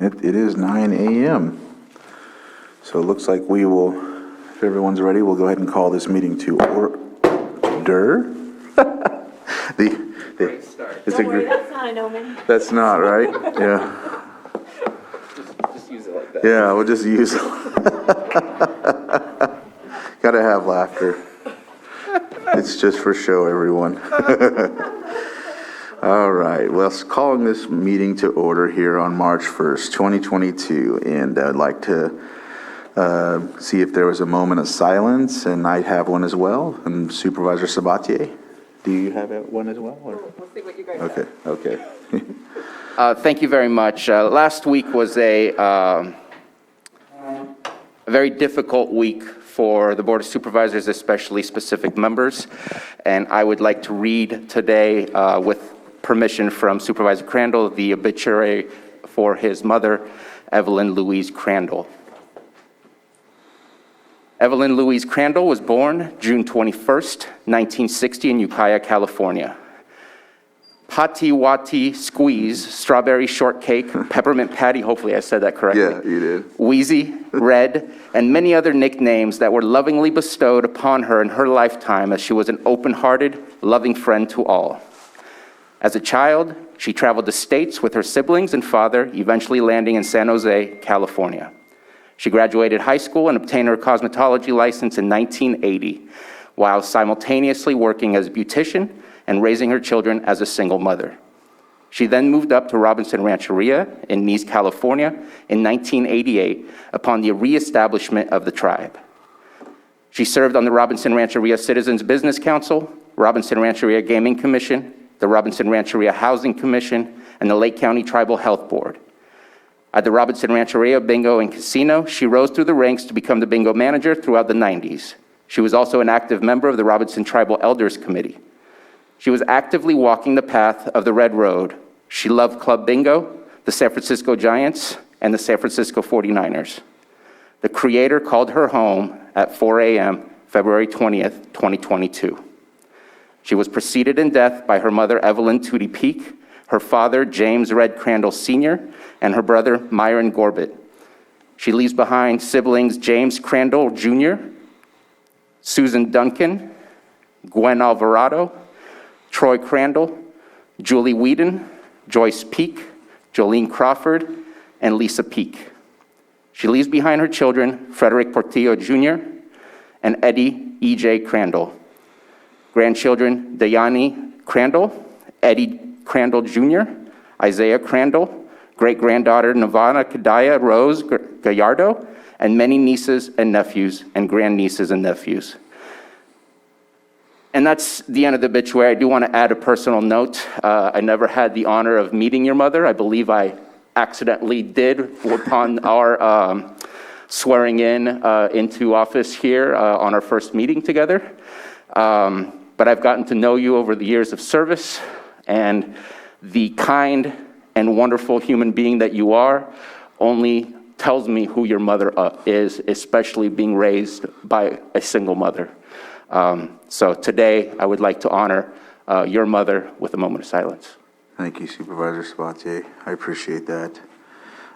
It is 9 a.m. So it looks like we will, if everyone's ready, we'll go ahead and call this meeting to order. Great start. It's Don't worry, that's not an omen. That's not right. Yeah. Just use it like that. Yeah, we'll just use Gotta have laughter. It's just for show, everyone. All right, well, calling this meeting to order here on March 1st, 2022, and I'd like to see if there was a moment of silence, and I have one as well, and Supervisor Sabatier, do you have one as well? Or? We'll see what you guys have. Okay. Thank you very much. Last week was a very difficult week for the Board of Supervisors, especially specific members, and I would like to read today, with permission from Supervisor Crandall, the obituary for his mother, Evelyn Louise Crandall. Evelyn Louise Crandall was born June 21st, 1960 in Ukiah, California. Patti Wati Squeeze, Strawberry Shortcake, Peppermint Patty, hopefully I said that correctly. Yeah, you did. Wheezy, Red, and many other nicknames that were lovingly bestowed upon her in her lifetime, as she was an open-hearted, loving friend to all. As a child, she traveled the States with her siblings and father, eventually landing in San Jose, California. She graduated high school and obtained her cosmetology license in 1980, while simultaneously working as a beautician and raising her children as a single mother. She then moved up to Robinson Rancheria in Nice, California in 1988 upon the reestablishment of the tribe. She served on the Robinson Rancheria Citizens Business Council, Robinson Rancheria Gaming Commission, the Robinson Rancheria Housing Commission, and the Lake County Tribal Health Board. At the Robinson Rancheria Bingo and Casino, she rose through the ranks to become the bingo manager throughout the 90s. She was also an active member of the Robinson Tribal Elders Committee. She was actively walking the path of the Red Road. She loved Club Bingo, the San Francisco Giants, and the San Francisco 49ers. The Creator called her home at 4 a.m., February 20th, 2022. She was preceded in death by her mother, Evelyn Tootie Peak, her father, James Red Crandall Sr., and her brother, Myron Gorbett. She leaves behind siblings James Crandall Jr., Susan Duncan, Gwen Alvarado, Troy Crandall, Julie Whedon, Joyce Peak, Jolene Crawford, and Lisa Peak. She leaves behind her children, Frederick Portillo Jr. and Eddie E.J. Crandall. Grandchildren, Dayani Crandall, Eddie Crandall Jr., Isaiah Crandall, great-granddaughter Nirvana Kadaya Rose Gallardo, and many nieces and nephews and grandnieces and nephews. And that's the end of the obituary. I do want to add a personal note. I never had the honor of meeting your mother. I believe I accidentally did upon our swearing in into office here on our first meeting together. But I've gotten to know you over the years of service, and the kind and wonderful human being that you are only tells me who your mother is, especially being raised by a single mother. So today, I would like to honor your mother with a moment of silence. Thank you, Supervisor Sabatier. I appreciate that.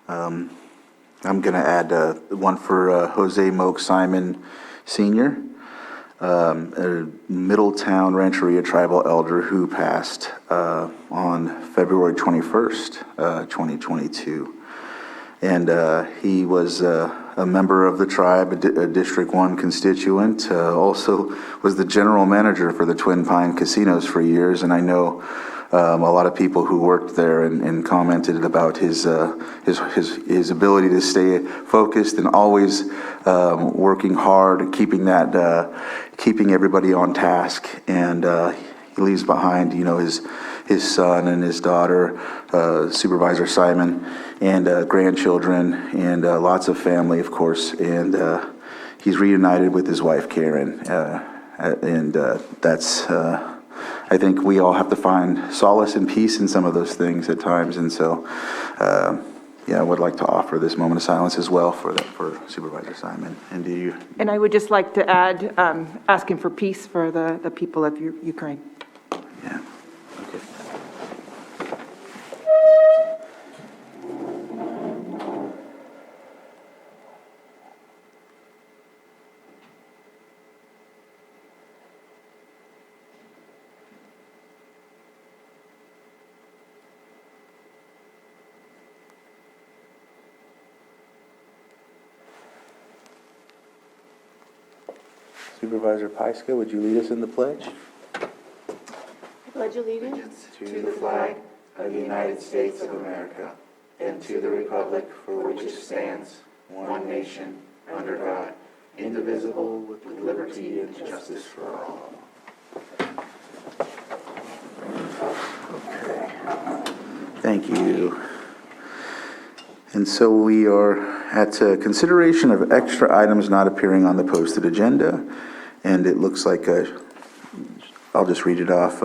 I'm going to add one for Jose Moak Simon Sr., a Middletown Rancheria tribal elder who passed on February 21st, 2022. And he was a member of the tribe, a District 1 constituent, also was the general manager for the Twin Pine casinos for years, and I know a lot of people who worked there and commented about his ability to stay focused and always working hard, keeping everybody on task, and he leaves behind, his son and his daughter, Supervisor Simon, and grandchildren, and lots of family, of course, and he's reunited with his wife, Karen, and that's, I think we all have to find solace and peace in some of those things at times, and so, I would like to offer this moment of silence as well for Supervisor Simon. And do you? And I would just like to add, asking for peace for the people of Ukraine. Yeah. Okay. Supervisor Pyska, would you lead us in the pledge? Pledge allegiance To the flag of the United States of America and to the republic for which it stands, one nation, under God, indivisible, with liberty and justice for all. Okay. Thank you. And so we are at consideration of extra items not appearing on the posted agenda. And it looks like, I'll just read it off.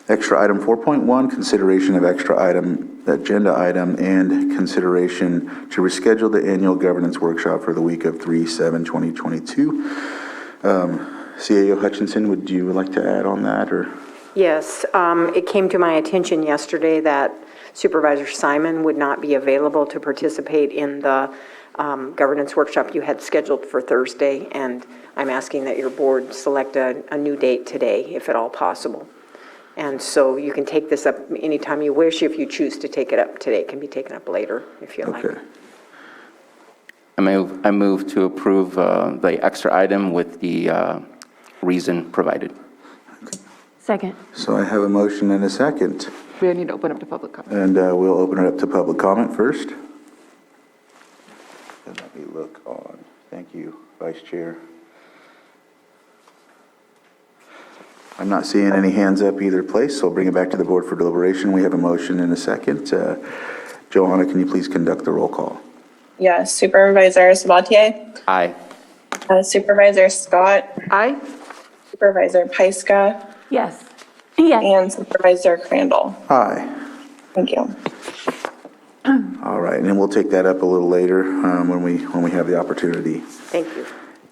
Extra item 4.1, consideration of extra item, agenda item, and consideration to reschedule the annual governance workshop for the week of 3/7/2022. CAO Hutchinson, would you like to add on that, or? Yes, it came to my attention yesterday that Supervisor Simon would not be available to participate in the governance workshop you had scheduled for Thursday, and I'm asking that your board select a new date today, if at all possible. And so you can take this up anytime you wish. If you choose to take it up today, it can be taken up later, if you like. Okay. I move to approve the extra item with the reason provided. Second. So I have a motion and a second. We need to open up to public comment. And we'll open it up to public comment first. And let me look on. Thank you, Vice Chair. I'm not seeing any hands up either place, so I'll bring it back to the board for deliberation. We have a motion and a second. Johanna, can you please conduct the roll call? Yes, Supervisor Sabatier, Aye. Supervisor Scott, Aye? Supervisor Pyska, Yes. Yes. and Supervisor Crandall. Aye. Thank you. All right, and then we'll take that up a little later when we have the opportunity. Thank you.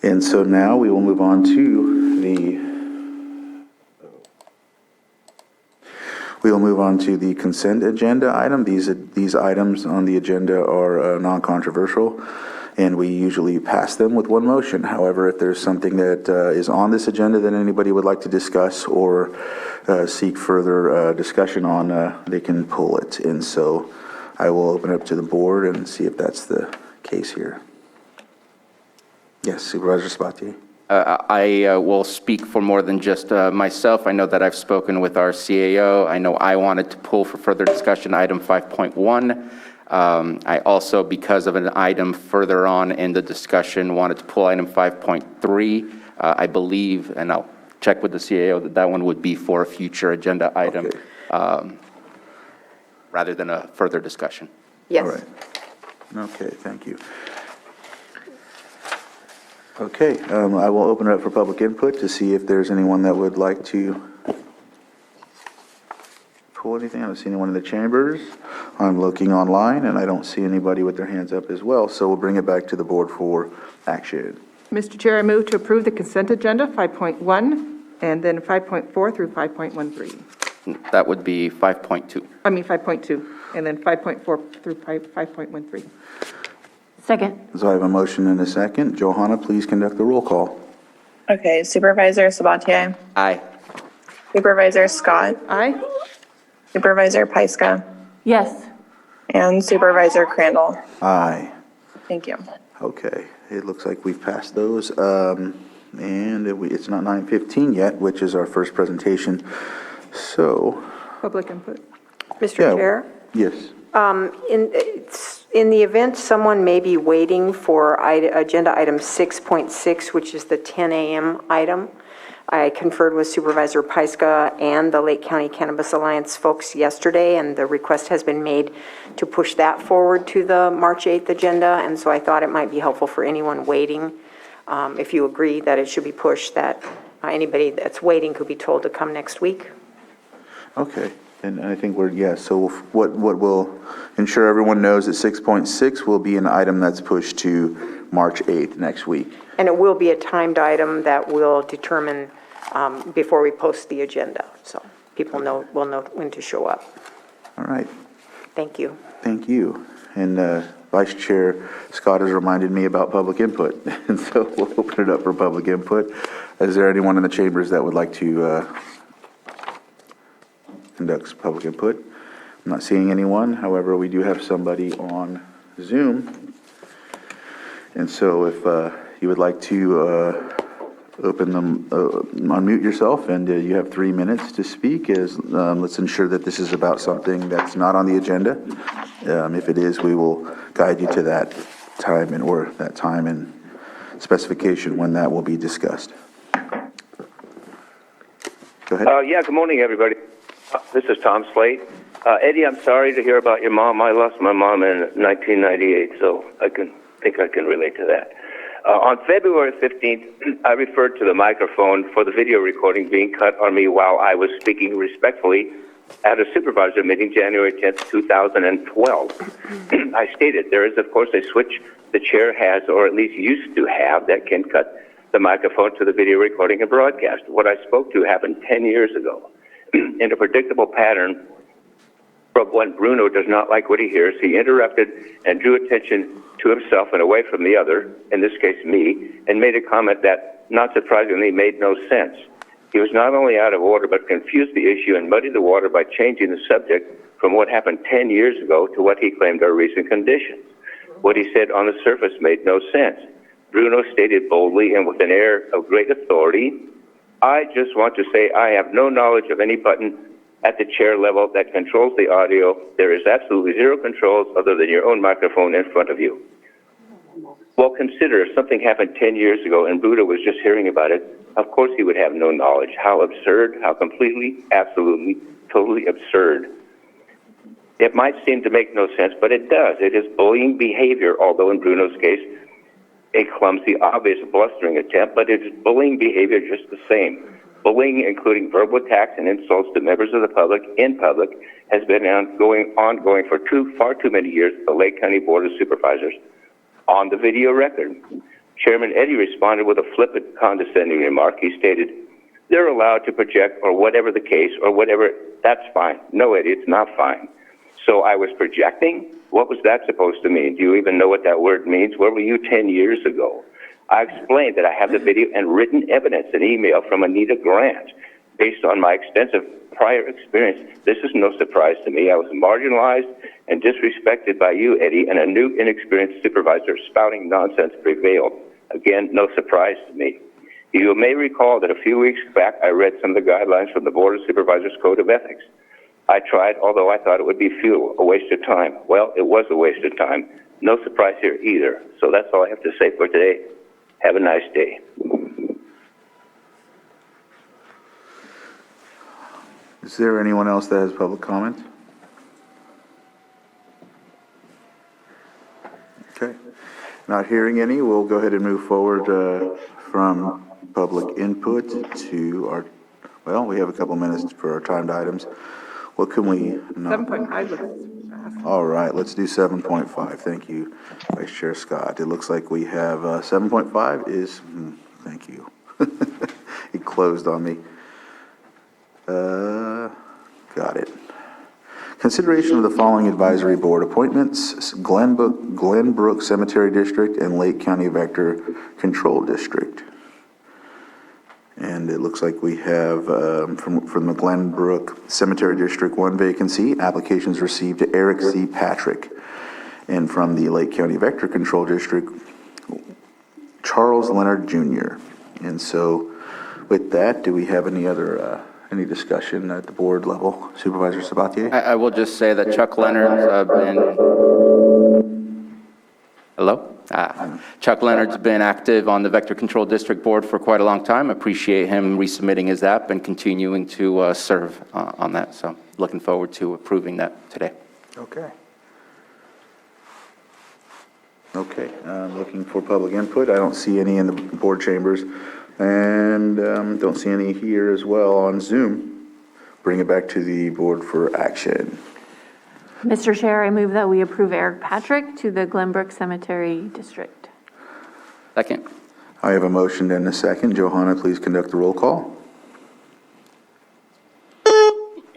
And so now we will move on to the consent agenda item. These items on the agenda are non-controversial, and we usually pass them with one motion. However, if there's something that is on this agenda that anybody would like to discuss or seek further discussion on, they can pull it. And so I will open it up to the board and see if that's the case here. Yes, Supervisor Sabatier. I will speak for more than just myself. I know that I've spoken with our CAO. I know I wanted to pull for further discussion item 5.1. I also, because of an item further on in the discussion, wanted to pull item 5.3. I believe, and I'll check with the CAO, that one would be for a future agenda item rather than a further discussion. Yes. All right. Okay, thank you. Okay, I will open it up for public input to see if there's anyone that would like to pull anything. I don't see anyone in the chambers. I'm looking online, and I don't see anybody with their hands up as well, so we'll bring it back to the board for action. Mr. Chair, I move to approve the consent agenda 5.1 and then 5.4 through 5.13. That would be 5.2. I mean 5.2, and then 5.4 through 5.13. Second. So I have a motion and a second. Johanna, please conduct the roll call. Okay, Supervisor Sabatier, Aye. Supervisor Scott, Aye? Supervisor Pyska, Yes. and Supervisor Crandall. Aye. Thank you. Okay, it looks like we've passed those, and it's not 9:15 yet, which is our first presentation. So, Public input. Mr. Yeah. Chair? yes. In the event someone may be waiting for agenda item 6.6, which is the 10 a.m. item, I conferred with Supervisor Pyska and the Lake County Cannabis Alliance folks yesterday, and the request has been made to push that forward to the March 8th agenda, and so I thought it might be helpful for anyone waiting, if you agree that it should be pushed, that anybody that's waiting could be told to come next week. Okay, and I think so what will ensure everyone knows that 6.6 will be an item that's pushed to March 8th next week. And it will be a timed item that will determine before we post the agenda, so people will know when to show up. All right, Thank you. thank you. And Vice Chair Scott has reminded me about public input, and so we'll open it up for public input. Is there anyone in the chambers that would like to conduct public input? I'm not seeing anyone. However, we do have somebody on Zoom. And so if you would like to unmute yourself, and you have 3 minutes to speak. Let's ensure that this is about something that's not on the agenda. If it is, we will guide you to that time and specification when that will be discussed. Go ahead. Yeah, good morning, everybody. This is Tom Slate. Eddie, I'm sorry to hear about your mom. I lost my mom in 1998, so I can relate to that. On February 15th, I referred to the microphone for the video recording being cut on me while I was speaking respectfully at a supervisor meeting January 10th, 2012. I stated there is, of course, a switch the chair has, or at least used to have, that can cut the microphone to the video recording and broadcast. What I spoke to happened 10 years ago. In a predictable pattern from when Bruno does not like what he hears, he interrupted and drew attention to himself and away from the other, in this case me, and made a comment that, not surprisingly, made no sense. He was not only out of order, but confused the issue and muddied the water by changing the subject from what happened 10 years ago to what he claimed are recent conditions. What he said on the surface made no sense. Bruno stated boldly and with an air of great authority, "I just want to say I have no knowledge of any button at the chair level that controls the audio. There is absolutely zero controls other than your own microphone in front of you." Well, consider if something happened 10 years ago and Bruno was just hearing about it, of course he would have no knowledge. How absurd, how completely, absolutely, totally absurd. It might seem to make no sense, but it does. It is bullying behavior, although in Bruno's case, a clumsy, obvious blustering attempt, but it is bullying behavior just the same. Bullying, including verbal attacks and insults to members of the public in public, has been ongoing for far too many years at the Lake County Board of Supervisors. On the video record, Chairman Eddy responded with a flippant, condescending remark. He stated, "They're allowed to project, or whatever the case, or whatever, that's fine." No, Eddie, it's not fine. So I was projecting? What was that supposed to mean? Do you even know what that word means? Where were you 10 years ago? I explained that I have the video and written evidence, an email from Anita Grant. Based on my extensive prior experience, this is no surprise to me. I was marginalized and disrespected by you, Eddie, and a new, inexperienced supervisor spouting nonsense prevailed. Again, no surprise to me. You may recall that a few weeks back, I read some of the guidelines from the Board of Supervisors Code of Ethics. I tried, although I thought it would be futile, a waste of time. Well, it was a waste of time. No surprise here either. So that's all I have to say for today. Have a nice day. Is there anyone else that has public comment? Okay. Not hearing any, we'll go ahead and move forward from public input to we have a couple minutes for our timed items. What can we? 7.5 looks fast. All right, let's do 7.5. Thank you, Vice Chair Scott. It looks like we have 7.5 is, thank you. It closed on me. Got it. Consideration of the following advisory board appointments: Glenbrook Cemetery District and Lake County Vector Control District. And it looks like we have from the Glenbrook Cemetery District, one vacancy. Applications received to Eric C. Patrick. And from the Lake County Vector Control District, Charles Leonard Jr. And so with that, do we have any discussion at the board level? Supervisor Sabatier? I will just say that Chuck Leonard's been... Hello? Chuck Leonard's been active on the Vector Control District Board for quite a long time. Appreciate him resubmitting his app and continuing to serve on that. So looking forward to approving that today. Okay. Looking for public input. I don't see any in the board chambers, and don't see any here as well on Zoom. Bring it back to the board for action. Mr. Chair, I move that we approve Eric Patrick to the Glenbrook Cemetery District. Second. I have a motion and a second. Johanna, please conduct the roll call.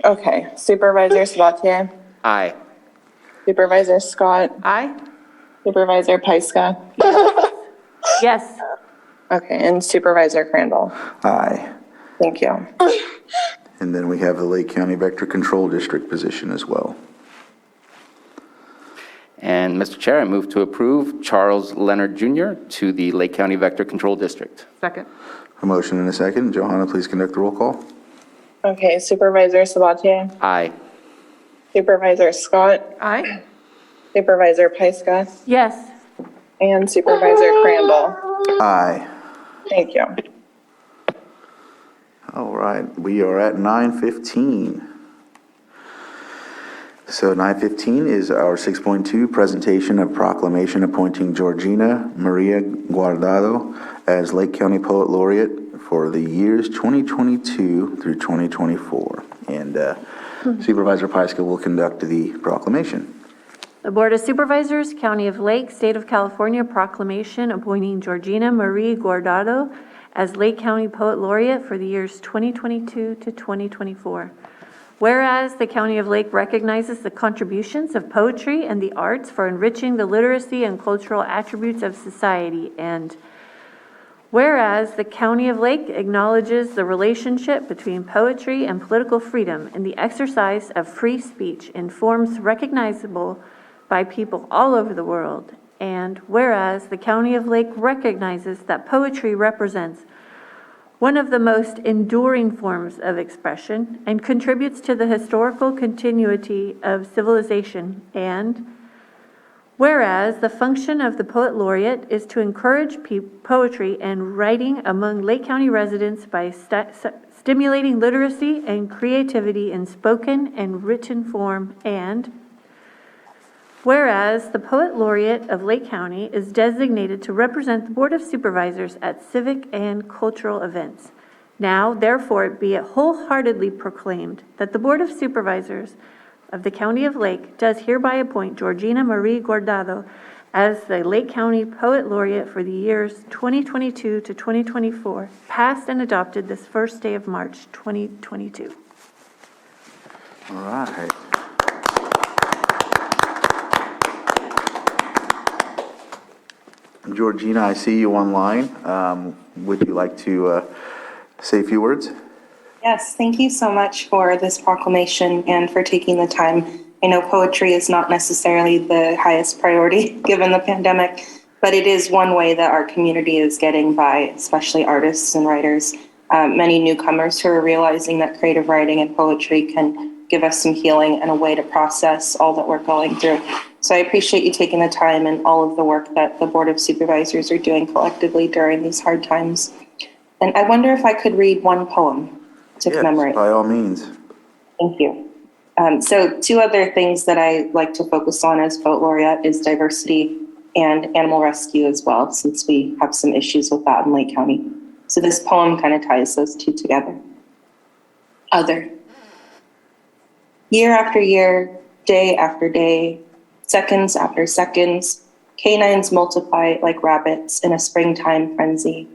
Okay, Supervisor Sabatier, Aye. Supervisor Scott, Aye? Supervisor Pyska, Yes. okay, and Supervisor Crandall. Aye. Thank you. And then we have the Lake County Vector Control District position as well. And Mr. Chair, I move to approve Charles Leonard Jr. to the Lake County Vector Control District. Second? A motion and a second. Johanna, please conduct the roll call. Okay, Supervisor Sabatier, Aye. Supervisor Scott, Aye. Supervisor Pyska, Yes. and Supervisor Crandall. Aye. Thank you. All right, we are at 9:15. So 9:15 is our 6.2 presentation of proclamation appointing Georgina Maria Guardado as Lake County Poet Laureate for the years 2022 through 2024. And Supervisor Pyska will conduct the proclamation. The Board of Supervisors, County of Lake, State of California proclamation appointing Georgina Marie Guardado as Lake County Poet Laureate for the years 2022 to 2024. Whereas the County of Lake recognizes the contributions of poetry and the arts for enriching the literacy and cultural attributes of society, and whereas the County of Lake acknowledges the relationship between poetry and political freedom in the exercise of free speech in forms recognizable by people all over the world, and whereas the County of Lake recognizes that poetry represents one of the most enduring forms of expression and contributes to the historical continuity of civilization, and whereas the function of the Poet Laureate is to encourage poetry and writing among Lake County residents by stimulating literacy and creativity in spoken and written form, and whereas the Poet Laureate of Lake County is designated to represent the Board of Supervisors at civic and cultural events. Now, therefore, be it wholeheartedly proclaimed that the Board of Supervisors of the County of Lake does hereby appoint Georgina Marie Guardado as the Lake County Poet Laureate for the years 2022 to 2024, passed and adopted this first day of March 2022. All right. Georgina, I see you online. Would you like to say a few words? Yes, thank you so much for this proclamation and for taking the time. I know poetry is not necessarily the highest priority given the pandemic, but it is one way that our community is getting by, especially artists and writers. Many newcomers who are realizing that creative writing and poetry can give us some healing and a way to process all that we're going through. So I appreciate you taking the time and all of the work that the Board of Supervisors are doing collectively during these hard times. And I wonder if I could read one poem to commemorate. By all means. Thank you. So two other things that I like to focus on as Poet Laureate is diversity and animal rescue as well, since we have some issues with that in Lake County. So this poem kind of ties those two together. Other. Year after year, day after day, seconds after seconds, canines multiply like rabbits in a springtime frenzy.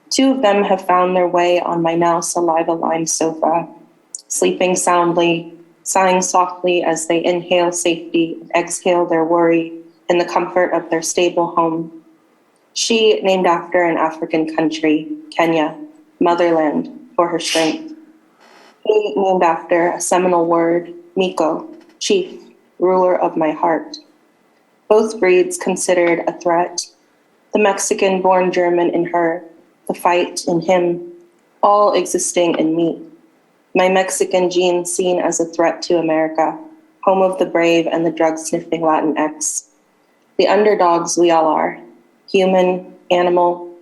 Two of them have found their way on my now saliva-lined sofa, sleeping soundly, sighing softly as they inhale safety and exhale their worry in the comfort of their stable home. She, named after an African country, Kenya, motherland, for her strength. He, named after a Seminole word, Miko, chief, ruler of my heart. Both breeds considered a threat. The Mexican-born German in her, the fight in him, all existing in me. My Mexican genes seen as a threat to America, home of the brave and the drug-sniffing Latinx. The underdogs we all are, human, animal.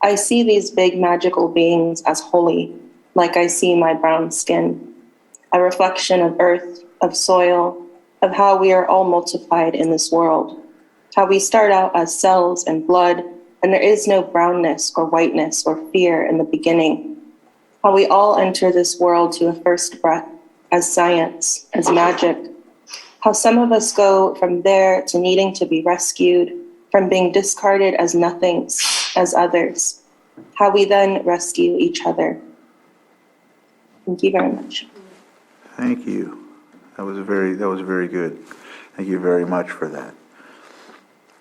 I see these big magical beings as holy, like I see my brown skin, a reflection of earth, of soil, of how we are all multiplied in this world, how we start out as cells and blood, and there is no brownness or whiteness or fear in the beginning, how we all enter this world to a first breath as science, as magic, how some of us go from there to needing to be rescued, from being discarded as nothings, as others, how we then rescue each other. Thank you very much. Thank you. That was very good. Thank you very much for that.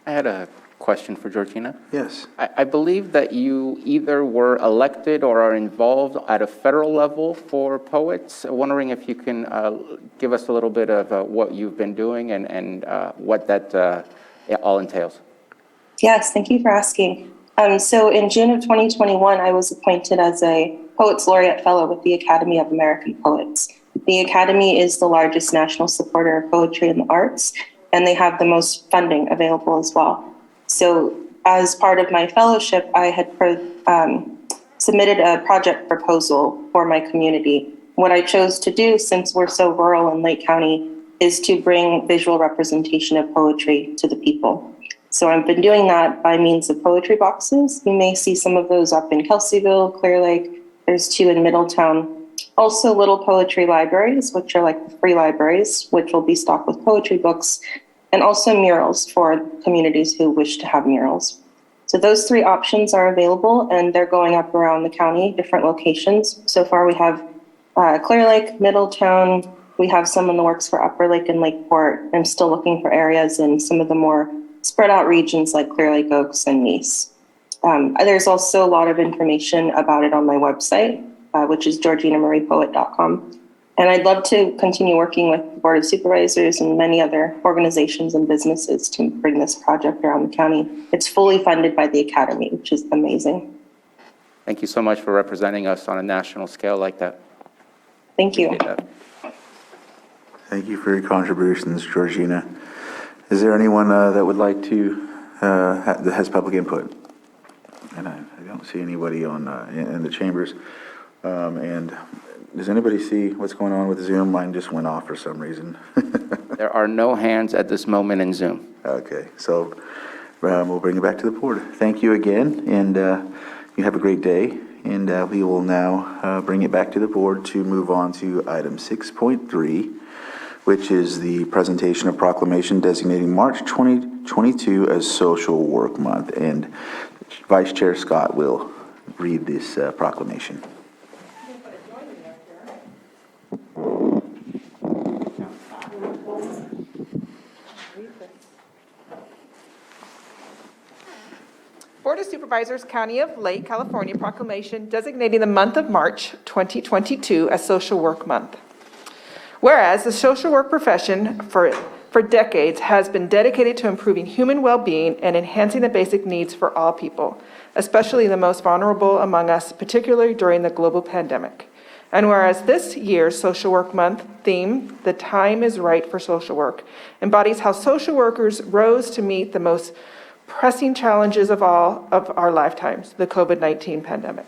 I had a question for Georgina. Yes. I believe that you either were elected or are involved at a federal level for poets. Wondering if you can give us a little bit of what you've been doing and what that all entails. Yes, thank you for asking. So in June of 2021, I was appointed as a Poets Laureate Fellow with the Academy of American Poets. The Academy is the largest national supporter of poetry and the arts, and they have the most funding available as well. So as part of my fellowship, I had submitted a project proposal for my community. What I chose to do, since we're so rural in Lake County, is to bring visual representation of poetry to the people. So I've been doing that by means of poetry boxes. You may see some of those up in Kelseyville, Clear Lake. There's 2 in Middletown. Also little poetry libraries, which are like the free libraries, which will be stocked with poetry books, and also murals for communities who wish to have murals. So those 3 options are available, and they're going up around the county, different locations. So far we have Clear Lake, Middletown. We have some in the works for Upper Lake and Lakeport. I'm still looking for areas in some of the more spread out regions like Clear Lake Oaks and Nice. There's also a lot of information about it on my website, which is georginamurraypoet.com. And I'd love to continue working with the Board of Supervisors and many other organizations and businesses to bring this project around the county. It's fully funded by the Academy, which is amazing. Thank you so much for representing us on a national scale like that. Thank you. Appreciate that. Thank you for your contributions, Georgina. Is there anyone that would like to, that has public input? And I don't see anybody on in the chambers. And does anybody see what's going on with Zoom? Mine just went off for some reason. There are no hands at this moment in Zoom. Okay, so we'll bring it back to the board. Thank you again, and you have a great day. And we will now bring it back to the board to move on to item 6.3, which is the presentation of proclamation designating March 2022 as Social Work Month. And Vice Chair Scott will read this proclamation. Board of Supervisors, County of Lake, California proclamation designating the month of March 2022 as Social Work Month. Whereas the social work profession for decades has been dedicated to improving human well-being and enhancing the basic needs for all people, especially the most vulnerable among us, particularly during the global pandemic. And whereas this year's Social Work Month theme, "The Time is Right for Social Work," embodies how social workers rose to meet the most pressing challenges of all of our lifetimes, the COVID-19 pandemic.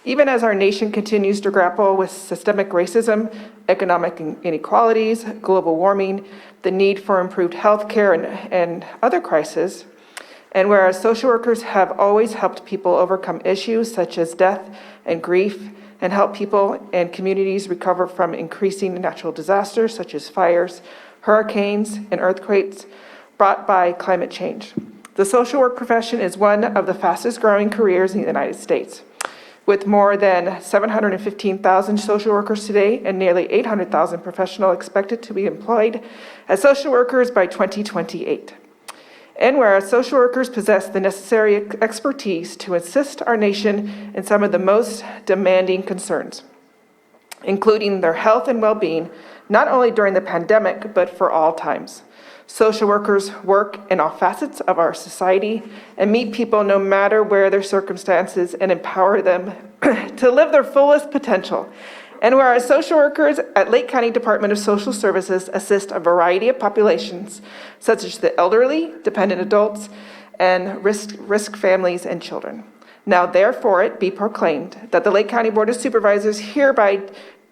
Even as our nation continues to grapple with systemic racism, economic inequalities, global warming, the need for improved health care and other crises, and whereas social workers have always helped people overcome issues such as death and grief, and help people and communities recover from increasing natural disasters such as fires, hurricanes, and earthquakes brought by climate change. The social work profession is one of the fastest growing careers in the United States, with more than 715,000 social workers today and nearly 800,000 professionals expected to be employed as social workers by 2028. And whereas social workers possess the necessary expertise to assist our nation in some of the most demanding concerns, including their health and well-being, not only during the pandemic, but for all times. Social workers work in all facets of our society and meet people no matter where their circumstances and empower them to live their fullest potential. And whereas social workers at Lake County Department of Social Services assist a variety of populations, such as the elderly, dependent adults, and risk families and children. Now therefore it be proclaimed that the Lake County Board of Supervisors hereby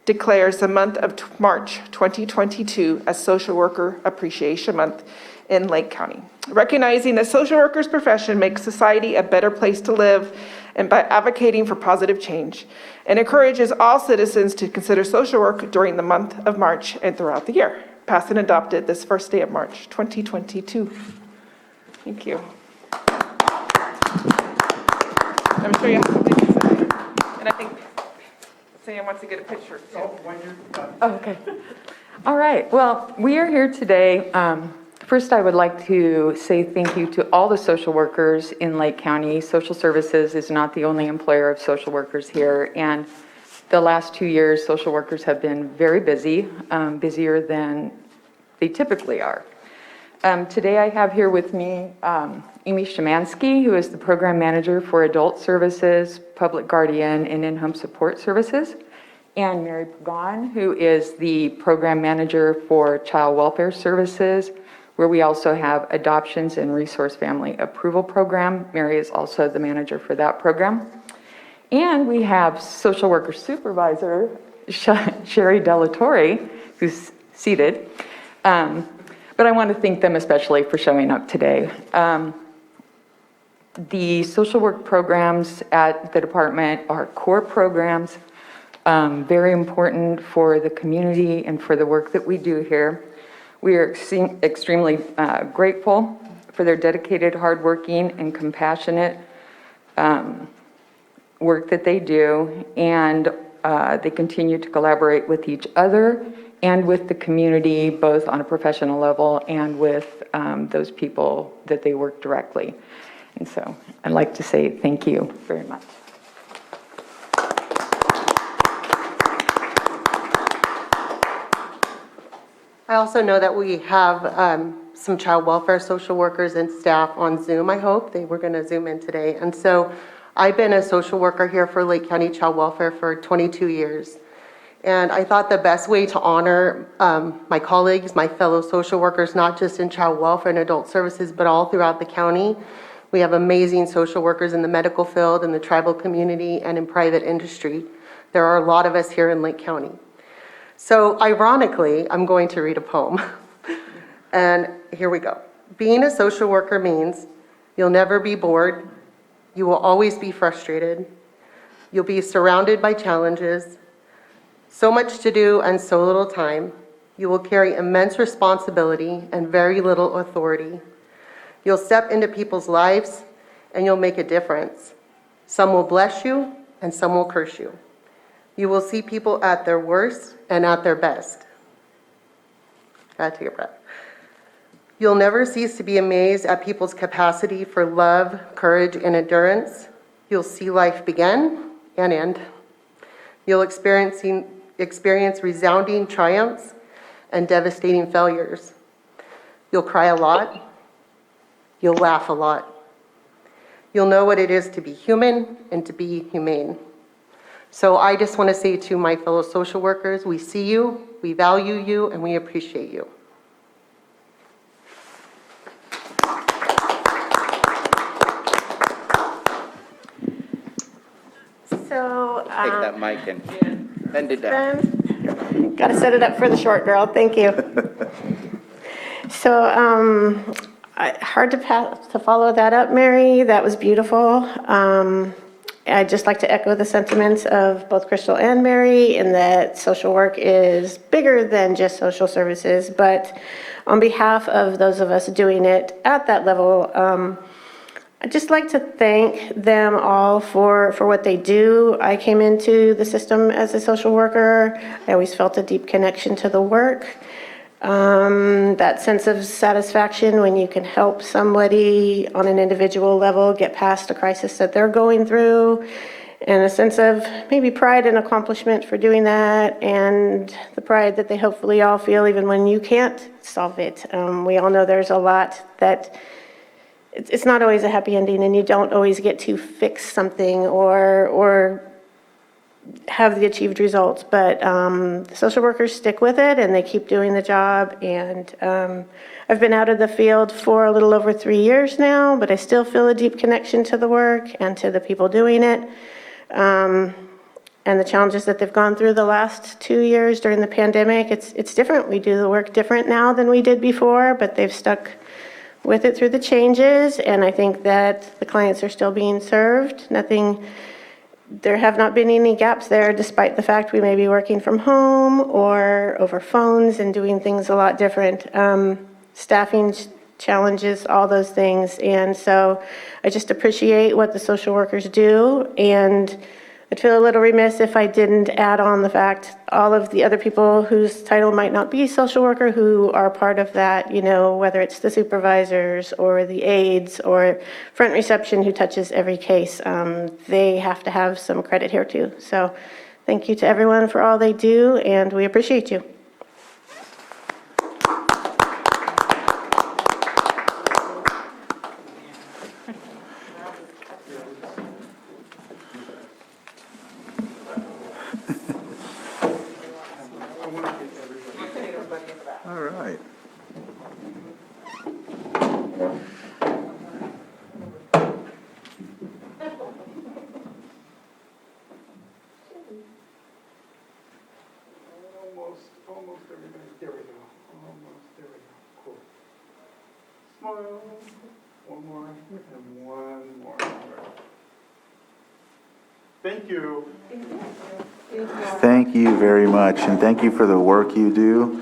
declares the month of March 2022 as Social Worker Appreciation Month in Lake County, recognizing that social workers' profession makes society a better place to live and by advocating for positive change, and encourages all citizens to consider social work during the month of March and throughout the year. Passed and adopted this first day of March 2022. Thank you. I'm sure you have something to say. And I think Sam wants to get a picture. Oh, okay. All right. Well, we are here today. First, I would like to say thank you to all the social workers in Lake County. Social Services is not the only employer of social workers here. And the last 2 years, social workers have been very busy, busier than they typically are. Today I have here with me Amy Shemansky, who is the Program Manager for Adult Services, Public Guardian, and In-Home Support Services, and Mary Pagan, who is the Program Manager for Child Welfare Services, where we also have Adoptions and Resource Family Approval Program. Mary is also the manager for that program. And we have Social Worker Supervisor Sherry Delatorre, who's seated. But I want to thank them especially for showing up today. The social work programs at the department are core programs, very important for the community and for the work that we do here. We are extremely grateful for their dedicated, hardworking, and compassionate work that they do, and they continue to collaborate with each other and with the community, both on a professional level and with those people that they work directly. And so I'd like to say thank you very much. I also know that we have some child welfare social workers and staff on Zoom, I hope. They were going to Zoom in today. And so I've been a social worker here for Lake County Child Welfare for 22 years. And I thought the best way to honor my colleagues, my fellow social workers, not just in child welfare and adult services, but all throughout the county. We have amazing social workers in the medical field, in the tribal community, and in private industry. There are a lot of us here in Lake County. So ironically, I'm going to read a poem. And here we go. Being a social worker means you'll never be bored. You will always be frustrated. You'll be surrounded by challenges. So much to do and so little time. You will carry immense responsibility and very little authority. You'll step into people's lives and you'll make a difference. Some will bless you and some will curse you. You will see people at their worst and at their best. Gotta take a breath. You'll never cease to be amazed at people's capacity for love, courage, and endurance. You'll see life begin and end. You'll experience resounding triumphs and devastating failures. You'll cry a lot. You'll laugh a lot. You'll know what it is to be human and to be humane. So I just want to say to my fellow social workers, we see you, we value you, and we appreciate you. So, Take that mic and bend it down. Got to set it up for the short girl. Thank you. So hard to follow that up, Mary. That was beautiful. I'd just like to echo the sentiments of both Crystal and Mary in that social work is bigger than just social services. But on behalf of those of us doing it at that level, I'd just like to thank them all for what they do. I came into the system as a social worker. I always felt a deep connection to the work. That sense of satisfaction when you can help somebody on an individual level get past a crisis that they're going through, and a sense of maybe pride and accomplishment for doing that, and the pride that they hopefully all feel even when you can't solve it. We all know there's a lot that it's not always a happy ending, and you don't always get to fix something or have the achieved results, but the social workers stick with it and they keep doing the job. And I've been out of the field for a little over 3 years now, but I still feel a deep connection to the work and to the people doing it. And the challenges that they've gone through the last 2 years during the pandemic, it's different. We do the work different now than we did before, but they've stuck with it through the changes. And I think that the clients are still being served. There have not been any gaps there, despite the fact we may be working from home or over phones and doing things a lot different. Staffing challenges, all those things. And so I just appreciate what the social workers do. And I'd feel a little remiss if I didn't add on the fact all of the other people whose title might not be social worker who are part of that, whether it's the supervisors or the aides or front reception who touches every case, they have to have some credit here too. So thank you to everyone for all they do, and we appreciate you. One more, and one more. Thank you. Thank you very much, and thank you for the work you do.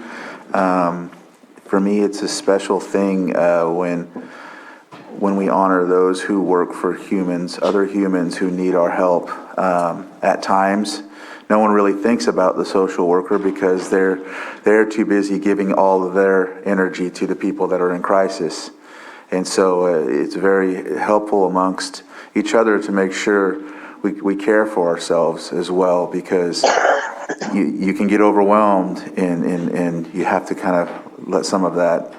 For me, it's a special thing when we honor those who work for humans, other humans who need our help. At times, no one really thinks about the social worker because they're too busy giving all of their energy to the people that are in crisis. And so it's very helpful amongst each other to make sure we care for ourselves as well, because you can get overwhelmed and you have to kind of let some of that,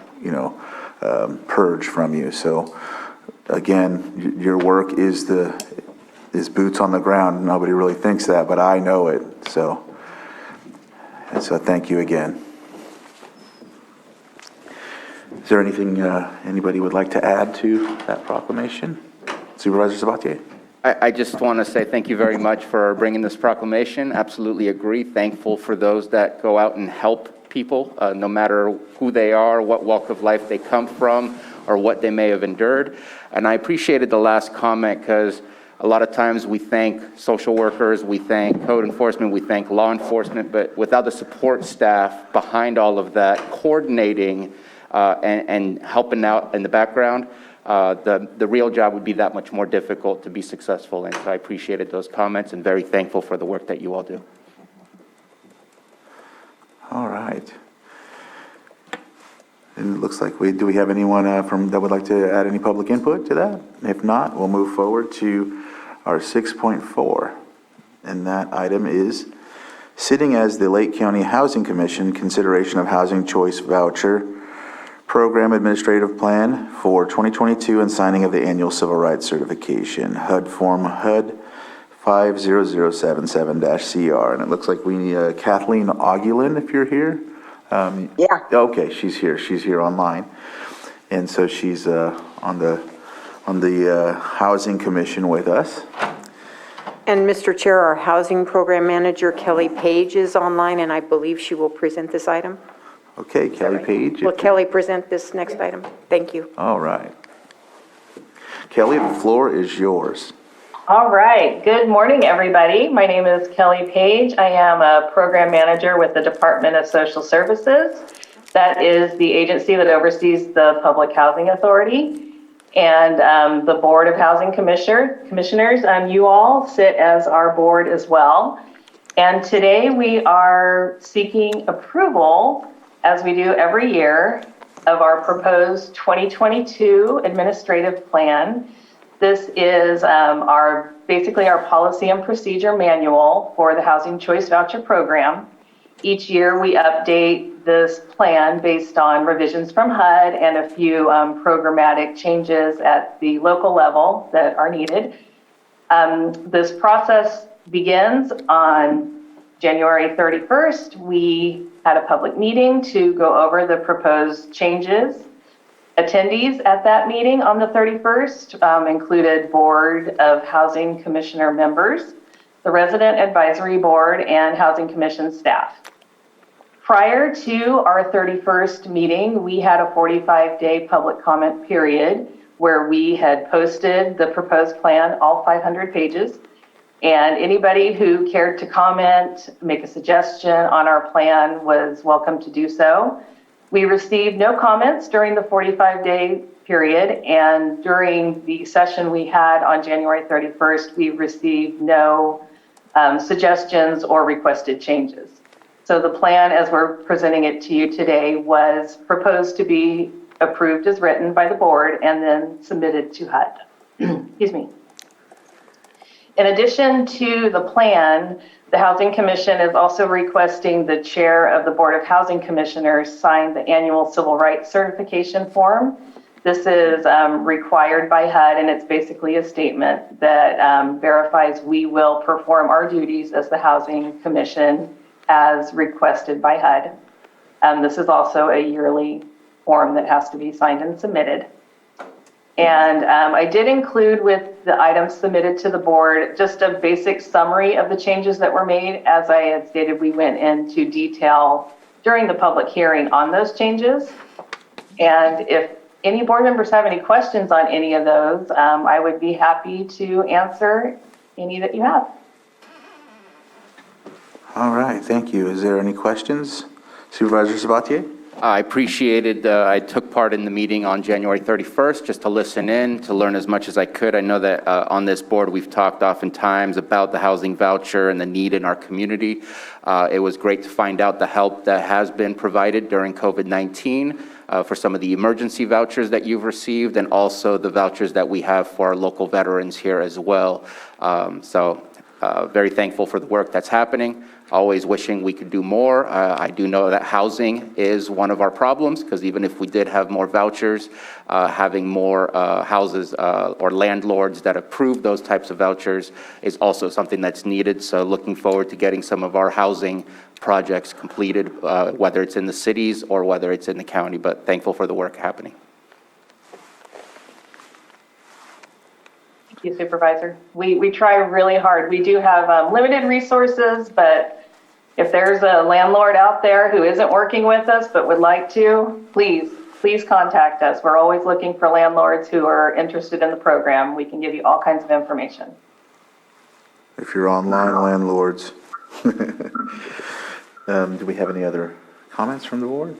purge from you. So again, your work is boots on the ground. Nobody really thinks that, but I know it. So thank you again. Is there anything anybody would like to add to that proclamation? Supervisor Sabatier? I just want to say thank you very much for bringing this proclamation. Absolutely agree. Thankful for those that go out and help people, no matter who they are, what walk of life they come from, or what they may have endured. And I appreciated the last comment, because a lot of times we thank social workers, we thank code enforcement, we thank law enforcement, but without the support staff behind all of that, coordinating and helping out in the background, the real job would be that much more difficult to be successful. And so I appreciated those comments and very thankful for the work that you all do. All right. And it looks like do we have anyone that would like to add any public input to that? If not, we'll move forward to our 6.4. And that item is sitting as the Lake County Housing Commission, consideration of housing choice voucher program administrative plan for 2022 and signing of the annual civil rights certification, HUD form HUD 50077-CR. And it looks like we need Kathleen Augulin, if you're here. Yeah. Okay, she's here. She's here online. And so she's on the Housing Commission with us. And Mr. Chair, our Housing Program Manager, Kelly Page, is online, and I believe she will present this item. Okay, Kelly Page. Will Kelly present this next item? Thank you. All right. Kelly, the floor is yours. All right. Good morning, everybody. My name is Kelly Page. I am a program manager with the Department of Social Services. That is the agency that oversees the Public Housing Authority and the Board of Housing Commissioners. You all sit as our board as well. And today we are seeking approval, as we do every year, of our proposed 2022 administrative plan. This is basically our policy and procedure manual for the Housing Choice Voucher Program. Each year we update this plan based on revisions from HUD and a few programmatic changes at the local level that are needed. This process begins on January 31st. We had a public meeting to go over the proposed changes. Attendees at that meeting on the 31st included Board of Housing Commissioner members, the Resident Advisory Board, and Housing Commission staff. Prior to our 31st meeting, we had a 45-day public comment period where we had posted the proposed plan, all 500 pages, and anybody who cared to comment, make a suggestion on our plan was welcome to do so. We received no comments during the 45-day period, and during the session we had on January 31st, we received no suggestions or requested changes. So the plan, as we're presenting it to you today, was proposed to be approved as written by the board and then submitted to HUD. Excuse me. In addition to the plan, the Housing Commission is also requesting the chair of the Board of Housing Commissioners sign the annual civil rights certification form. This is required by HUD, and it's basically a statement that verifies we will perform our duties as the Housing Commission as requested by HUD. This is also a yearly form that has to be signed and submitted. And I did include with the items submitted to the board just a basic summary of the changes that were made. As I had stated, we went into detail during the public hearing on those changes. And if any board members have any questions on any of those, I would be happy to answer any that you have. All right, thank you. Is there any questions? Supervisor Sabatier? I appreciated, I took part in the meeting on January 31st just to listen in, to learn as much as I could. I know that on this board, we've talked oftentimes about the housing voucher and the need in our community. It was great to find out the help that has been provided during COVID-19 for some of the emergency vouchers that you've received, and also the vouchers that we have for our local veterans here as well. Very thankful for the work that's happening. Always wishing we could do more. I do know that housing is one of our problems, because even if we did have more vouchers, having more houses or landlords that approve those types of vouchers is also something that's needed. So looking forward to getting some of our housing projects completed, whether it's in the cities or whether it's in the county, but thankful for the work happening. Thank you, Supervisor. We try really hard. We do have limited resources, but if there's a landlord out there who isn't working with us but would like to, please contact us. We're always looking for landlords who are interested in the program. We can give you all kinds of information. If you're online landlords. Do we have any other comments from the board?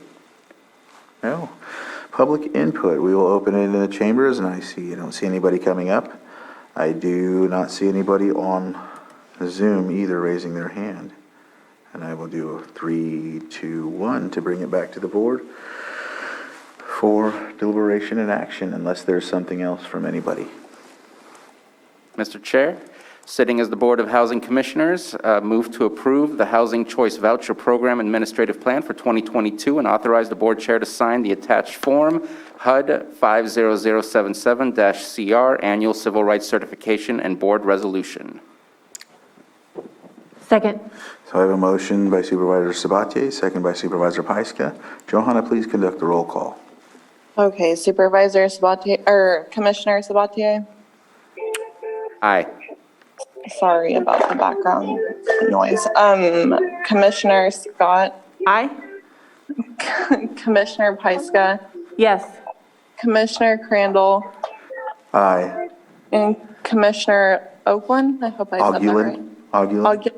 No. Public input. We will open it in the chambers, and I don't see anybody coming up. I do not see anybody on Zoom either raising their hand. And I will do a 3, 2, 1 to bring it back to the board for deliberation and action, unless there's something else from anybody. Mr. Chair, sitting as the Board of Housing Commissioners, move to approve the Housing Choice Voucher Program Administrative Plan for 2022 and authorize the Board Chair to sign the attached form, HUD 50077-CR, Annual Civil Rights Certification and Board Resolution. Second. So I have a motion by Supervisor Sabatier, second by Supervisor Pyska. Johanna, please conduct the roll call. Okay, Supervisor Sabatier, or Commissioner Sabatier? Aye. Sorry about the background noise. Commissioner Scott? Aye. Commissioner Pyska? Yes. Commissioner Crandall? Aye. And Commissioner Oakland? I hope I said that right. Aguilan?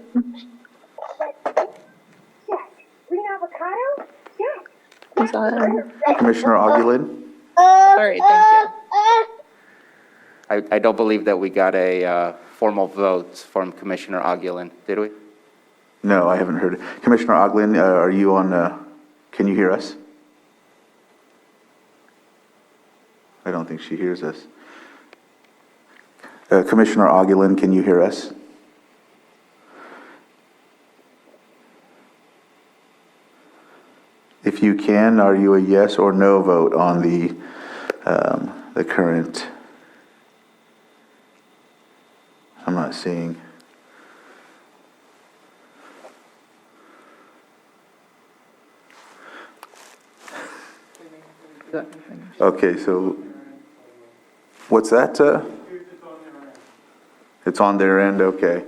Is that- Commissioner Aguilan? Sorry, thank you. I don't believe that we got a formal vote from Commissioner Aguilan, did we? No, I haven't heard it. Commissioner Aguilan, are you on, can you hear us? I don't think she hears us. Commissioner Aguilan, can you hear us? If you can, are you a yes or no vote on the current? I'm not seeing. Okay, so what's that? It's on their end, okay.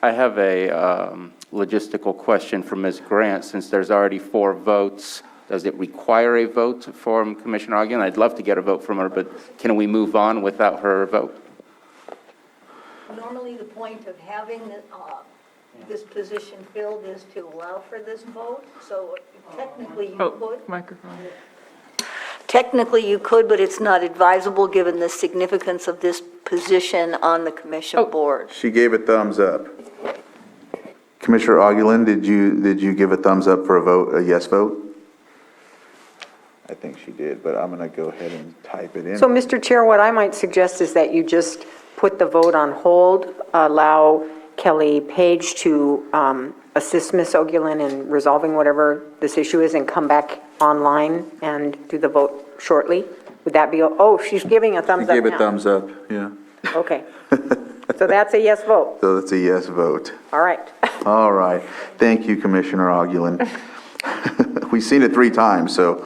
I have a logistical question for Ms. Grant. Since there's already 4 votes, does it require a vote from Commissioner Aguilan? I'd love to get a vote from her, but can we move on without her vote? Normally, the point of having this position filled is to allow for this vote, so technically you could. Microphone. Technically you could, but it's not advisable given the significance of this position on the commission board. She gave a thumbs up. Commissioner Aguilan, did you give a thumbs up for a vote, a yes vote? I think she did, but I'm going to go ahead and type it in. So, Mr. Chair, what I might suggest is that you just put the vote on hold, allow Kelly Page to assist Ms. Aguilan in resolving whatever this issue is, and come back online and do the vote shortly. Would that be, oh, she's giving a thumbs up now. She gave a thumbs up, yeah. Okay. So that's a yes vote. So that's a yes vote. All right. All right. Thank you, Commissioner Aguilan. We've seen it 3 times, so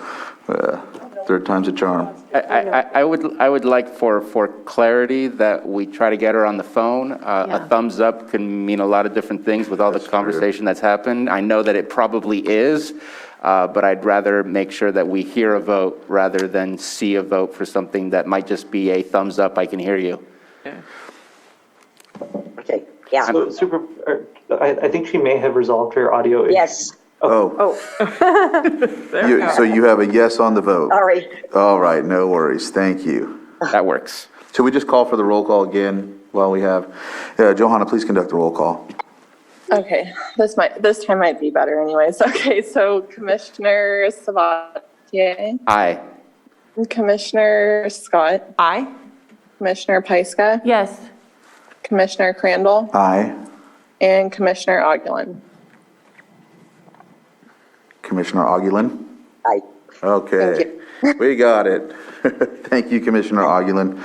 third time's a charm. I would like for clarity that we try to get her on the phone. A thumbs up can mean a lot of different things with all the conversation that's happened. I know that it probably is, but I'd rather make sure that we hear a vote rather than see a vote for something that might just be a thumbs up, I can hear you. Okay, yeah. So, I think she may have resolved her audio issue. Yes, Oh. So you have a yes on the vote? sorry. All right, no worries. Thank you. That works. Should we just call for the roll call again while we have, Johanna, please conduct the roll call. Okay, this time might be better anyways. Okay, so Commissioner Sabatier, Aye. Commissioner Scott, Aye. Commissioner Pyska, Yes. Commissioner Crandall, Aye. and Commissioner Ogulin. Commissioner Ogulin? Aye. Okay, we got it. Thank you, Commissioner Ogulin.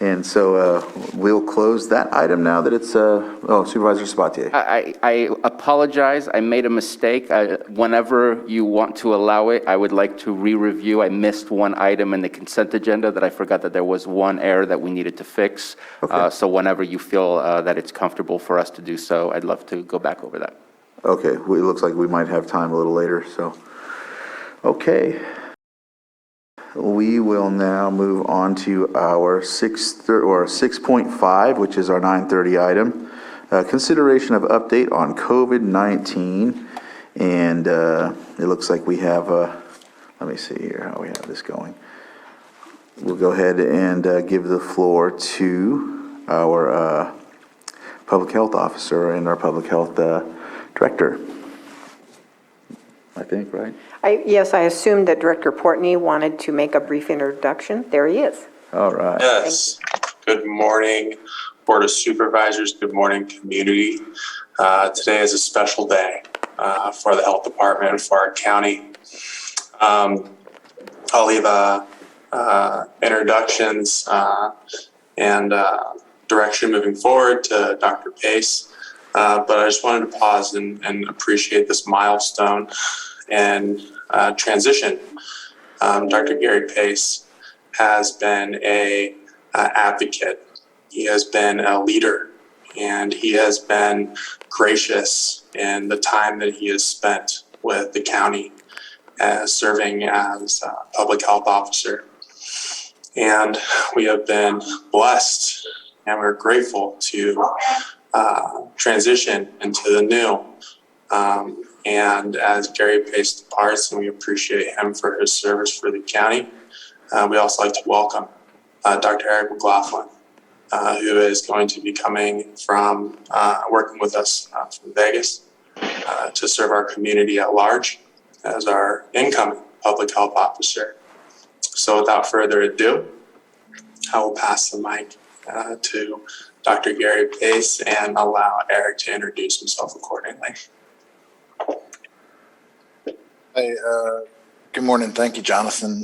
And so we'll close that item now that it's, Supervisor Sabatier. I apologize. I made a mistake. Whenever you want to allow it, I would like to re-review. I missed one item in the consent agenda that I forgot that there was one error that we needed to fix. Okay. So whenever you feel that it's comfortable for us to do so, I'd love to go back over that. Okay, it looks like we might have time a little later, so. Okay. We will now move on to our 6.5, which is our 9:30 item. Consideration of update on COVID-19. And it looks like we have, let me see here how we have this going. We'll go ahead and give the floor to our public health officer and our public health director. I think, right? Yes, I assumed that Director Portney wanted to make a brief introduction. There he is. All right. Yes. Good morning, Board of Supervisors. Good morning, community. Today is a special day for the health department and for our county. I'll leave introductions and direction moving forward to Dr. Pace. But I just wanted to pause and appreciate this milestone and transition. Dr. Gary Pace has been an advocate. He has been a leader, and he has been gracious in the time that he has spent with the county as serving as a public health officer. And we have been blessed, and we're grateful to transition into the new. And as Gary Pace departs, and we appreciate him for his service for the county, we also like to welcome Dr. Eric McLaughlin, who is going to be coming from working with us from Vegas to serve our community at large as our incoming public health officer. So without further ado, I will pass the mic to Dr. Gary Pace and allow Eric to introduce himself accordingly. Hey, good morning. Thank you, Jonathan.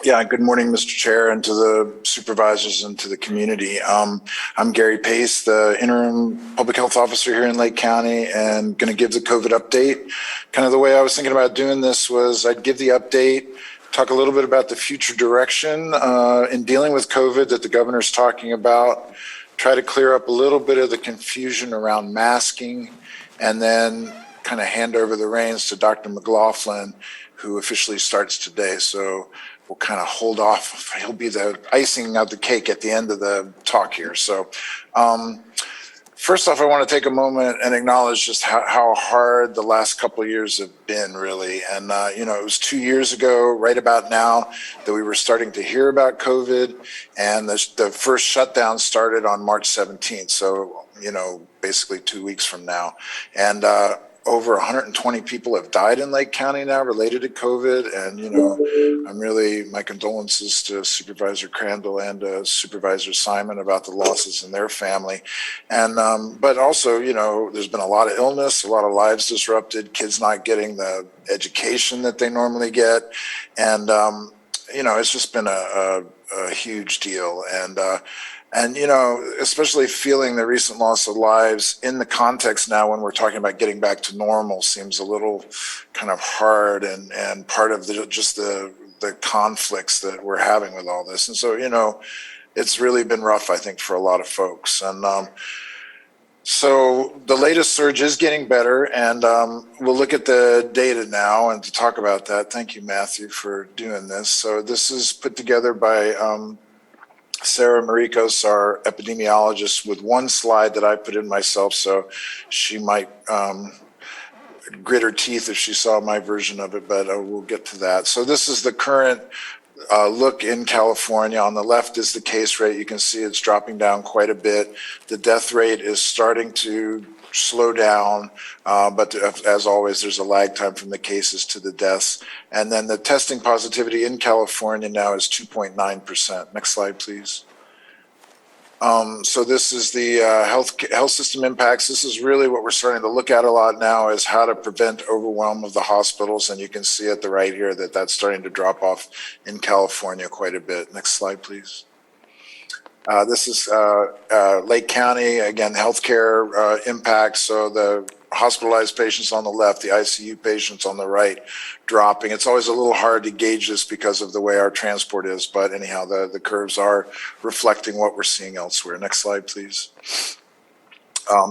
Good morning, Mr. Chair, and to the supervisors and to the community. I'm Gary Pace, the interim public health officer here in Lake County, and going to give the COVID update. Kind of the way I was thinking about doing this was I'd give the update, talk a little bit about the future direction in dealing with COVID that the governor's talking about, try to clear up a little bit of the confusion around masking, and then kind of hand over the reins to Dr. McLaughlin, who officially starts today. So we'll kind of hold off. He'll be the icing of the cake at the end of the talk here. So first off, I want to take a moment and acknowledge just how hard the last couple of years have been, really. And, it was 2 years ago, right about now, that we were starting to hear about COVID. And the first shutdown started on March 17th. So, basically 2 weeks from now. And over 120 people have died in Lake County now related to COVID. And, my condolences to Supervisor Crandall and Supervisor Simon about the losses in their family. And, but also, there's been a lot of illness, a lot of lives disrupted, kids not getting the education that they normally get. And, it's just been a huge deal. And, especially feeling the recent loss of lives in the context now when we're talking about getting back to normal seems a little kind of hard and part of the conflicts that we're having with all this. And so, it's really been rough, I think, for a lot of folks. And So the latest surge is getting better, and we'll look at the data now and to talk about that. Thank you, Matthew, for doing this. So this is put together by Sarah Maricos, our epidemiologist, with one slide that I put in myself, so she might grit her teeth if she saw my version of it, but we'll get to that. So this is the current look in California. On the left is the case rate. You can see it's dropping down quite a bit. The death rate is starting to slow down, but as always, there's a lag time from the cases to the deaths. And then the testing positivity in California now is 2.9%. Next slide, please. So this is the health system impacts. This is really what we're starting to look at a lot now, is how to prevent overwhelm of the hospitals. And you can see at the right here that that's starting to drop off in California quite a bit. Next slide, please. This is Lake County, again, healthcare impacts. So the hospitalized patients on the left, the ICU patients on the right, dropping. It's always a little hard to gauge this because of the way our transport is, but anyhow, the curves are reflecting what we're seeing elsewhere. Next slide, please.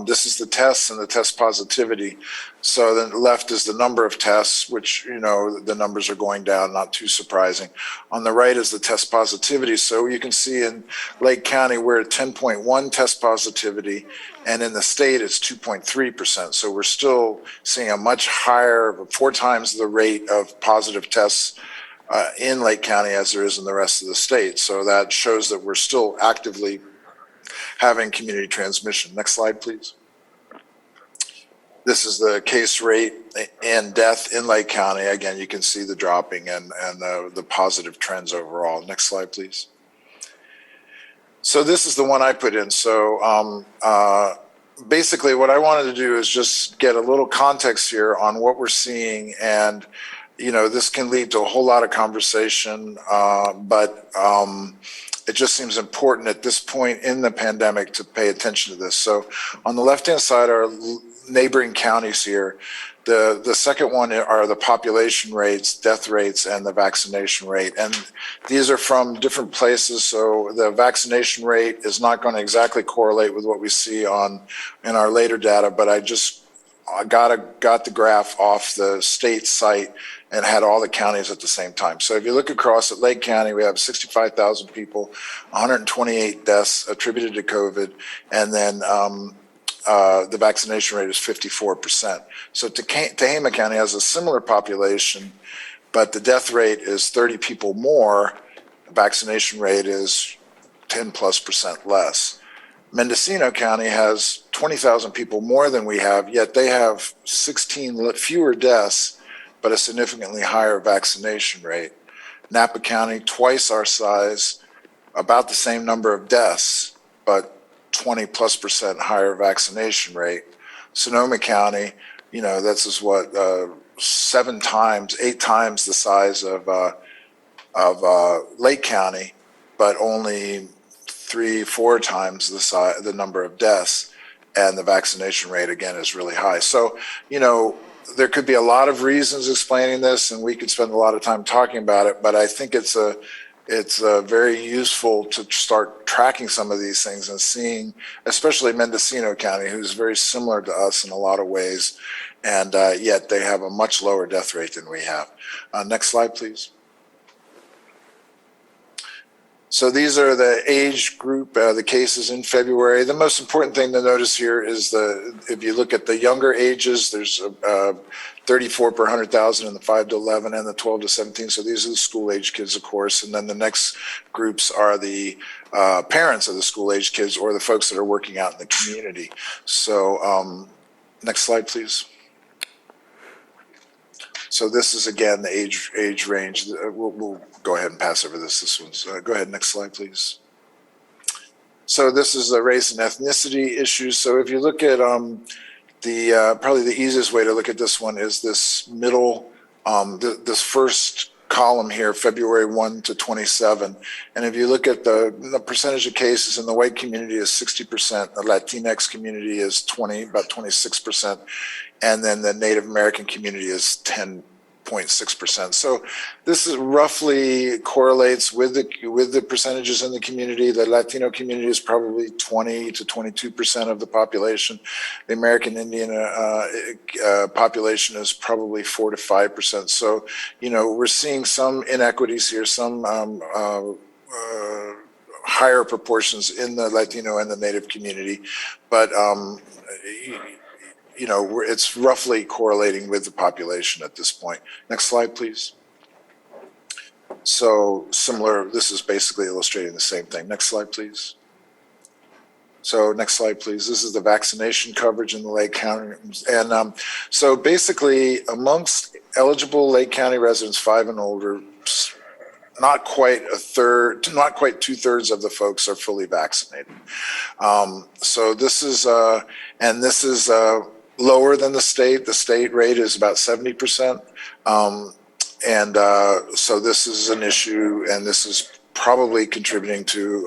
This is the tests and the test positivity. So the left is the number of tests, which, you know, the numbers are going down, not too surprising. On the right is the test positivity. So you can see in Lake County, we're at 10.1 test positivity, and in the state, it's 2.3%. So we're still seeing a much higher, 4 times the rate of positive tests in Lake County as there is in the rest of the state. So that shows that we're still actively having community transmission. Next slide, please. This is the case rate and death in Lake County. Again, you can see the dropping and the positive trends overall. Next slide, please. So this is the one I put in. So basically what I wanted to do is just get a little context here on what we're seeing, and you know, this can lead to a whole lot of conversation, but it just seems important at this point in the pandemic to pay attention to this. So on the left-hand side are neighboring counties here. The second one are the population rates, death rates, and the vaccination rate. And these are from different places, so the vaccination rate is not going to exactly correlate with what we see in our later data, but I got the graph off the state site and had all the counties at the same time. So if you look across at Lake County, we have 65,000 people, 128 deaths attributed to COVID, and then the vaccination rate is 54%. So Tehama County has a similar population, but the death rate is 30 people more. The vaccination rate is 10+% less. Mendocino County has 20,000 people more than we have, yet they have 16 fewer deaths, but a significantly higher vaccination rate. Napa County, twice our size, about the same number of deaths, but 20+% higher vaccination rate. Sonoma County, you know, this is what, 8 times the size of Lake County, but only 3-4 times the number of deaths, and the vaccination rate again is really high. So, you know, there could be a lot of reasons explaining this, and we could spend a lot of time talking about it, but I think it's very useful to start tracking some of these things and seeing, especially Mendocino County, who's very similar to us in a lot of ways, and yet they have a much lower death rate than we have. Next slide, please. So these are the age group, the cases in February. The most important thing to notice here is if you look at the younger ages, there's 34 per 100,000 in the 5 to 11 and the 12 to 17. So these are the school age kids, of course. And then the next groups are the parents of the school age kids, or the folks that are working out in the community. So next slide, please. So this is, again, the age range. We'll go ahead and pass over this. This one's, go ahead, next slide, please. So this is the race and ethnicity issues. So if you look at probably the easiest way to look at this one is this middle, this first column here, February 1 to 27. And if you look at the percentage of cases in the white community is 60%, the Latinx community is about 26%, and then the Native American community is 10%. 0.6%. So this is roughly correlates with the percentages in the community. The Latino community is probably 20 to 22% of the population. The American Indian population is probably 4 to 5%. So, we're seeing some inequities here, some higher proportions in the Latino and the Native community, but it's roughly correlating with the population at this point. Next slide, please. So similar, this is basically illustrating the same thing. Next slide, please. So next slide, please. This is the vaccination coverage in the Lake County. And so basically amongst eligible Lake County residents 5 and older, not quite 2/3 of the folks are fully vaccinated. So this is, lower than the state. The state rate is about 70%. So this is an issue, and this is probably contributing to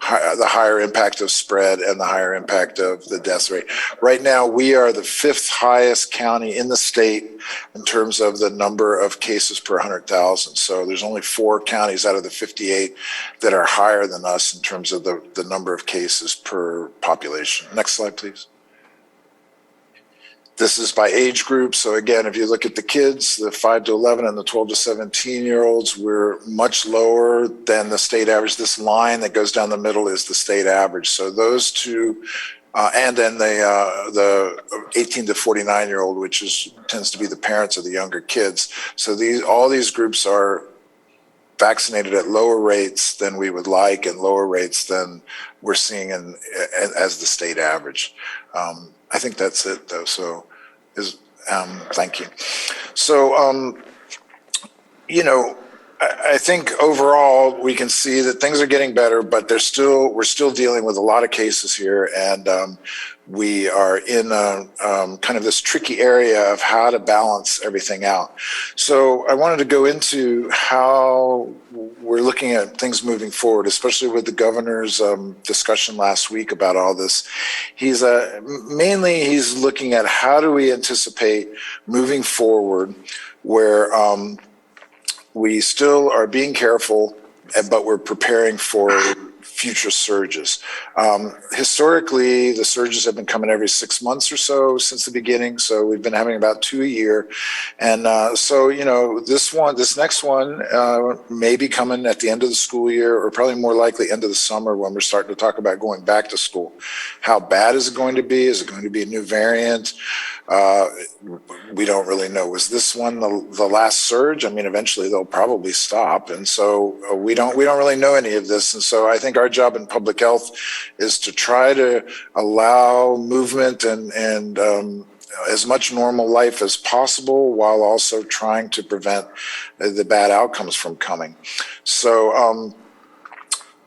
the higher impact of spread and the higher impact of the death rate. Right now, we are the 5th highest county in the state in terms of the number of cases per 100,000. So there's only 4 counties out of the 58 that are higher than us in terms of the number of cases per population. Next slide, please. This is by age group. So again, if you look at the kids, the 5 to 11 and the 12 to 17-year-olds, we're much lower than the state average. This line that goes down the middle is the state average. So those two, and then the 18 to 49-year-old, which tends to be the parents of the younger kids. So all these groups are vaccinated at lower rates than we would like, and lower rates than we're seeing as the state average. I think that's it, though. So, thank you. So, I think overall we can see that things are getting better, but we're still dealing with a lot of cases here, and we are in kind of this tricky area of how to balance everything out. So I wanted to go into how we're looking at things moving forward, especially with the governor's discussion last week about all this. He's looking at how do we anticipate moving forward where we still are being careful, but we're preparing for future surges. Historically, the surges have been coming every 6 months or so since the beginning. So we've been having about 2 a year. And this next one may be coming at the end of the school year, or probably more likely end of the summer when we're starting to talk about going back to school. How bad is it going to be? Is it going to be a new variant? We don't really know. Was this one the last surge? I mean, eventually they'll probably stop. And so we don't really know any of this. And so I think our job in public health is to try to allow movement and as much normal life as possible, while also trying to prevent the bad outcomes from coming. So,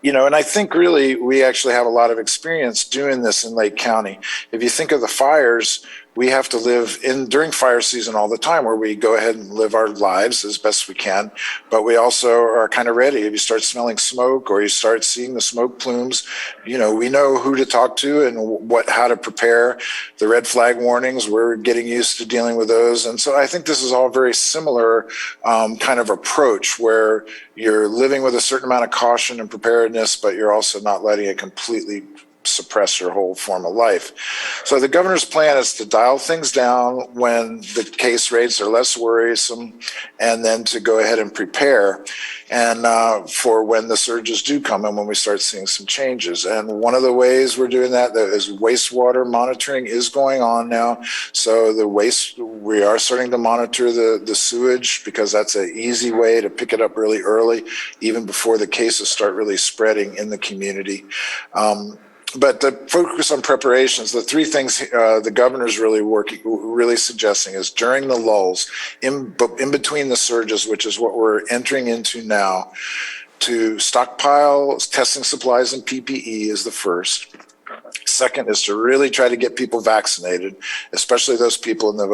and I think really we actually have a lot of experience doing this in Lake County. If you think of the fires, we have to live during fire season all the time, where we go ahead and live our lives as best we can. But we also are kind of ready. If you start smelling smoke or you start seeing the smoke plumes, we know who to talk to and how to prepare. The red flag warnings, we're getting used to dealing with those. And so I think this is all very similar kind of approach, where you're living with a certain amount of caution and preparedness, but you're also not letting it completely suppress your whole form of life. So the governor's plan is to dial things down when the case rates are less worrisome, and then to go ahead and prepare and for when the surges do come and when we start seeing some changes. And one of the ways we're doing that is wastewater monitoring is going on now. So we are starting to monitor the sewage, because that's an easy way to pick it up really early, even before the cases start really spreading in the community. But the focus on preparations, the 3 things the governor's really suggesting is during the lulls, in between the surges, which is what we're entering into now, to stockpile testing supplies and PPE is the first. Second is to really try to get people vaccinated, especially those people in the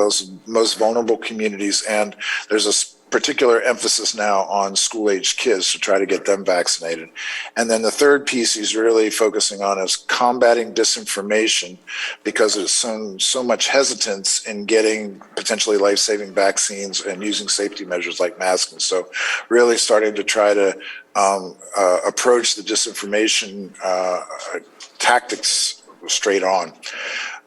most vulnerable communities. And there's particular emphasis now on school-aged kids to try to get them vaccinated. And then the third piece he's really focusing on is combating disinformation, because there's so much hesitance in getting potentially life-saving vaccines and using safety measures like masking. So really starting to try to approach the disinformation tactics straight on.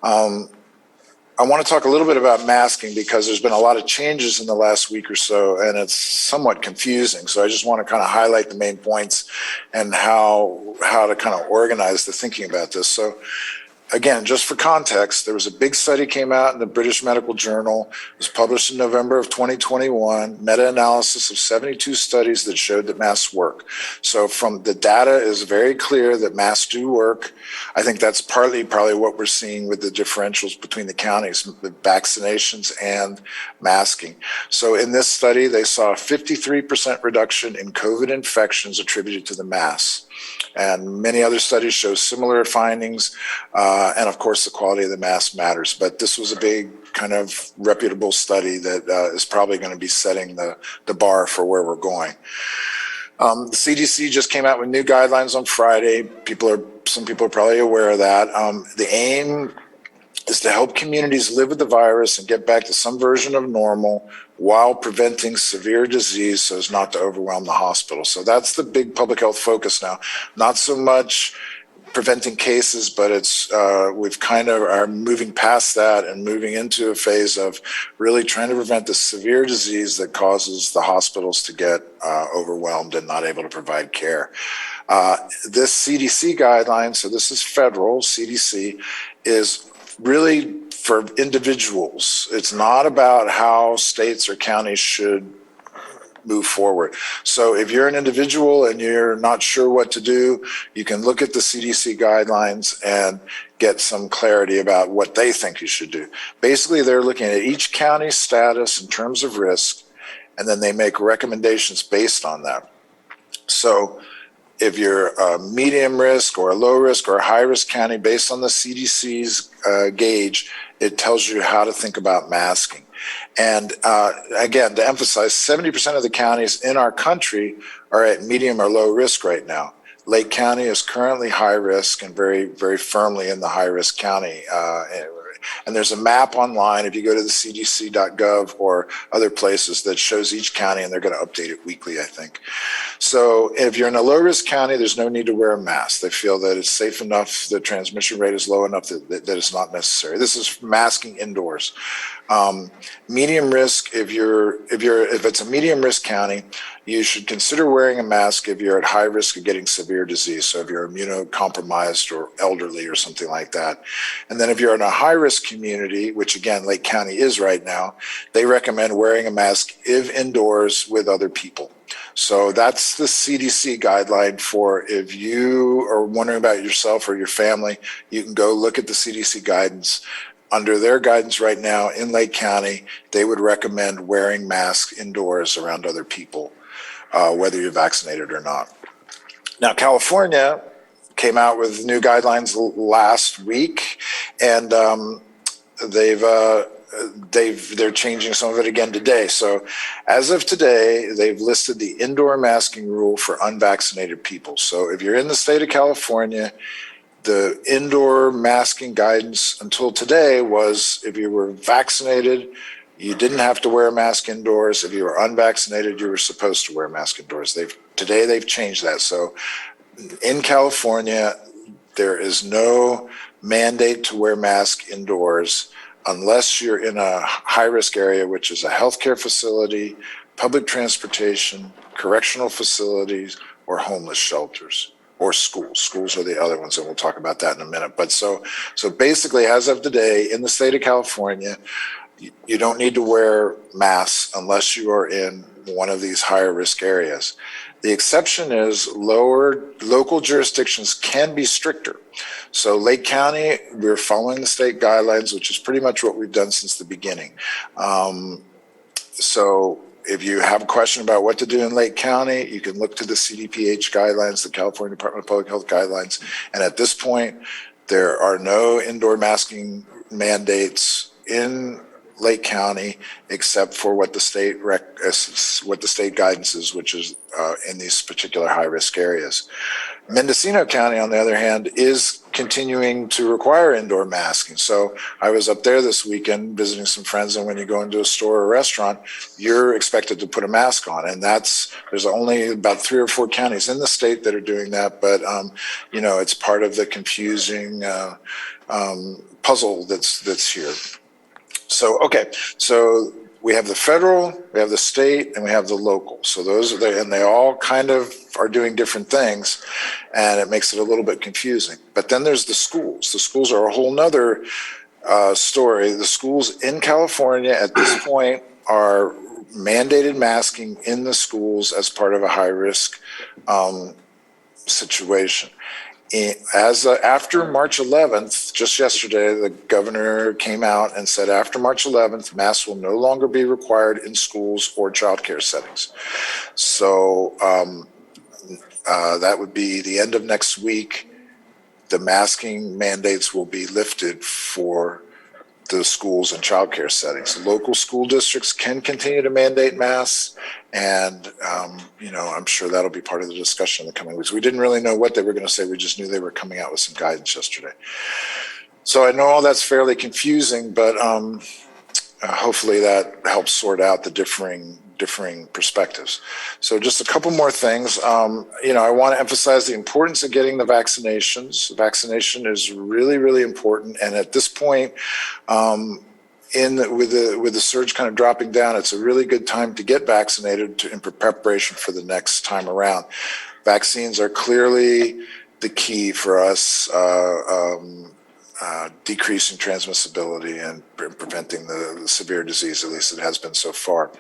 I want to talk a little bit about masking because there's been a lot of changes in the last week or so, and it's somewhat confusing. So I just want to kind of highlight the main points and how to kind of organize the thinking about this. So again, just for context, there was a big study came out in the British Medical Journal. It was published in November of 2021, meta-analysis of 72 studies that showed that masks work. So from the data is very clear that masks do work. I think that's partly probably what we're seeing with the differentials between the counties, the vaccinations and masking. So in this study, they saw a 53% reduction in COVID infections attributed to the masks. And many other studies show similar findings. And of course, the quality of the mask matters. But this was a big kind of reputable study that is probably going to be setting the bar for where we're going. The CDC just came out with new guidelines on Friday. Some people are probably aware of that. The aim is to help communities live with the virus and get back to some version of normal while preventing severe disease so as not to overwhelm the hospital. So that's the big public health focus now. Not so much preventing cases, but it's we've kind of are moving past that and moving into a phase of really trying to prevent the severe disease that causes the hospitals to get overwhelmed and not able to provide care. This CDC guideline, so this is federal CDC, is really for individuals. It's not about how states or counties should move forward. So if you're an individual and you're not sure what to do, you can look at the CDC guidelines and get some clarity about what they think you should do. Basically, they're looking at each county's status in terms of risk, and then they make recommendations based on that. So if you're a medium risk or a low risk or a high risk county, based on the CDC's gauge, it tells you how to think about masking. And again, to emphasize, 70% of the counties in our country are at medium or low risk right now. Lake County is currently high risk and very, very firmly in the high risk county. And there's a map online, if you go to the cdc.gov or other places, that shows each county, and they're going to update it weekly, I think. So if you're in a low-risk county, there's no need to wear a mask. They feel that it's safe enough, the transmission rate is low enough that it's not necessary. This is masking indoors. Medium risk, if it's a medium risk county, you should consider wearing a mask if you're at high risk of getting severe disease. So if you're immunocompromised or elderly or something like that. And then if you're in a high risk community, which again, Lake County is right now, they recommend wearing a mask if indoors with other people. So that's the CDC guideline for if you are wondering about yourself or your family, you can go look at the CDC guidance. Under their guidance right now in Lake County, they would recommend wearing masks indoors around other people, whether you're vaccinated or not. Now, California came out with new guidelines last week, and they're changing some of it again today. So as of today, they've listed the indoor masking rule for unvaccinated people. So if you're in the state of California, the indoor masking guidance until today was if you were vaccinated, you didn't have to wear a mask indoors. If you were unvaccinated, you were supposed to wear a mask indoors. Today they've changed that. So in California, there is no mandate to wear masks indoors unless you're in a high-risk area, which is a healthcare facility, public transportation, correctional facilities, or homeless shelters. Or schools. Schools are the other ones, and we'll talk about that in a minute. But so basically, as of today, in the state of California, you don't need to wear masks unless you are in one of these higher risk areas. The exception is local jurisdictions can be stricter. So Lake County, we're following the state guidelines, which is pretty much what we've done since the beginning. So if you have a question about what to do in Lake County, you can look to the CDPH guidelines, the California Department of Public Health guidelines. And at this point, there are no indoor masking mandates in Lake County, except for what the state guidance is, which is in these particular high-risk areas. Mendocino County, on the other hand, is continuing to require indoor masking. So I was up there this weekend visiting some friends, and when you go into a store or restaurant, you're expected to put a mask on. And there's only about 3 or 4 counties in the state that are doing that, but it's part of the confusing puzzle that's here. So, okay, so we have the federal, we have the state, and we have the local. So and they all kind of are doing different things, and it makes it a little bit confusing. But then there's the schools. The schools are a whole nother story. The schools in California at this point are mandated masking in the schools as part of a high-risk situation. After March 11th, just yesterday, the governor came out and said after March 11th, masks will no longer be required in schools or childcare settings. So that would be the end of next week. The masking mandates will be lifted for the schools and childcare settings. Local school districts can continue to mandate masks, and I'm sure that'll be part of the discussion in the coming weeks. We didn't really know what they were going to say. We just knew they were coming out with some guidance yesterday. So I know all that's fairly confusing, but hopefully that helps sort out the differing perspectives. So just a couple more things. I want to emphasize the importance of getting the vaccinations. Vaccination is really, really important. And at this point, with the surge kind of dropping down, it's a really good time to get vaccinated in preparation for the next time around. Vaccines are clearly the key for us decreasing transmissibility and preventing the severe disease, at least it has been so far.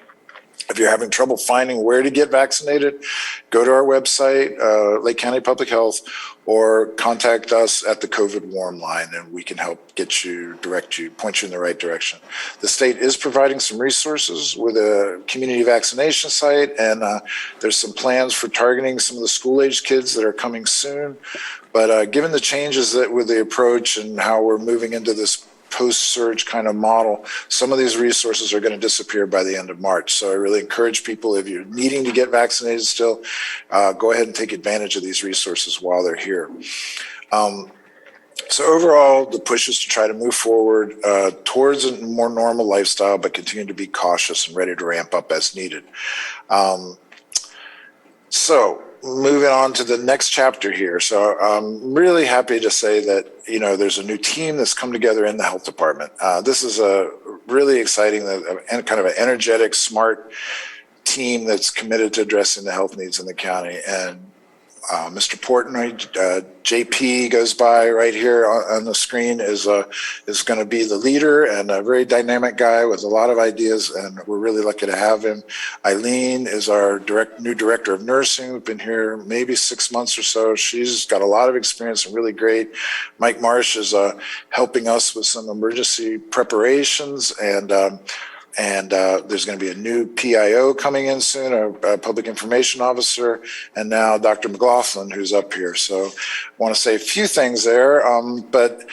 If you're having trouble finding where to get vaccinated, go to our website, Lake County Public Health, or contact us at the COVID Warm Line, and we can help point you in the right direction. The state is providing some resources with a community vaccination site, and there's some plans for targeting some of the school-age kids that are coming soon. But given the changes with the approach and how we're moving into this post-surge kind of model, some of these resources are going to disappear by the end of March. So I really encourage people, if you're needing to get vaccinated still, go ahead and take advantage of these resources while they're here. So overall, the push is to try to move forward towards a more normal lifestyle, but continue to be cautious and ready to ramp up as needed. So moving on to the next chapter here. So I'm really happy to say that, there's a new team that's come together in the health department. This is a really exciting and kind of an energetic, smart team that's committed to addressing the health needs in the county. And Mr. Portnoy, JP goes by right here on the screen, is going to be the leader and a very dynamic guy with a lot of ideas, and we're really lucky to have him. Eileen is our new director of nursing. We've been here maybe 6 months or so. She's got a lot of experience and really great. Mike Marsh is helping us with some emergency preparations, and there's going to be a new PIO coming in soon, a public information officer, and now Dr. McLaughlin, who's up here. So I want to say a few things there, but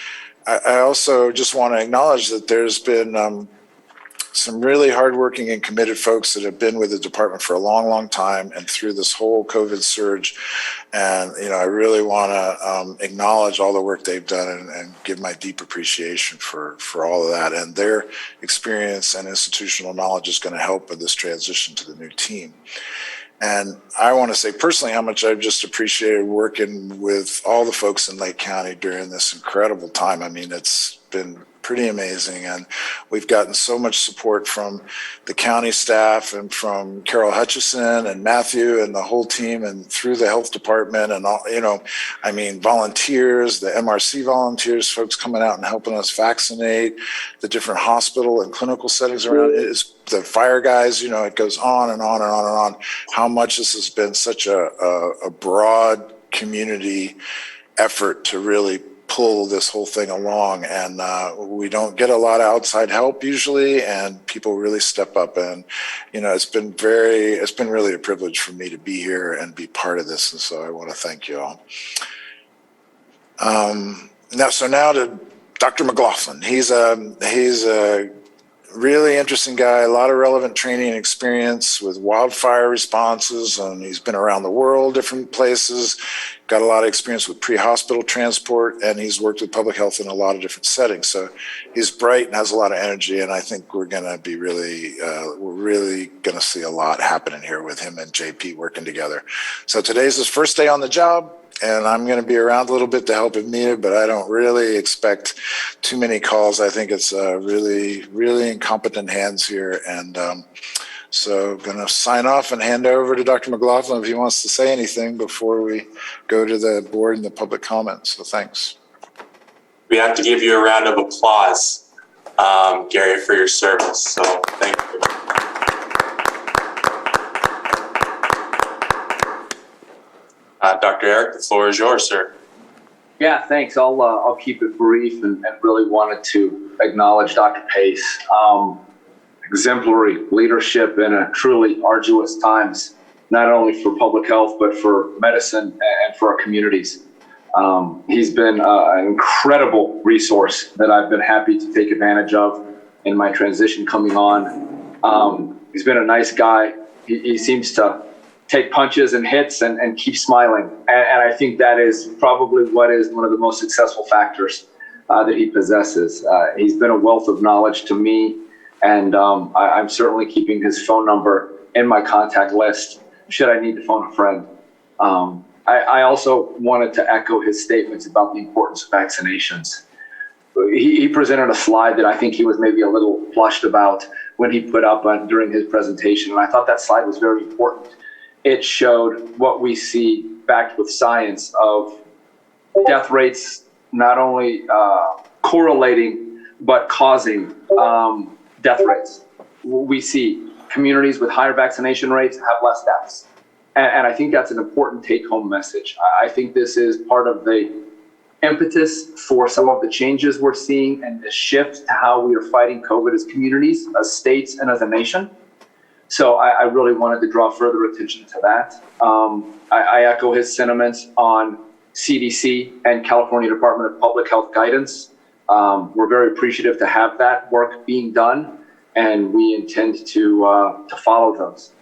I also just want to acknowledge that there's been some really hardworking and committed folks that have been with the department for a long, long time and through this whole COVID surge. And, I really want to acknowledge all the work they've done and give my deep appreciation for all of that. And their experience and institutional knowledge is going to help with this transition to the new team. And I want to say personally how much I've just appreciated working with all the folks in Lake County during this incredible time. I mean, it's been pretty amazing, and we've gotten so much support from the county staff and from Carol Hutchison and Matthew and the whole team, and through the health department and all, volunteers, the MRC volunteers, folks coming out and helping us vaccinate, the different hospital and clinical settings around it, is the fire guys, it goes on and on and on and on, how much this has been such a broad community effort to really pull this whole thing along. And we don't get a lot of outside help usually, and people really step up. And it's been really a privilege for me to be here and be part of this, and so I want to thank you all. Now to Dr. McLaughlin. He's a really interesting guy, a lot of relevant training and experience with wildfire responses, and he's been around the world, different places, got a lot of experience with pre-hospital transport, and he's worked with public health in a lot of different settings. So he's bright and has a lot of energy, and I think we're going to be really going to see a lot happening here with him and JP working together. So today's his first day on the job, and I'm going to be around a little bit to help if needed, but I don't really expect too many calls. I think it's really, really incompetent hands here. And so going to sign off and hand over to Dr. McLaughlin if he wants to say anything before we go to the board and the public comments. So thanks. We have to give you a round of applause, Gary, for your service. So thank you. Dr. Eric, the floor is yours, sir. Yeah, thanks. I'll keep it brief and really wanted to acknowledge Dr. Pace. Exemplary leadership in a truly arduous times, not only for public health, but for medicine and for our communities. He's been an incredible resource that I've been happy to take advantage of in my transition coming on. He's been a nice guy. He seems to take punches and hits and keep smiling. And I think that is probably what is one of the most successful factors that he possesses. He's been a wealth of knowledge to me, and I'm certainly keeping his phone number in my contact list should I need to phone a friend. I also wanted to echo his statements about the importance of vaccinations. He presented a slide that I think he was maybe a little flushed about when he put up during his presentation, and I thought that slide was very important. It showed what we see backed with science of death rates not only correlating, but causing death rates. We see communities with higher vaccination rates have less deaths. And I think that's an important take-home message. I think this is part of the impetus for some of the changes we're seeing and the shift to how we are fighting COVID as communities, as states, and as a nation. So I really wanted to draw further attention to that. I echo his sentiments on CDC and California Department of Public Health guidance. We're very appreciative to have that work being done, and we intend to follow those.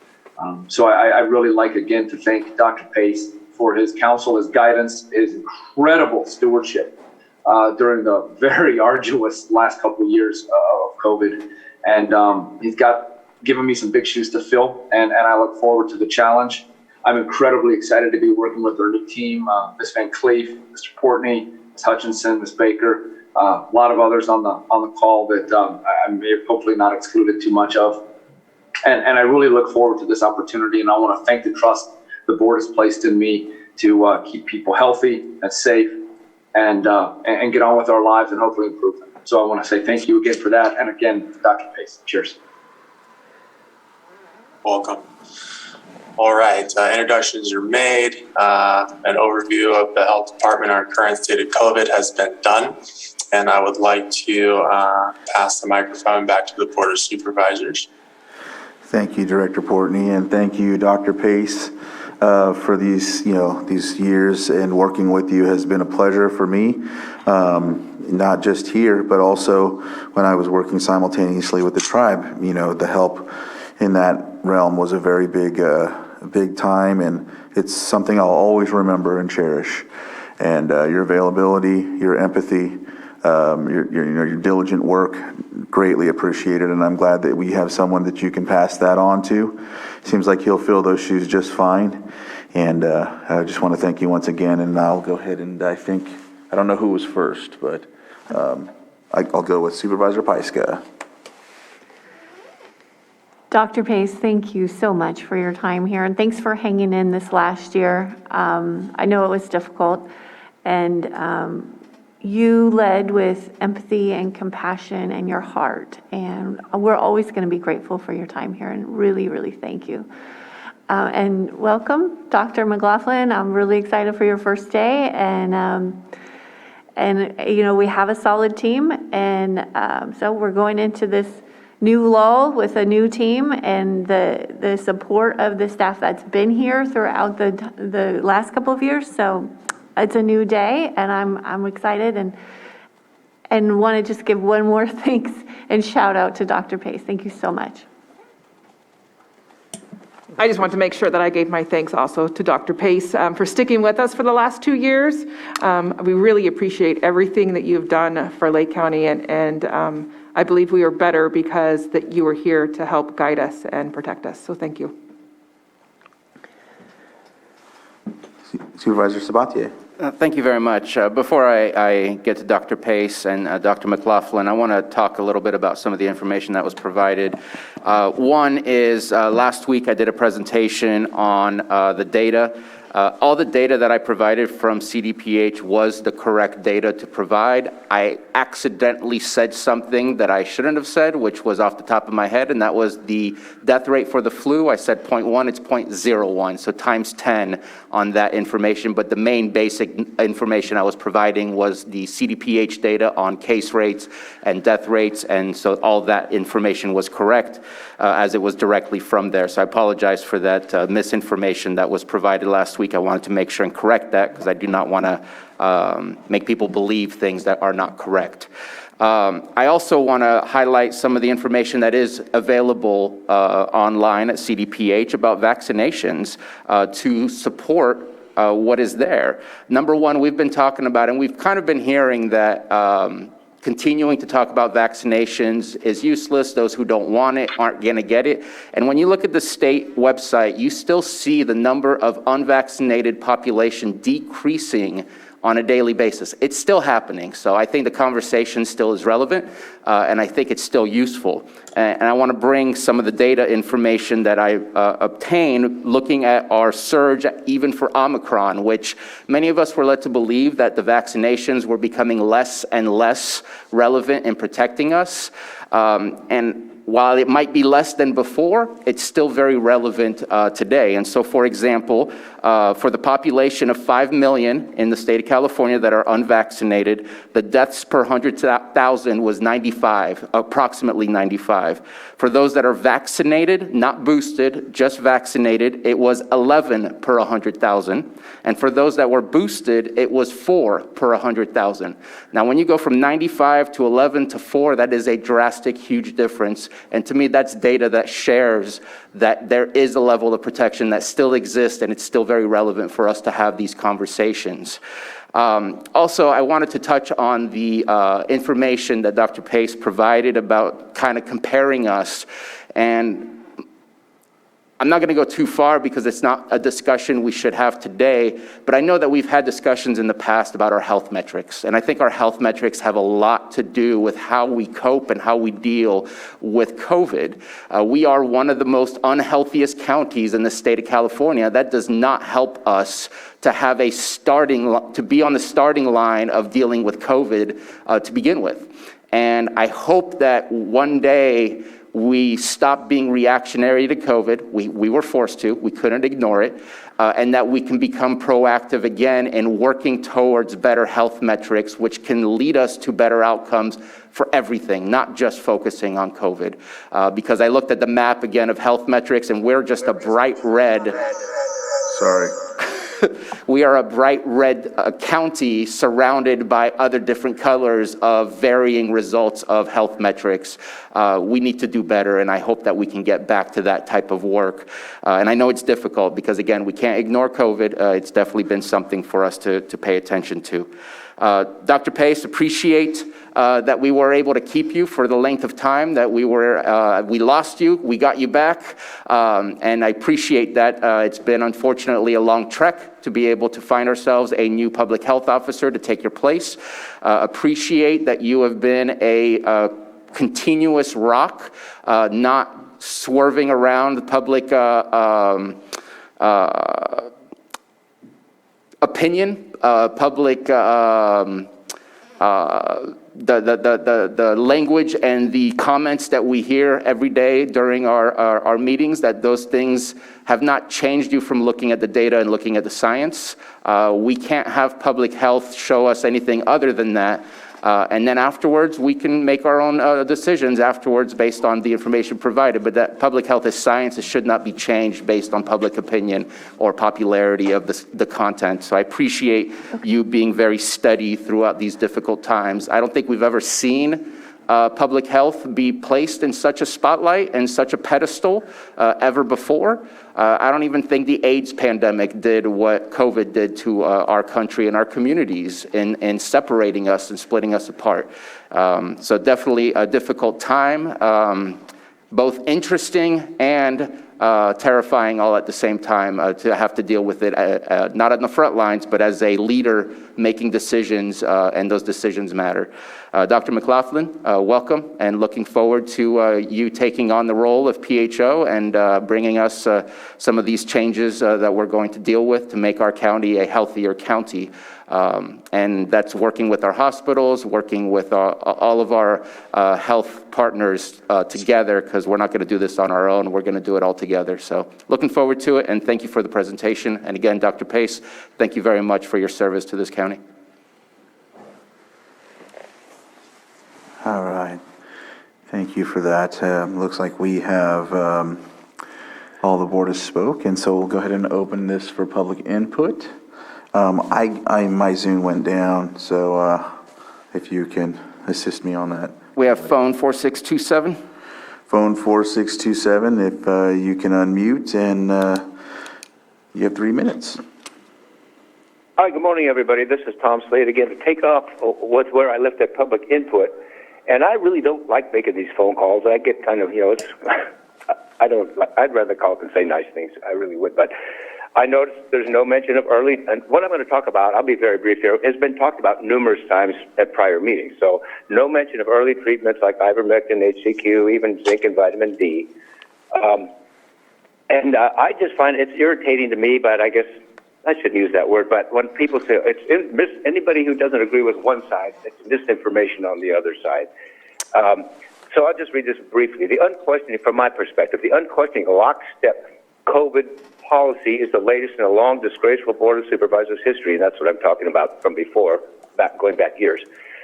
So I really like, again, to thank Dr. Pace for his counsel, his guidance, his incredible stewardship during the very arduous last couple of years of COVID. And he's given me some big shoes to fill, and I look forward to the challenge. I'm incredibly excited to be working with our new team, Ms. Van Cleef, Mr. Portney, Ms. Hutchinson, Ms. Baker, a lot of others on the call that I may have hopefully not excluded too much of. And I really look forward to this opportunity, and I want to thank the trust the board has placed in me to keep people healthy and safe and get on with our lives and hopefully improve them. So I want to say thank you again for that. And again, Dr. Pace, cheers. Welcome. All right, introductions are made. An overview of the health department, our current state of COVID has been done. And I would like to pass the microphone back to the Board of Supervisors. Thank you, Director Portney, and thank you, Dr. Pace, for these years, and working with you has been a pleasure for me, not just here, but also when I was working simultaneously with the tribe. The help in that realm was a very big time, and it's something I'll always remember and cherish. And your availability, your empathy, your diligent work, greatly appreciated, and I'm glad that we have someone that you can pass that on to. Seems like he'll fill those shoes just fine, and I just want to thank you once again, and I'll go ahead and I don't know who was first, but I'll go with Supervisor Pyska. Dr. Pace, thank you so much for your time here, and thanks for hanging in this last year. I know it was difficult, and you led with empathy and compassion and your heart, and we're always going to be grateful for your time here, and really, really thank you. And welcome, Dr. McLaughlin. I'm really excited for your first day, and we have a solid team, and so we're going into this new lull with a new team, and the support of the staff that's been here throughout the last couple of years. So it's a new day, and I'm excited, and And want to just give one more thanks and shout out to Dr. Pace. Thank you so much. I just want to make sure that I gave my thanks also to Dr. Pace for sticking with us for the last 2 years. We really appreciate everything that you've done for Lake County, and I believe we are better because that you were here to help guide us and protect us. So thank you. Supervisor Sabatier. Thank you very much. Before I get to Dr. Pace and Dr. McLaughlin, I want to talk a little bit about some of the information that was provided. One is last week I did a presentation on the data. All the data that I provided from CDPH was the correct data to provide. I accidentally said something that I shouldn't have said, which was off the top of my head, and that was the death rate for the flu. I said 0.1, it's 0.01, so times 10 on that information. But the main basic information I was providing was the CDPH data on case rates and death rates, and so all that information was correct as it was directly from there. So I apologize for that misinformation that was provided last week. I wanted to make sure and correct that because I do not want to make people believe things that are not correct. I also want to highlight some of the information that is available online at CDPH about vaccinations to support what is there. Number one, we've been talking about, and we've kind of been hearing that continuing to talk about vaccinations is useless. Those who don't want it aren't going to get it. And when you look at the state website, you still see the number of unvaccinated population decreasing on a daily basis. It's still happening. So I think the conversation still is relevant, and I think it's still useful. And I want to bring some of the data information that I obtained looking at our surge, even for Omicron, which many of us were led to believe that the vaccinations were becoming less and less relevant in protecting us. And while it might be less than before, it's still very relevant today. And so, for example, for the population of 5 million in the state of California that are unvaccinated, the deaths per 100,000 was 95, approximately 95. For those that are vaccinated, not boosted, just vaccinated, it was 11 per 100,000. And for those that were boosted, it was 4 per 100,000. Now, when you go from 95 to 11 to 4, that is a drastic, huge difference. And to me, that's data that shares that there is a level of protection that still exists, and it's still very relevant for us to have these conversations. Also, I wanted to touch on the information that Dr. Pace provided about kind of comparing us. And I'm not going to go too far because it's not a discussion we should have today, but I know that we've had discussions in the past about our health metrics. And I think our health metrics have a lot to do with how we cope and how we deal with COVID. We are one of the most unhealthiest counties in the state of California. That does not help us to have to be on the starting line of dealing with COVID to begin with. And I hope that one day we stop being reactionary to COVID. We were forced to. We couldn't ignore it. And that we can become proactive again in working towards better health metrics, which can lead us to better outcomes for everything, not just focusing on COVID. Because I looked at the map again of health metrics, and we're just a bright red. Sorry. We are a bright red county surrounded by other different colors of varying results of health metrics. We need to do better, and I hope that we can get back to that type of work. And I know it's difficult because, again, we can't ignore COVID. It's definitely been something for us to pay attention to. Dr. Pace, appreciate that we were able to keep you for the length of time that we lost you, we got you back, and I appreciate that. It's been unfortunately a long trek to be able to find ourselves a new public health officer to take your place. Appreciate that you have been a continuous rock, not swerving around public opinion, public the language and the comments that we hear every day during our meetings, that those things have not changed you from looking at the data and looking at the science. We can't have public health show us anything other than that. And then afterwards, we can make our own decisions afterwards based on the information provided. But that public health is science. It should not be changed based on public opinion or popularity of the content. So I appreciate you being very steady throughout these difficult times. I don't think we've ever seen public health be placed in such a spotlight and such a pedestal ever before. I don't even think the AIDS pandemic did what COVID did to our country and our communities in separating us and splitting us apart. So definitely a difficult time, both interesting and terrifying all at the same time to have to deal with it, not on the front lines, but as a leader making decisions, and those decisions matter. Dr. McLaughlin, welcome, and looking forward to you taking on the role of PHO and bringing us some of these changes that we're going to deal with to make our county a healthier county. And that's working with our hospitals, working with all of our health partners together, because we're not going to do this on our own. We're going to do it all together. So looking forward to it, and thank you for the presentation. And again, Dr. Pace, thank you very much for your service to this county. All right. Thank you for that. Looks like we have all the board has spoke, and so we'll go ahead and open this for public input. My Zoom went down, so if you can assist me on that. We have phone 4627. Phone 4627, if you can unmute, and you have 3 minutes. Hi, good morning, everybody. This is Tom Slade again. To take off was where I left at public input, and I really don't like making these phone calls. I get kind of, it's, I'd rather call up and say nice things. I really would, but I noticed there's no mention of early, and what I'm going to talk about, I'll be very brief here, has been talked about numerous times at prior meetings. So no mention of early treatments like ivermectin, HCQ, even zinc and vitamin D. And I just find it's irritating to me, but I guess I shouldn't use that word, but when people say, anybody who doesn't agree with one side, it's misinformation on the other side. So I'll just read this briefly. The unquestioning, from my perspective, the unquestioning lockstep COVID policy is the latest in a long, disgraceful Board of Supervisors history, and that's what I'm talking about from before, going back years.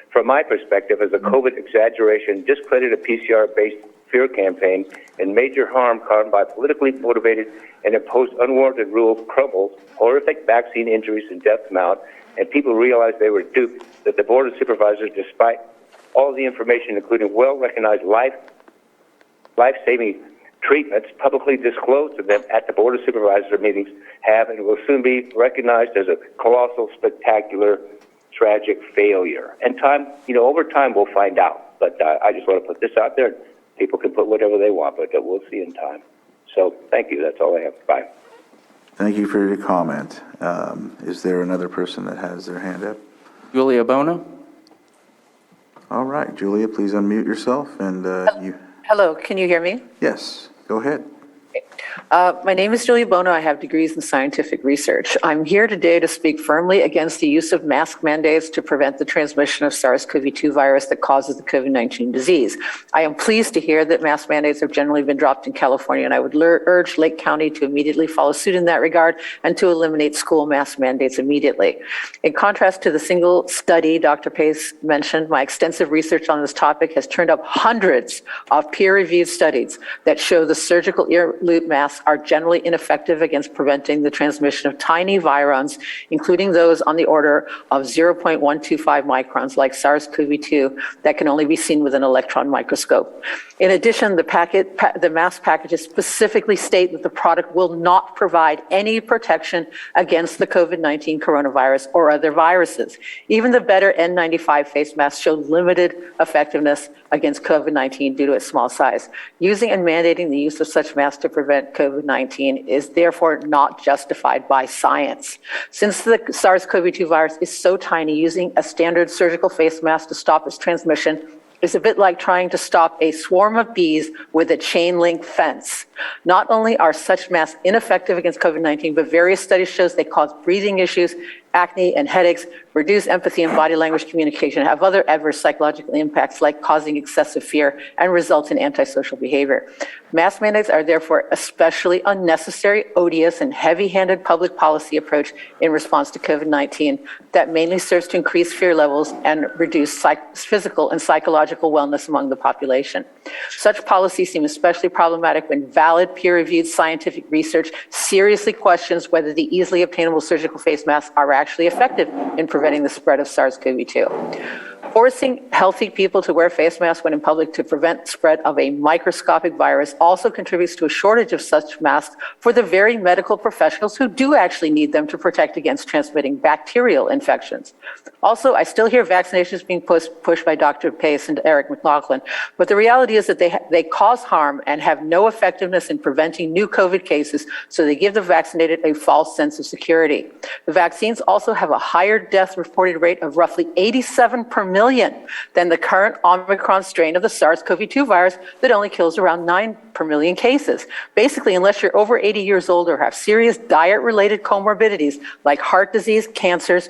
From my perspective, as a COVID exaggeration, discredited a PCR-based fear campaign, and major harm caused by politically motivated and imposed unwarranted rules crumbles, horrific vaccine injuries and deaths mount, and people realized they were duped, that the Board of Supervisors, despite all the information, including well-recognized life-saving treatments publicly disclosed to them at the Board of Supervisors meetings, have and will soon be recognized as a colossal, spectacular, tragic failure. And time, over time we'll find out. But I just want to put this out there. People can put whatever they want, but we'll see in time. So thank you. That's all I have. Bye. Thank you for your comment. Is there another person that has their hand up? Julia Bono. All right, Julia, please unmute yourself, and you. Hello, can you hear me? Yes, go ahead. My name is Julia Bono. I have degrees in scientific research. I'm here today to speak firmly against the use of mask mandates to prevent the transmission of SARS-CoV-2 virus that causes the COVID-19 disease. I am pleased to hear that mask mandates have generally been dropped in California, and I would urge Lake County to immediately follow suit in that regard and to eliminate school mask mandates immediately. In contrast to the single study Dr. Pace mentioned, my extensive research on this topic has turned up hundreds of peer-reviewed studies that show the surgical ear loop masks are generally ineffective against preventing the transmission of tiny virions, including those on the order of 0.125 microns like SARS-CoV-2 that can only be seen with an electron microscope. In addition, the mask packages specifically state that the product will not provide any protection against the COVID-19 coronavirus or other viruses. Even the better N95 face masks show limited effectiveness against COVID-19 due to its small size. Using and mandating the use of such masks to prevent COVID-19 is therefore not justified by science. Since the SARS-CoV-2 virus is so tiny, using a standard surgical face mask to stop its transmission is a bit like trying to stop a swarm of bees with a chain link fence. Not only are such masks ineffective against COVID-19, but various studies show they cause breathing issues acne, and headaches, reduce empathy and body language communication, have other adverse psychological impacts like causing excessive fear and result in antisocial behavior. Mask mandates are therefore especially unnecessary, odious, and heavy-handed public policy approach in response to COVID-19 that mainly serves to increase fear levels and reduce physical and psychological wellness among the population. Such policies seem especially problematic when valid, peer-reviewed scientific research seriously questions whether the easily obtainable surgical face masks are actually effective in preventing the spread of SARS-CoV-2. Forcing healthy people to wear face masks when in public to prevent spread of a microscopic virus also contributes to a shortage of such masks for the very medical professionals who do actually need them to protect against transmitting bacterial infections. Also, I still hear vaccinations being pushed by Dr. Pace and Eric McLaughlin, but the reality is that they cause harm and have no effectiveness in preventing new COVID cases, so they give the vaccinated a false sense of security. The vaccines also have a higher death reported rate of roughly 87 per million than the current Omicron strain of the SARS-CoV-2 virus that only kills around 9 per million cases. Basically, unless you're over 80 years old or have serious diet-related comorbidities like heart disease, cancers,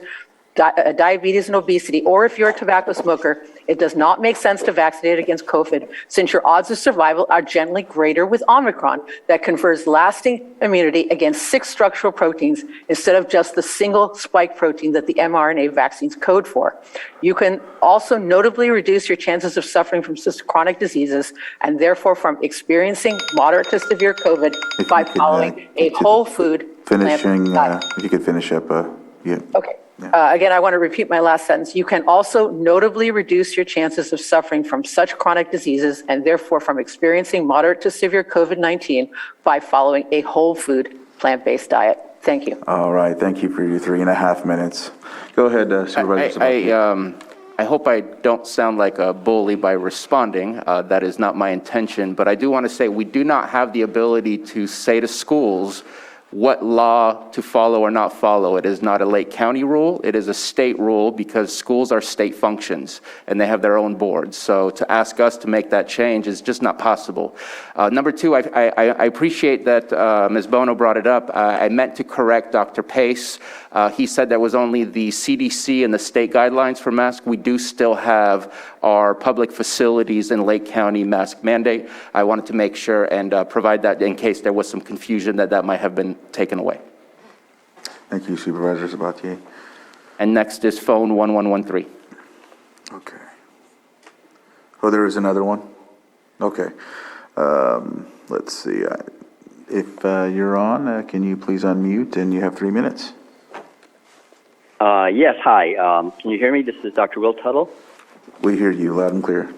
diabetes and obesity, or if you're a tobacco smoker, it does not make sense to vaccinate against COVID, since your odds of survival are generally greater with Omicron that confers lasting immunity against 6 structural proteins instead of just the single spike protein that the mRNA vaccines code for. You can also notably reduce your chances of suffering from chronic diseases and therefore from experiencing moderate to severe COVID by following a whole food Finishing, if you could finish up, yeah. Okay. Again, I want to repeat my last sentence. You can also notably reduce your chances of suffering from such chronic diseases and therefore from experiencing moderate to severe COVID-19 by following a whole food, plant-based diet. Thank you. All right, thank you for your 3.5 minutes. Go ahead, Supervisor. I hope I don't sound like a bully by responding. That is not my intention, but I do want to say we do not have the ability to say to schools what law to follow or not follow. It is not a Lake County rule. It is a state rule because schools are state functions and they have their own boards. So to ask us to make that change is just not possible. Number two, I appreciate that Ms. Bono brought it up. I meant to correct Dr. Pace. He said there was only the CDC and the state guidelines for masks. We do still have our public facilities in Lake County mask mandate. I wanted to make sure and provide that in case there was some confusion that might have been taken away. Thank you, Supervisor Sabatier. And next is phone 1113. Okay. Oh, there is another one? Okay. Let's see. If you're on, can you please unmute, and you have 3 minutes. Yes, hi. Can you hear me? This is Dr. Will Tuttle. We hear you loud and clear.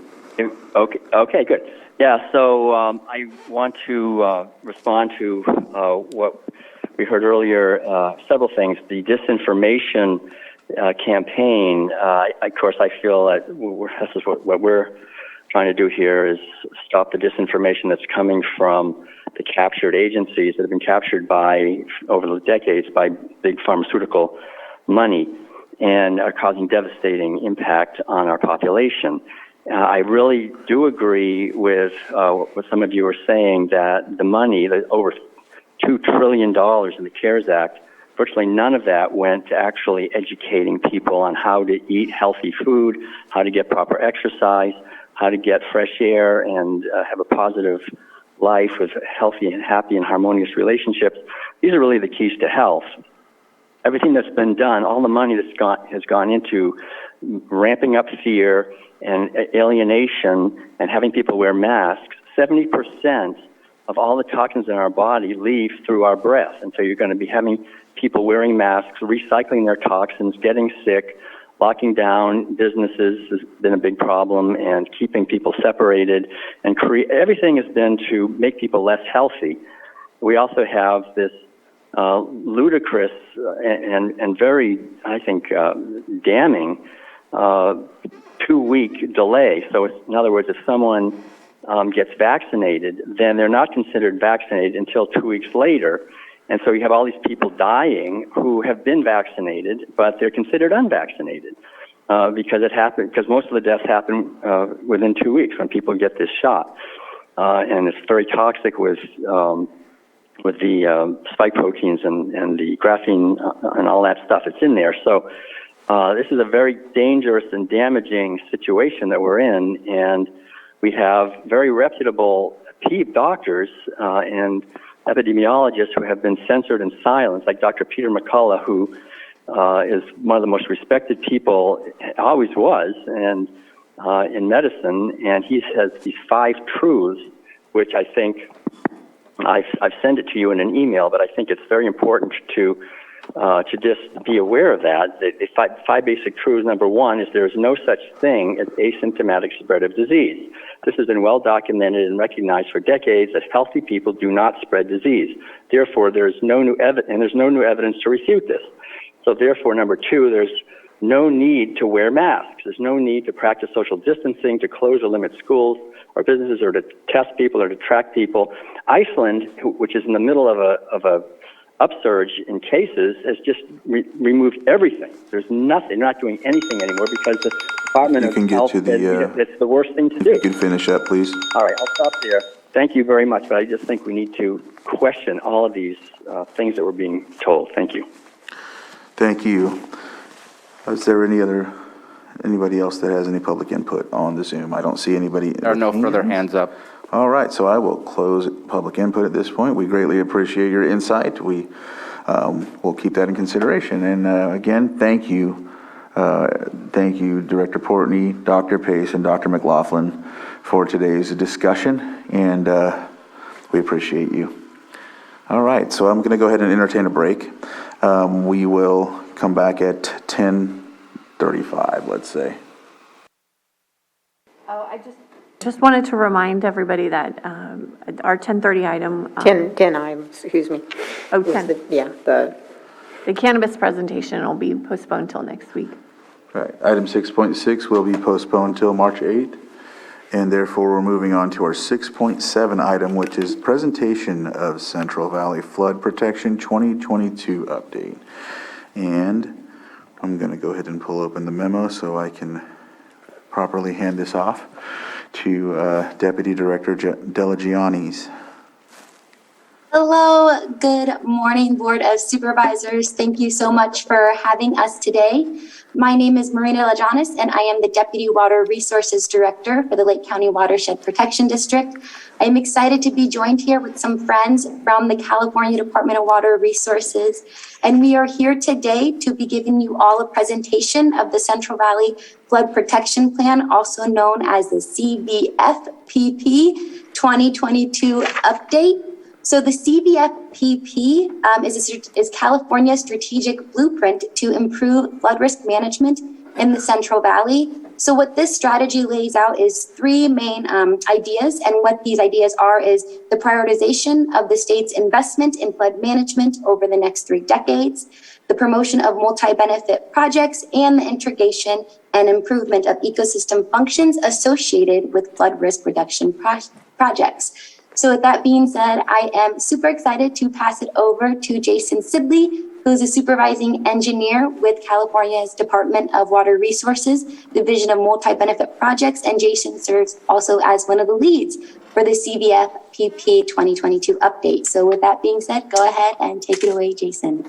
Okay, good. Yeah, so I want to respond to what we heard earlier, several things. The disinformation campaign, of course, I feel that this is what we're trying to do here is stop the disinformation that's coming from the captured agencies that have been captured by, over the decades, by big pharmaceutical money and are causing devastating impact on our population. I really do agree with what some of you are saying, that the money, over $2 trillion in the CARES Act, virtually none of that went to actually educating people on how to eat healthy food, how to get proper exercise, how to get fresh air and have a positive life with healthy and happy and harmonious relationships. These are really the keys to health. Everything that's been done, all the money has gone into ramping up fear and alienation and having people wear masks. 70% of all the toxins in our body leave through our breath. And so you're going to be having people wearing masks, recycling their toxins, getting sick, locking down businesses has been a big problem, and keeping people separated. And everything has been to make people less healthy. We also have this ludicrous and very, I think, damning 2-week delay. So in other words, if someone gets vaccinated, then they're not considered vaccinated until 2 weeks later. And so you have all these people dying who have been vaccinated, but they're considered unvaccinated because most of the deaths happen within 2 weeks when people get this shot. And it's very toxic with with the spike proteins and the graphene and all that stuff. It's in there. So this is a very dangerous and damaging situation that we're in, and we have very reputable doctors and epidemiologists who have been censored and silenced, like Dr. Peter McCullough, who is one of the most respected people, always was, and in medicine, and he has these 5 truths, which I think I've sent it to you in an email, but I think it's very important to just be aware of that. The 5 basic truths. Number 1 is there is no such thing as asymptomatic spread of disease. This has been well documented and recognized for decades that healthy people do not spread disease. Therefore, there's no new evidence to refute this. So therefore, number 2, there's no need to wear masks. There's no need to practice social distancing, to close or limit schools or businesses, or to test people or to track people. Iceland, which is in the middle of a upsurge in cases, has just removed everything. There's nothing. They're not doing anything anymore because the Department of Health said it's the worst thing to do. You can finish up, please. All right, I'll stop there. Thank you very much, but I just think we need to question all of these things that we're being told. Thank you. Thank you. Is there anybody else that has any public input on the Zoom? I don't see anybody. There are no further hands up. All right, so I will close public input at this point. We greatly appreciate your insight. We'll keep that in consideration. And again, thank you. Thank you, Director Portney, Dr. Pace, and Dr. McLaughlin for today's discussion, and we appreciate you. All right, so I'm going to go ahead and entertain a break. We will come back at 10:35, let's say. Oh, I just wanted to remind everybody that our 10:30 item. 10 items, excuse me. Oh, 10. The cannabis presentation will be postponed till next week. Right. Item 6.6 will be postponed till March 8th, and therefore we're moving on to our 6.7 item, which is presentation of Central Valley Flood Protection 2022 update. And I'm going to go ahead and pull open the memo so I can properly hand this off to Deputy Director Delagiannis. Hello, good morning, Board of Supervisors. Thank you so much for having us today. My name is Marina Lajanis, and I am the Deputy Water Resources Director for the Lake County Watershed Protection District. I am excited to be joined here with some friends from the California Department of Water Resources, and we are here today to be giving you all a presentation of the Central Valley Flood Protection Plan, also known as the CVFPP 2022 update. So the CVFPP is California's strategic blueprint to improve flood risk management in the Central Valley. So what this strategy lays out is 3 main ideas, and what these ideas are is the prioritization of the state's investment in flood management over the next 3 decades, the promotion of multi-benefit projects, and the integration and improvement of ecosystem functions associated with flood risk reduction projects. So with that being said, I am super excited to pass it over to Jason Sibley, who's a supervising engineer with California's Department of Water Resources, Division of Multi-Benefit Projects, and Jason serves also as one of the leads for the CVFPP 2022 update. So with that being said, go ahead and take it away, Jason.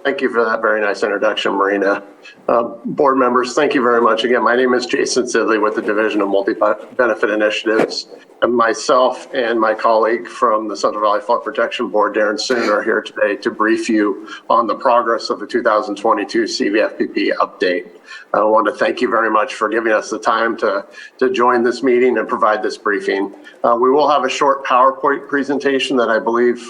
Thank you for that very nice introduction, Marina. Board members, thank you very much. Again, my name is Jason Sidley with the Division of Multi-Benefit Initiatives. And myself and my colleague from the Central Valley Flood Protection Board, Darren Soon, are here today to brief you on the progress of the 2022 CVFPP update. I want to thank you very much for giving us the time to join this meeting and provide this briefing. We will have a short PowerPoint presentation that I believe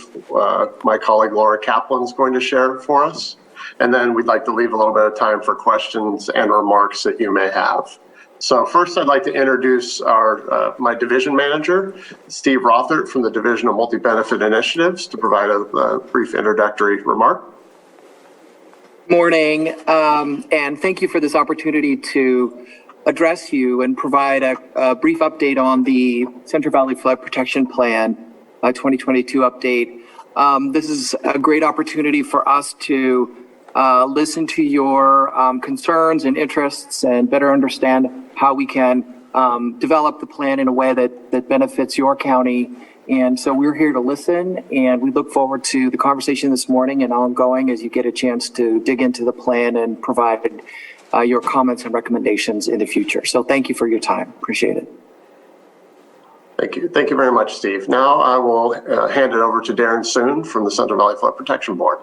my colleague Laura Kaplan is going to share for us. And then we'd like to leave a little bit of time for questions and remarks that you may have. So first, I'd like to introduce my division manager, Steve Rothert from the Division of Multi-Benefit Initiatives, to provide a brief introductory remark. Morning, and thank you for this opportunity to address you and provide a brief update on the Central Valley Flood Protection Plan 2022 update. This is a great opportunity for us to listen to your concerns and interests and better understand how we can develop the plan in a way that benefits your county And so we're here to listen, and we look forward to the conversation this morning and ongoing as you get a chance to dig into the plan and provide your comments and recommendations in the future. So thank you for your time. Appreciate it. Thank you. Thank you very much, Steve. Now I will hand it over to Darren Soon from the Central Valley Flood Protection Board.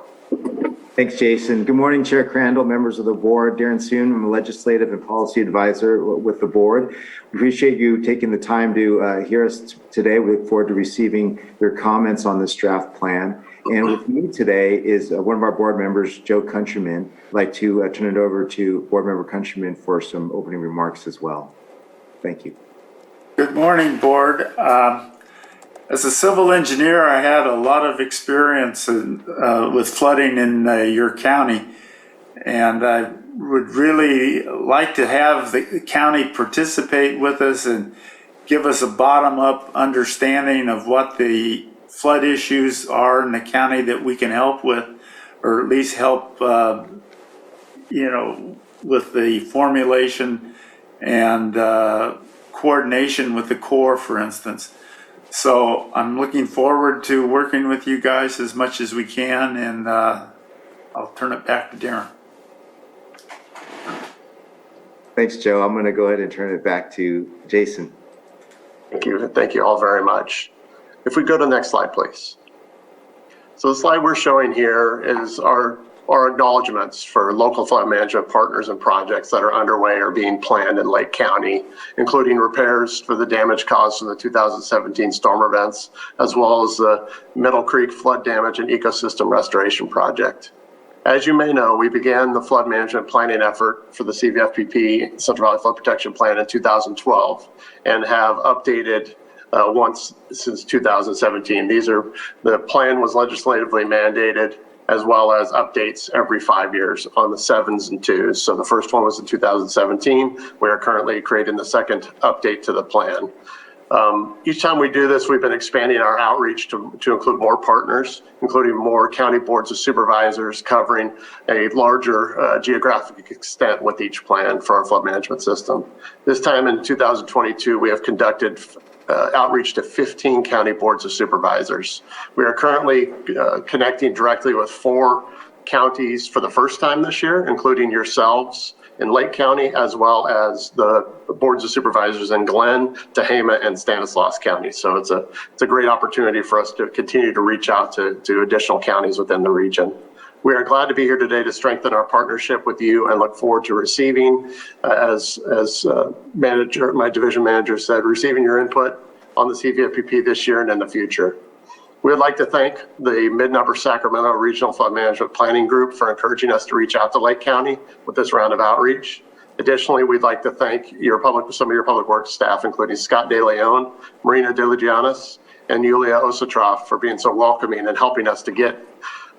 Thanks, Jason. Good morning, Chair Crandall, members of the board. Darren Soon, I'm a legislative and policy advisor with the board. We appreciate you taking the time to hear us today. We look forward to receiving your comments on this draft plan. And with me today is one of our board members, Joe Countryman. I'd like to turn it over to Board Member Countryman for some opening remarks as well. Thank you. Good morning, board. As a civil engineer, I had a lot of experience with flooding in your county, and I would really like to have the county participate with us and give us a bottom-up understanding of what the flood issues are in the county that we can help with, or at least help, with the formulation and coordination with the Corps, for instance. So I'm looking forward to working with you guys as much as we can, and I'll turn it back to Darren. Thanks, Joe. I'm going to go ahead and turn it back to Jason. Thank you. Thank you all very much. If we go to the next slide, please. So the slide we're showing here is our acknowledgements for local flood management partners and projects that are underway or being planned in Lake County, including repairs for the damage caused from the 2017 storm events, as well as the Middle Creek flood damage and ecosystem restoration project. As you may know, we began the flood management planning effort for the CVFPP Central Valley Flood Protection Plan in 2012 and have updated once since 2017. The plan was legislatively mandated, as well as updates every 5 years on the 7s and 2s. So the first one was in 2017. We are currently creating the second update to the plan. Each time we do this, we've been expanding our outreach to include more partners, including more county boards of supervisors covering a larger geographic extent with each plan for our flood management system. This time in 2022, we have conducted outreach to 15 county boards of supervisors. We are currently connecting directly with 4 counties for the first time this year, including yourselves in Lake County, as well as the boards of supervisors in Glenn, Tehama, and Stanislaus County. So it's a great opportunity for us to continue to reach out to additional counties within the region. We are glad to be here today to strengthen our partnership with you and look forward to receiving, as my division manager said, receiving your input on the CVFPP this year and in the future. We would like to thank the Mid and Upper Sacramento Regional Flood Management Planning Group for encouraging us to reach out to Lake County with this round of outreach. Additionally, we'd like to thank some of your public works staff, including Scott De Leon, Marina De Legianis, and Yulia Osatroff for being so welcoming and helping us to get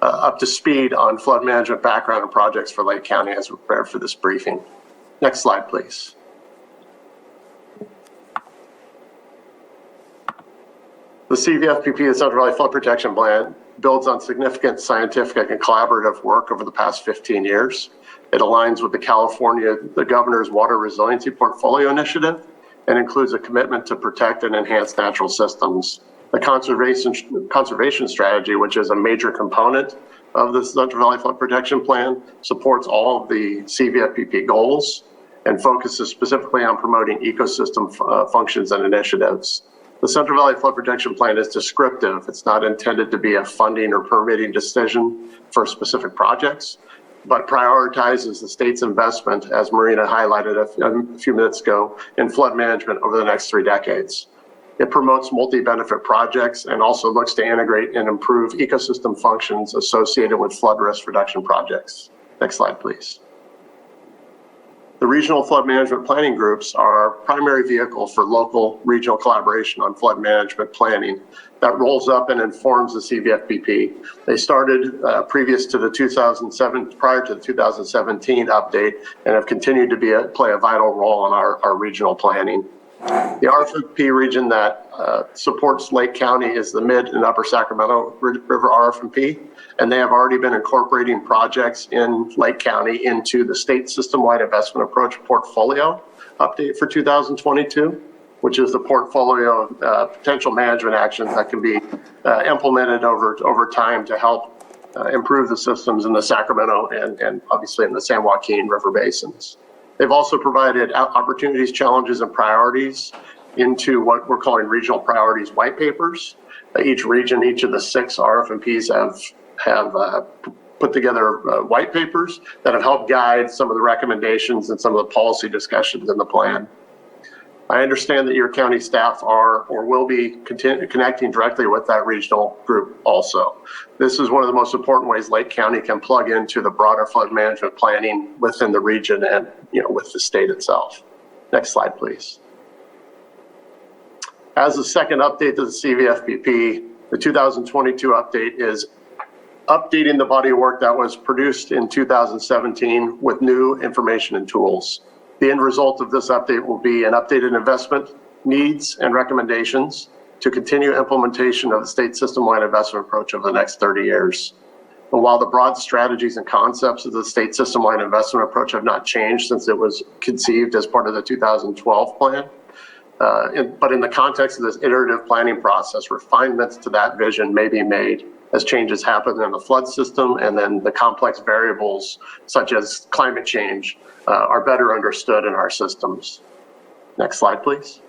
up to speed on flood management background and projects for Lake County as we prepare for this briefing. Next slide, please. The CVFPP, the Central Valley Flood Protection Plan, builds on significant scientific and collaborative work over the past 15 years. It aligns with the Governor's Water Resiliency Portfolio Initiative and includes a commitment to protect and enhance natural systems. The conservation strategy, which is a major component of the Central Valley Flood Protection Plan, supports all of the CVFPP goals and focuses specifically on promoting ecosystem functions and initiatives. The Central Valley Flood Protection Plan is descriptive. It's not intended to be a funding or permitting decision for specific projects, but prioritizes the state's investment, as Marina highlighted a few minutes ago, in flood management over the next 3 decades. It promotes multi-benefit projects and also looks to integrate and improve ecosystem functions associated with flood risk reduction projects. Next slide, please. The regional flood management planning groups are our primary vehicle for local regional collaboration on flood management planning that rolls up and informs the CVFPP. They started prior to the 2017 update and have continued to play a vital role in our regional planning. The RFP region that supports Lake County is the Mid and Upper Sacramento River RFP, and they have already been incorporating projects in Lake County into the state system-wide investment approach portfolio update for 2022. which is the portfolio of potential management actions that can be implemented over time to help improve the systems in the Sacramento and obviously in the San Joaquin River basins. They've also provided opportunities, challenges, and priorities into what we're calling regional priorities white papers. Each region, each of the 6 RFMPs have put together white papers that have helped guide some of the recommendations and some of the policy discussions in the plan. I understand that your county staff are or will be connecting directly with that regional group also. This is one of the most important ways Lake County can plug into the broader flood management planning within the region and with the state itself. Next slide, please. As a second update to the CVFPP, the 2022 update is updating the body of work that was produced in 2017 with new information and tools. The end result of this update will be an updated investment needs and recommendations to continue implementation of the state system-wide investment approach over the next 30 years. And while the broad strategies and concepts of the state system-wide investment approach have not changed since it was conceived as part of the 2012 plan, but in the context of this iterative planning process, refinements to that vision may be made as changes happen in the flood system, and then the complex variables such as climate change are better understood in our systems. Next slide, please.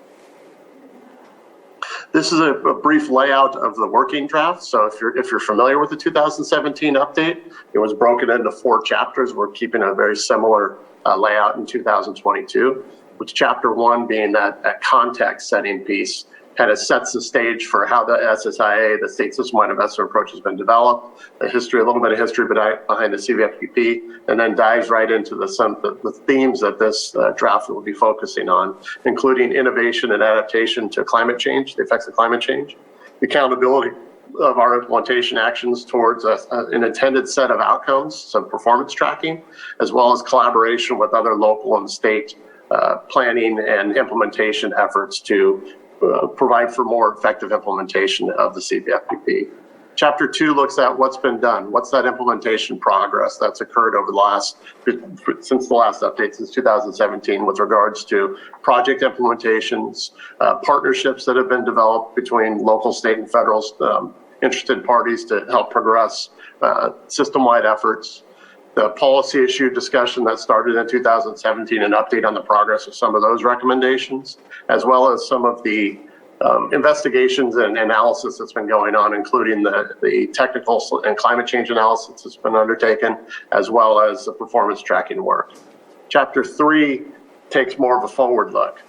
This is a brief layout of the working draft. So if you're familiar with the 2017 update, it was broken into 4 chapters. We're keeping a very similar layout in 2022, with chapter 1 being that context setting piece. Kind of sets the stage for how the SSIA, the state system-wide investment approach, has been developed, a little bit of history behind the CVFPP, and then dives right into the themes that this draft will be focusing on, including innovation and adaptation to climate change, the effects of climate change, the accountability of our implementation actions towards an intended set of outcomes, some performance tracking, as well as collaboration with other local and state planning and implementation efforts to provide for more effective implementation of the CVFPP. Chapter 2 looks at what's been done. What's that implementation progress that's occurred over since the last update, since 2017, with regards to project implementations, partnerships that have been developed between local, state, and federal interested parties to help progress system-wide efforts, the policy issue discussion that started in 2017, an update on the progress of some of those recommendations, as well as some of the investigations and analysis that's been going on, including the technical and climate change analysis that's been undertaken, as well as the performance tracking work. Chapter 3 takes more of a forward look.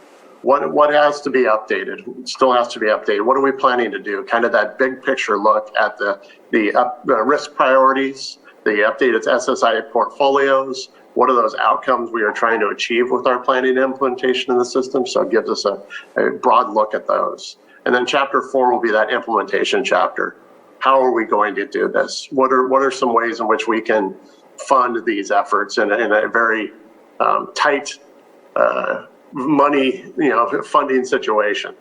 What has to be updated? Still has to be updated. What are we planning to do? Kind of that big picture look at the risk priorities, the updated SSI portfolios, what are those outcomes we are trying to achieve with our planning and implementation in the system? So it gives us a broad look at those. And then chapter 4 will be that implementation chapter. How are we going to do this? What are some ways in which we can fund these efforts in a very tight money, funding situation?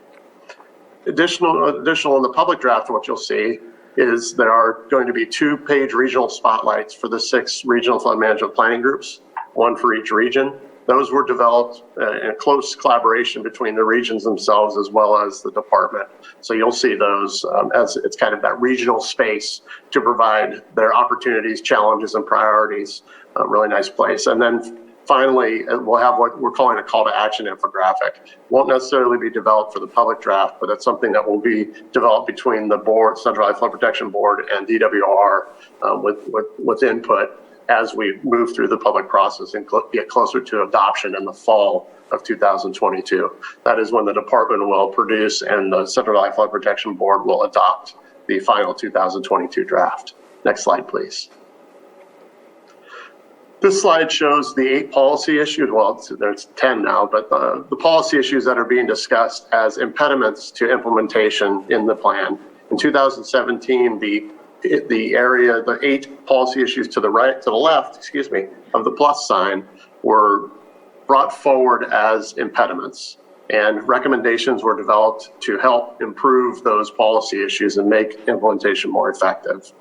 Additional in the public draft, what you'll see is there are going to be 2-page regional spotlights for the 6 regional flood management planning groups, 1 for each region. Those were developed in close collaboration between the regions themselves as well as the department. So you'll see those as it's kind of that regional space to provide their opportunities, challenges, and priorities. A really nice place. And then finally, we'll have what we're calling a call to action infographic. Won't necessarily be developed for the public draft, but it's something that will be developed between the board, Central Valley Flood Protection Board, and DWR with input as we move through the public process and get closer to adoption in the fall of 2022. That is when the department will produce and the Central Valley Flood Protection Board will adopt the final 2022 draft. Next slide, please. This slide shows the 8 policy issues. Well, there's 10 now, but the policy issues that are being discussed as impediments to implementation in the plan. In 2017, the 8 policy issues to the left, of the plus sign were brought forward as impediments, and recommendations were developed to help improve those policy issues and make implementation more effective.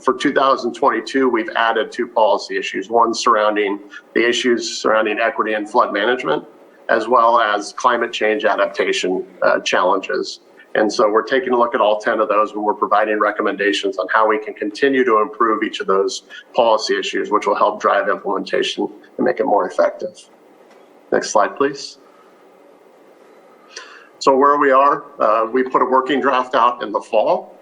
For 2022, we've added 2 policy issues, one surrounding the issues surrounding equity and flood management, as well as climate change adaptation challenges. And so we're taking a look at all 10 of those when we're providing recommendations on how we can continue to improve each of those policy issues, which will help drive implementation and make it more effective. Next slide, please. So where we are, we put a working draft out in the fall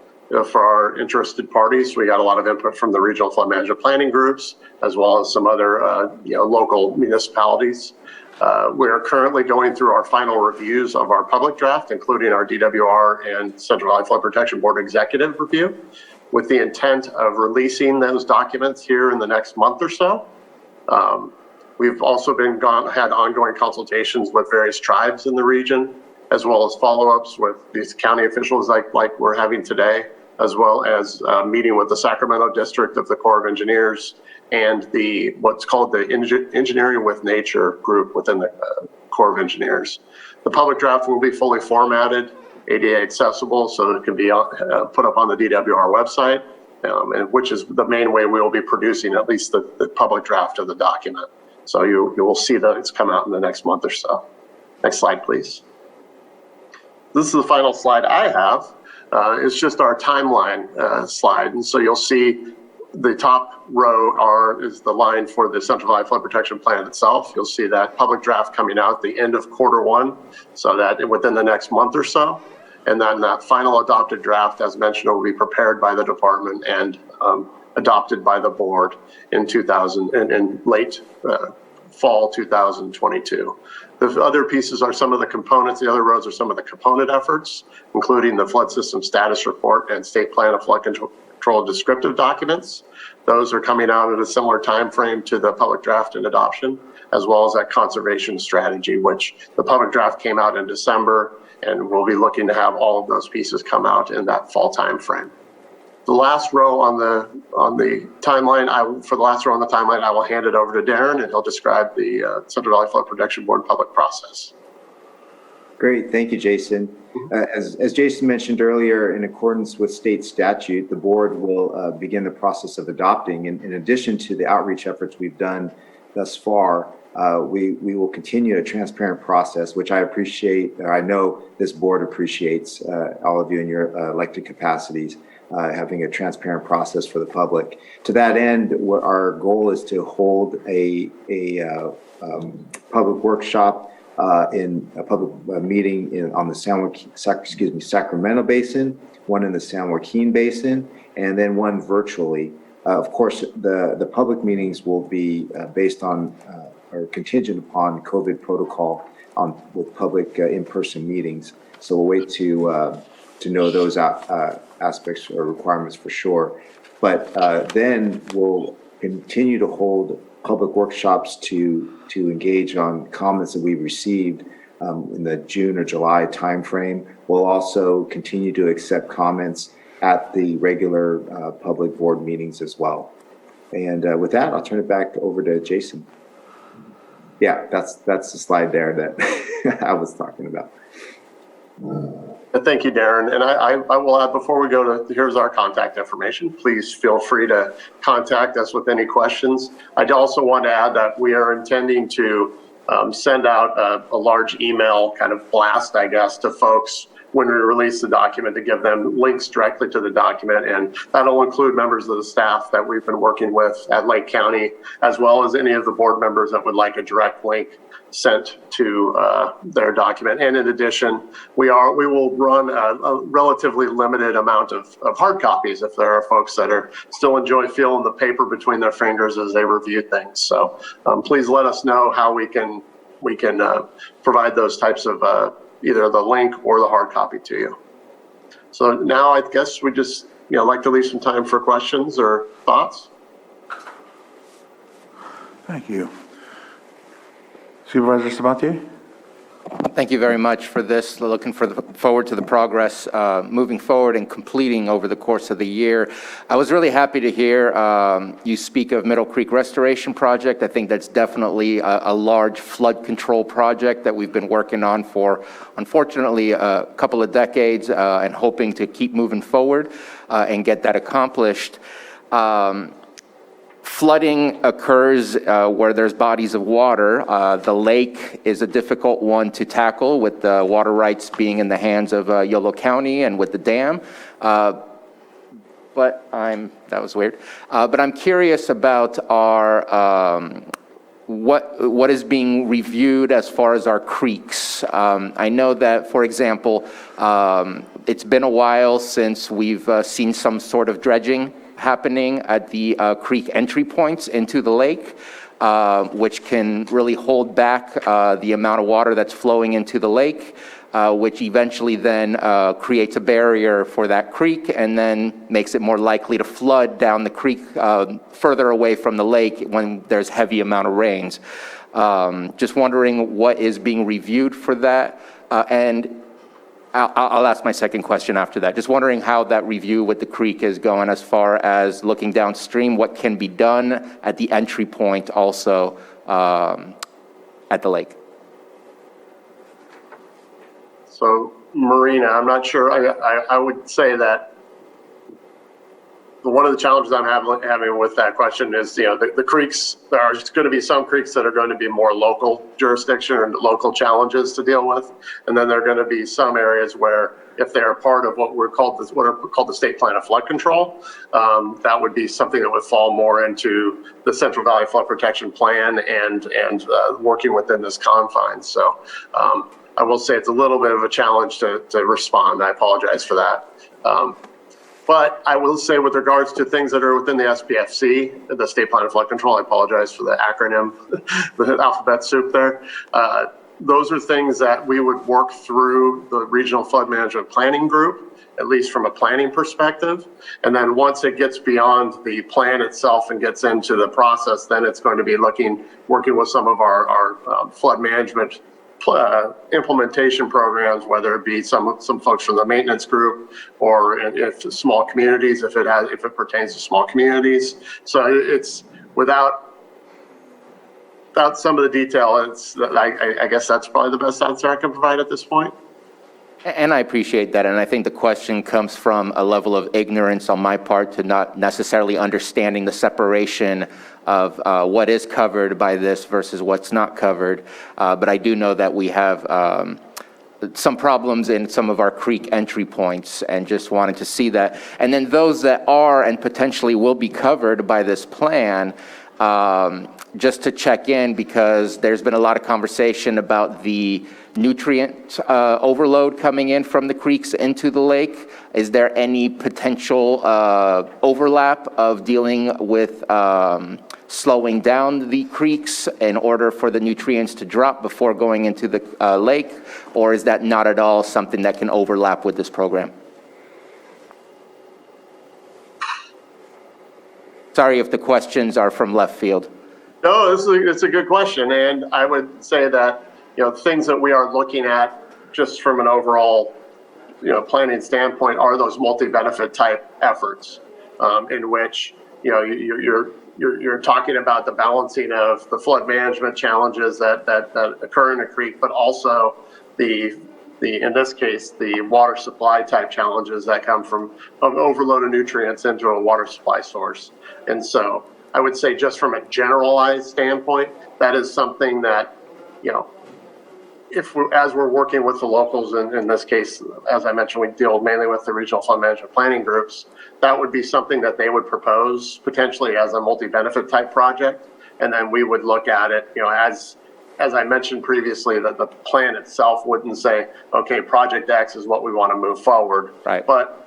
for our interested parties. We got a lot of input from the regional flood management planning groups, as well as some other local municipalities. We are currently going through our final reviews of our public draft, including our DWR and Central Valley Flood Protection Board executive review, with the intent of releasing those documents here in the next month or so. We've also had ongoing consultations with various tribes in the region, as well as follow-ups with these county officials like we're having today, as well as meeting with the Sacramento District of the Corps of Engineers and what's called the Engineering with Nature group within the Corps of Engineers. The public draft will be fully formatted, ADA accessible, so that it can be put up on the DWR website, and which is the main way we will be producing at least the public draft of the document. So you will see that it's come out in the next month or so. Next slide, please. This is the final slide I have. It's just our timeline slide. And so you'll see the top row is the line for the Central Valley Flood Protection Plan itself. You'll see that public draft coming out at the end of Q1, so that within the next month or so. And then that final adopted draft, as mentioned, will be prepared by the department and adopted by the board in late fall 2022. The other pieces are some of the components. The other rows are some of the component efforts, including the flood system status report and state plan of flood control descriptive documents. Those are coming out at a similar time frame to the public draft and adoption, as well as that conservation strategy, which the public draft came out in December, and we'll be looking to have all of those pieces come out in that fall time frame. The last row on the timeline, I will hand it over to Darren, and he'll describe the Central Valley Flood Protection Board public process. Great, thank you, Jason. As Jason mentioned earlier, in accordance with state statute, the board will begin the process of adopting. In addition to the outreach efforts we've done thus far, we will continue a transparent process, which I appreciate, or I know this board appreciates, all of you in your elected capacities. Having a transparent process for the public. To that end, our goal is to hold a public workshop in a public meeting on the Sacramento Basin, one in the San Joaquin Basin, and then one virtually. Of course, the public meetings will be based on or contingent upon COVID protocol with public in-person meetings. So we'll wait to know those aspects or requirements for sure. But then we'll continue to hold public workshops to engage on comments that we've received in the June or July timeframe. We'll also continue to accept comments at the regular public board meetings as well. And with that, I'll turn it back over to Jason. Yeah, that's the slide there that I was talking about. Thank you, Darren. And I will add, before we go to, here's our contact information. Please feel free to contact us with any questions. I also want to add that we are intending to send out a large email kind of blast, I guess, to folks when we release the document, to give them links directly to the document. And that'll include members of the staff that we've been working with at Lake County, as well as any of the board members that would like a direct link sent to their document. And in addition, we will run a relatively limited amount of hard copies if there are folks that still enjoy feeling the paper between their fingers as they review things. So please let us know how we can provide those types of either the link or the hard copy to you. So now I guess we just like to leave some time for questions or thoughts. Thank you. Supervisor Sabatier? Thank you very much for this. Looking forward to the progress moving forward and completing over the course of the year. I was really happy to hear you speak of Middle Creek Restoration Project. I think that's definitely a large flood control project that we've been working on for, unfortunately, a couple of decades and hoping to keep moving forward and get that accomplished. flooding occurs where there's bodies of water. The lake is a difficult one to tackle, with the water rights being in the hands of Yolo County and with the dam. But that was weird. But I'm curious about our, what is being reviewed as far as our creeks. I know that, for example, it's been a while since we've seen some sort of dredging happening at the creek entry points into the lake, which can really hold back the amount of water that's flowing into the lake, which eventually then creates a barrier for that creek and then makes it more likely to flood down the creek further away from the lake when there's heavy amount of rains. Just wondering what is being reviewed for that. And I'll ask my second question after that. Just wondering how that review with the creek is going as far as looking downstream, what can be done at the entry point also at the lake. So Marina, I'm not sure, I would say that one of the challenges I'm having with that question is, the creeks, there are going to be some creeks that are going to be more local jurisdiction and local challenges to deal with. And then there are going to be some areas where, if they're part of what are called the State Plan of Flood Control, that would be something that would fall more into the Central Valley Flood Protection Plan and working within this confines. So I will say it's a little bit of a challenge to respond. I apologize for that. But I will say, with regards to things that are within the SPFC, the State Plan of Flood Control, I apologize for the acronym, the alphabet soup there. Those are things that we would work through the Regional Flood Management Planning Group, at least from a planning perspective. And then once it gets beyond the plan itself and gets into the process, then it's going to be working with some of our flood management implementation programs, whether it be some folks from the maintenance group, or if small communities, if it pertains to small communities. So it's without some of the detail, I guess that's probably the best answer I can provide at this point. And I appreciate that. And I think the question comes from a level of ignorance on my part to not necessarily understanding the separation of what is covered by this versus what's not covered. But I do know that we have some problems in some of our creek entry points, and just wanted to see that. And then those that are and potentially will be covered by this plan, just to check in, because there's been a lot of conversation about the nutrient overload coming in from the creeks into the lake. Is there any potential overlap of dealing with slowing down the creeks in order for the nutrients to drop before going into the lake? Or is that not at all something that can overlap with this program? Sorry if the questions are from left field. No, it's a good question. And I would say that, things that we are looking at just from an overall, planning standpoint are those multi-benefit type efforts, in which, you're talking about the balancing of the flood management challenges that occur in a creek, but also in this case, the water supply type challenges that come from overload of nutrients into a water supply source. And so I would say, just from a generalized standpoint, that is something that, as we're working with the locals, in this case, as I mentioned, we deal mainly with the regional flood management planning groups. That would be something that they would propose potentially as a multi-benefit type project. And then we would look at it, as I mentioned previously, that the plan itself wouldn't say, okay, project X is what we want to move forward. Right. But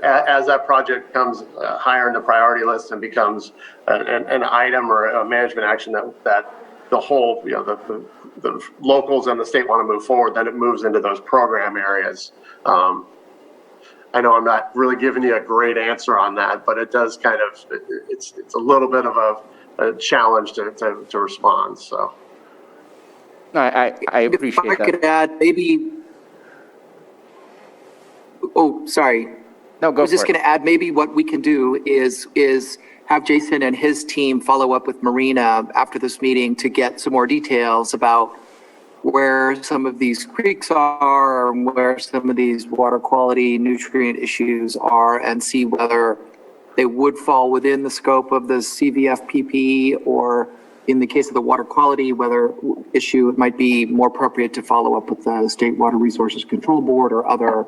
as that project comes higher in the priority list and becomes an item or a management action that the whole, the locals and the state want to move forward, then it moves into those program areas. I know I'm not really giving you a great answer on that, but it does kind of, it's a little bit of a challenge to respond, so. I appreciate that. If I could add maybe, sorry. No, go for it. I was just going to add, maybe what we can do is have Jason and his team follow up with Marina after this meeting to get some more details about where some of these creeks are and where some of these water quality nutrient issues are, and see whether they would fall within the scope of the CVFPP, or in the case of the water quality issue, it might be more appropriate to follow up with the State Water Resources Control Board or other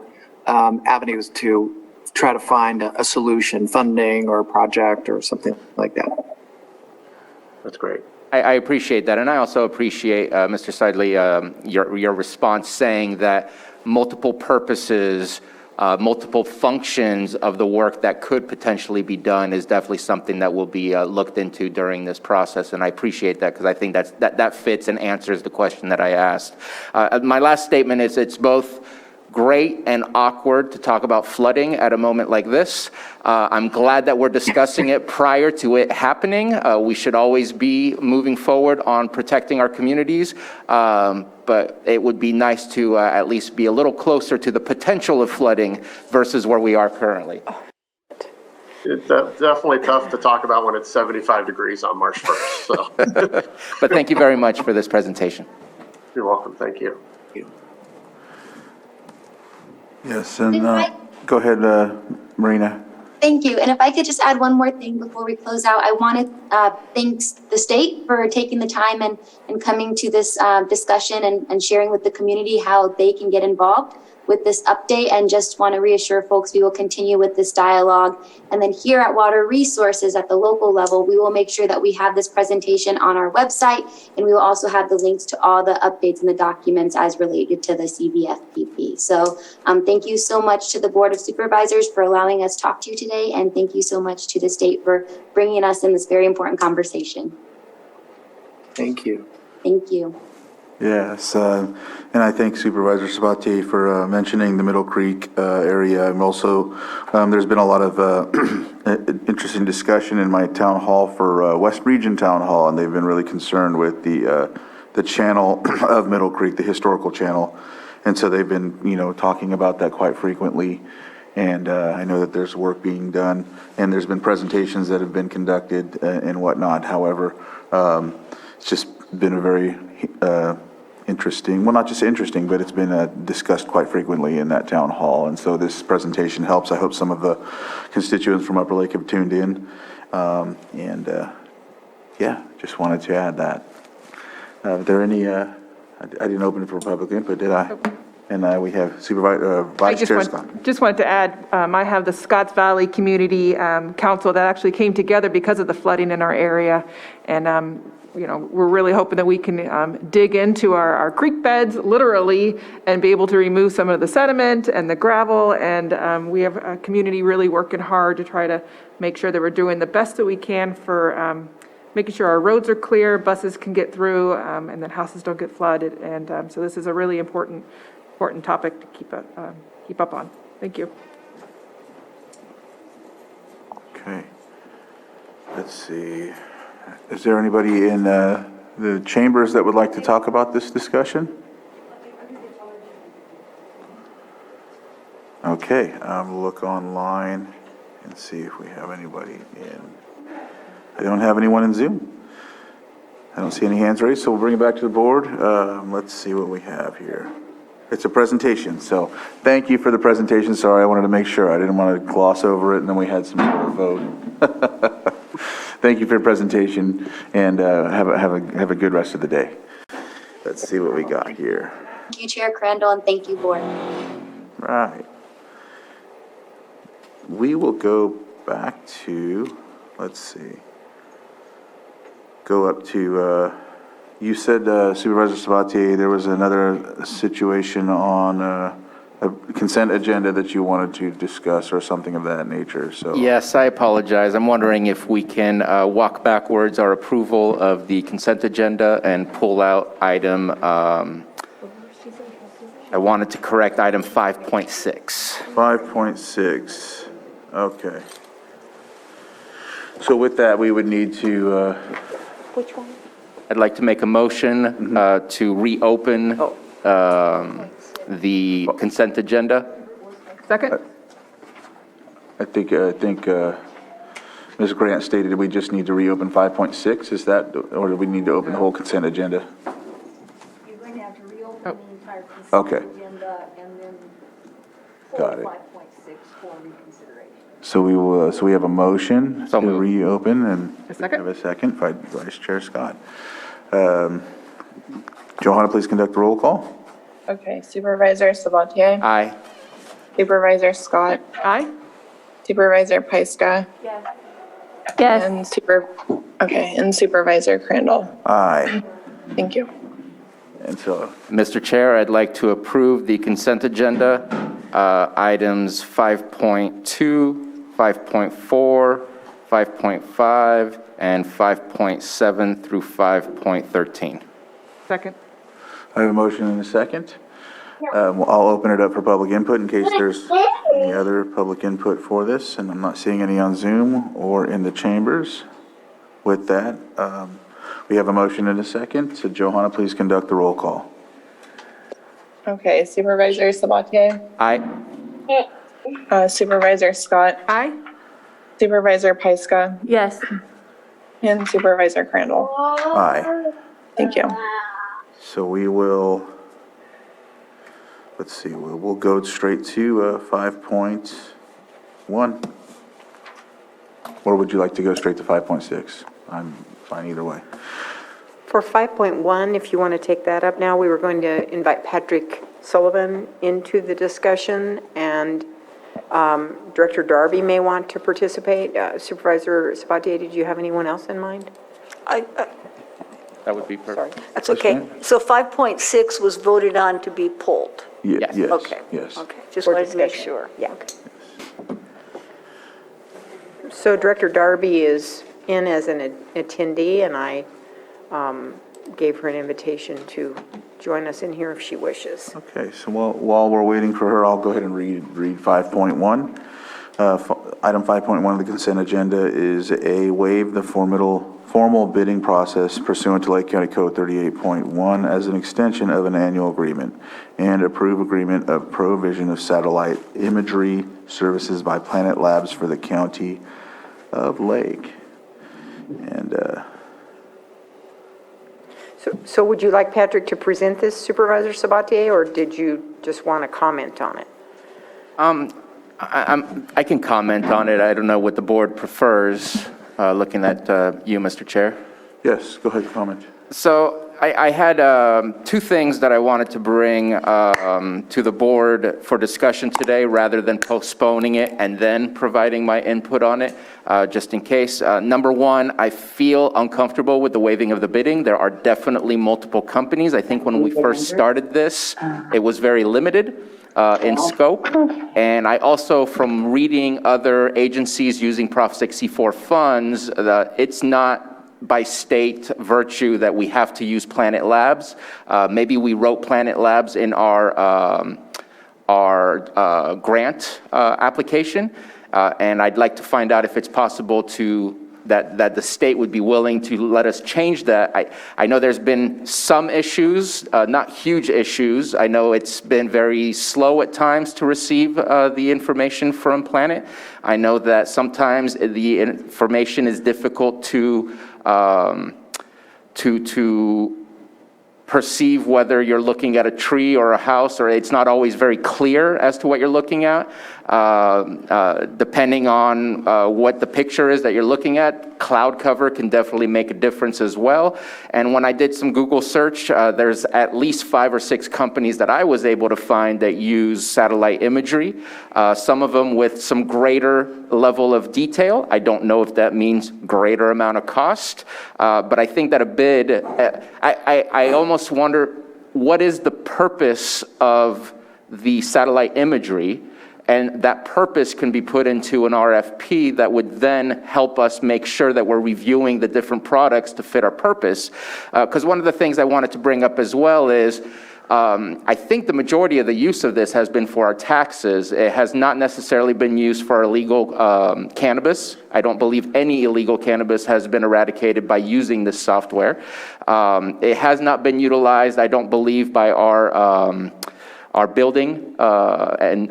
avenues to try to find a solution, funding or a project or something like that. That's great. I appreciate that, and I also appreciate, Mr. Seidley, your response saying that multiple purposes, multiple functions of the work that could potentially be done is definitely something that will be looked into during this process, and I appreciate that because I think that fits and answers the question that I asked. My last statement is it's both great and awkward to talk about flooding at a moment like this. I'm glad that we're discussing it prior to it happening. We should always be moving forward on protecting our communities, but it would be nice to at least be a little closer to the potential of flooding versus where we are currently. It's definitely tough to talk about when it's 75 degrees on March 1st. So. But thank you very much for this presentation. You're welcome. Thank you. Yes, and go ahead, Marina. Thank you. And if I could just add one more thing before we close out, I want to thank the state for taking the time and coming to this discussion and sharing with the community how they can get involved with this update, and just want to reassure folks we will continue with this dialogue. And then here at Water Resources at the local level, we will make sure that we have this presentation on our website, and we will also have the links to all the updates and the documents as related to the CVFPP. So thank you so much to the Board of Supervisors for allowing us to talk to you today, and thank you so much to the state for bringing us in this very important conversation. Thank you. Thank you. Yes, and I thank Supervisor Sabatier for mentioning the Middle Creek area. And also, there's been a lot of interesting discussion in my town hall for West Region Town Hall, and they've been really concerned with the channel of Middle Creek, the historical channel. And so they've been, talking about that quite frequently. And I know that there's work being done, and there's been presentations that have been conducted and whatnot. However, it's just been a very interesting, well, not just interesting, but it's been discussed quite frequently in that town hall. And so this presentation helps. I hope some of the constituents from Upper Lake have tuned in. Just wanted to add that. Are there any, I didn't open it for public input, did I? And we have Vice Chair Scott. Just wanted to add, I have the Scotts Valley Community Council that actually came together because of the flooding in our area. And we're really hoping that we can dig into our creek beds, literally, and be able to remove some of the sediment and the gravel. And we have a community really working hard to try to make sure that we're doing the best that we can for making sure our roads are clear, buses can get through, and that houses don't get flooded. And so this is a really important topic to keep up on. Thank you. Okay. Let's see. Is there anybody in the chambers that would like to talk about this discussion? Okay, I'll look online and see if we have anybody in. I don't have anyone in Zoom. I don't see any hands raised, so we'll bring it back to the board. Let's see what we have here. It's a presentation, so thank you for the presentation. Sorry, I wanted to make sure. I didn't want to gloss over it, and then we had some sort of vote. Thank you for your presentation, and have a good rest of the day. Let's see what we got here. Thank you, Chair Crandall, and thank you, Board. Right. We will go back to, let's see, go up to, you said, Supervisor Sabatier, there was another situation on a consent agenda that you wanted to discuss or something of that nature, so. Yes, I apologize. I'm wondering if we can walk backwards our approval of the consent agenda and pull out item, I wanted to correct item 5.6. 5.6, okay. So with that, we would need to, Which one? I'd like to make a motion to reopen the consent agenda. Second? I think Ms. Grant stated we just need to reopen 5.6, is that, or do we need to open the whole consent agenda? You're going to have to reopen the entire consent Okay. agenda, and then Got it. So we have a motion to reopen, and A second? we have a second by Vice Chair Scott. Johanna, please conduct the roll call. Okay, Supervisor Sabatier? Aye. Supervisor Scott? Aye. Supervisor Pyska? Yes. And Supervisor Crandall? Aye. Thank you. And so, Mr. Chair, I'd like to approve the consent agenda, items 5.2, 5.4, 5.5, and 5.7 through 5.13. Second. I have a motion and a second. I'll open it up for public input in case there's any other public input for this, and I'm not seeing any on Zoom or in the chambers. With that, we have a motion and a second. So Johanna, please conduct the roll call. Okay, Supervisor Sabatier? Aye. Supervisor Scott? Aye. Supervisor Pyska? Yes. And Supervisor Crandall? Aye. Thank you. So we will, let's see, we'll go straight to 5.1. Or would you like to go straight to 5.6? I'm fine either way. For 5.1, if you want to take that up now, we were going to invite Patrick Sullivan into the discussion, and Director Darby may want to participate. Supervisor Sabatier, did you have anyone else in mind? That would be perfect. That's okay. So 5.6 was voted on to be pulled. Yes. Okay. Yes. Okay, just For wanted to make discussion. sure. Yeah. So Director Darby is in as an attendee, and I gave her an invitation to join us in here if she wishes. Okay, so while we're waiting for her, I'll go ahead and read 5.1. Item 5.1 of the consent agenda is a waive the formal bidding process pursuant to Lake County Code 38.1 as an extension of an annual agreement, and approve agreement of provision of satellite imagery services by Planet Labs for the County of Lake. And So would you like Patrick to present this, Supervisor Sabatier, or did you just want to comment on it? I can comment on it. I don't know what the board prefers, looking at you, Mr. Chair. Yes, go ahead and comment. So I had two things that I wanted to bring to the board for discussion today, rather than postponing it and then providing my input on it, just in case. Number one, I feel uncomfortable with the waiving of the bidding. There are definitely multiple companies. I think when we first started this, it was very limited in scope. And I also, from reading other agencies using Prop 64 funds, it's not by state virtue that we have to use Planet Labs. Maybe we wrote Planet Labs in our grant application, and I'd like to find out if it's possible that the state would be willing to let us change that. I know there's been some issues, not huge issues. I know it's been very slow at times to receive the information from Planet. I know that sometimes the information is difficult to perceive whether you're looking at a tree or a house, or it's not always very clear as to what you're looking at. Depending on what the picture is that you're looking at, cloud cover can definitely make a difference as well. And when I did some Google search, there's at least 5 or 6 companies that I was able to find that use satellite imagery, some of them with some greater level of detail. I don't know if that means greater amount of cost, but I think that a bid, I almost wonder, what is the purpose of the satellite imagery? And that purpose can be put into an RFP that would then help us make sure that we're reviewing the different products to fit our purpose. Because one of the things I wanted to bring up as well is, I think the majority of the use of this has been for our taxes. It has not necessarily been used for illegal cannabis. I don't believe any illegal cannabis has been eradicated by using this software. It has not been utilized, I don't believe, by our our building and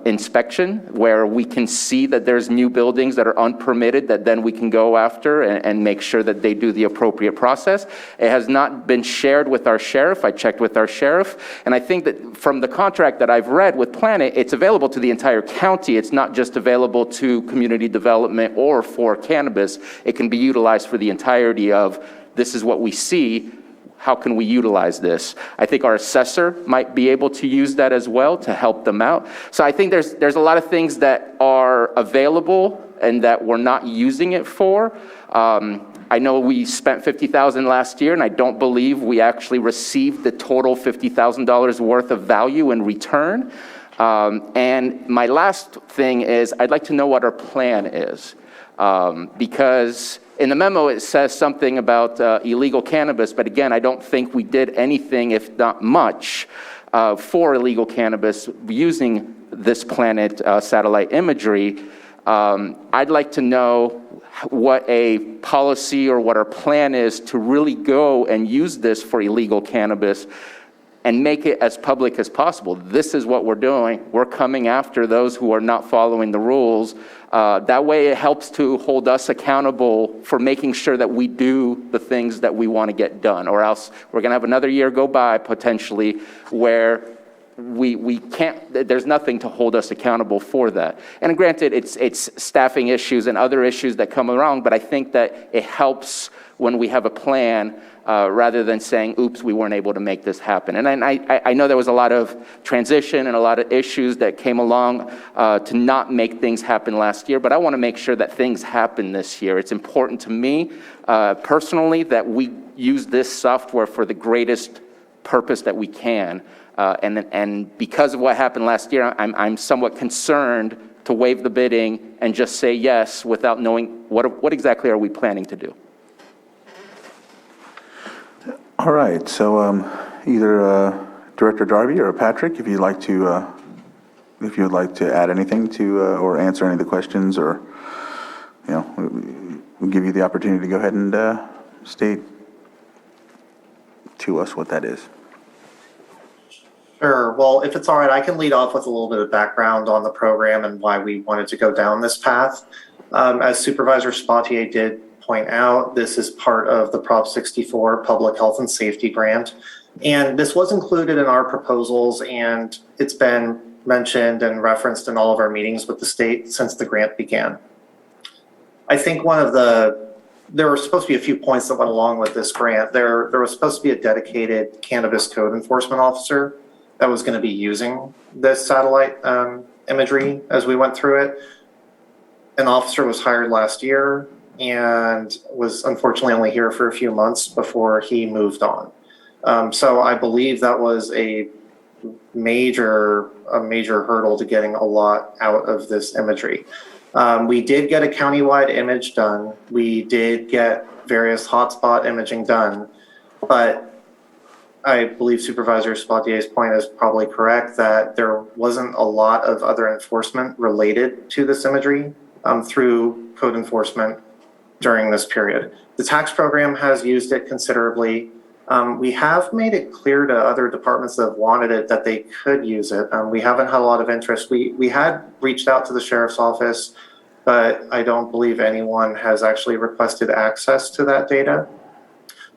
inspection, where we can see that there's new buildings that are unpermitted that then we can go after and make sure that they do the appropriate process. It has not been shared with our sheriff. I checked with our sheriff, and I think that from the contract that I've read with Planet, it's available to the entire county. It's not just available to community development or for cannabis. It can be utilized for the entirety of, this is what we see, how can we utilize this? I think our assessor might be able to use that as well to help them out. So I think there's a lot of things that are available and that we're not using it for. I know we spent $50,000 last year, and I don't believe we actually received the total $50,000 worth of value in return. And my last thing is, I'd like to know what our plan is, because in the memo, it says something about illegal cannabis, but again, I don't think we did anything, if not much, for illegal cannabis using this Planet satellite imagery. I'd like to know what a policy or what our plan is to really go and use this for illegal cannabis and make it as public as possible. This is what we're doing. We're coming after those who are not following the rules. That way it helps to hold us accountable for making sure that we do the things that we want to get done, or else we're gonna have another year go by potentially where we can't, there's nothing to hold us accountable for that. And granted, it's staffing issues and other issues that come around, but I think that it helps when we have a plan rather than saying, oops, we weren't able to make this happen. And I know there was a lot of transition and a lot of issues that came along to not make things happen last year, but I want to make sure that things happen this year. It's important to me personally that we use this software for the greatest purpose that we can. And because of what happened last year, I'm somewhat concerned to waive the bidding and just say yes without knowing what exactly are we planning to do. All right, so either Director Darby or Patrick, if you'd like to add anything to or answer any of the questions, or we'll give you the opportunity to go ahead and state to us what that is. Sure. Well, if it's all right, I can lead off with a little bit of background on the program and why we wanted to go down this path. As Supervisor Spatier did point out, this is part of the Prop 64 Public Health and Safety Grant. And this was included in our proposals, and it's been mentioned and referenced in all of our meetings with the state since the grant began. I think there were supposed to be a few points that went along with this grant. There was supposed to be a dedicated cannabis code enforcement officer that was going to be using this satellite imagery as we went through it. An officer was hired last year and was unfortunately only here for a few months before he moved on. So I believe that was a major hurdle to getting a lot out of this imagery. We did get a countywide image done. We did get various hotspot imaging done, but I believe Supervisor Spatier's point is probably correct that there wasn't a lot of other enforcement related to this imagery through code enforcement during this period. The tax program has used it considerably. We have made it clear to other departments that have wanted it that they could use it. We haven't had a lot of interest. We had reached out to the sheriff's office, but I don't believe anyone has actually requested access to that data.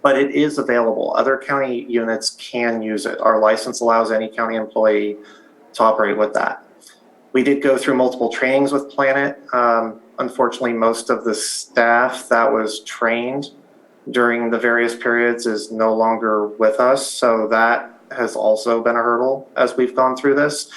But it is available. Other county units can use it. Our license allows any county employee to operate with that. We did go through multiple trainings with Planet. Unfortunately, most of the staff that was trained during the various periods is no longer with us. So that has also been a hurdle as we've gone through this.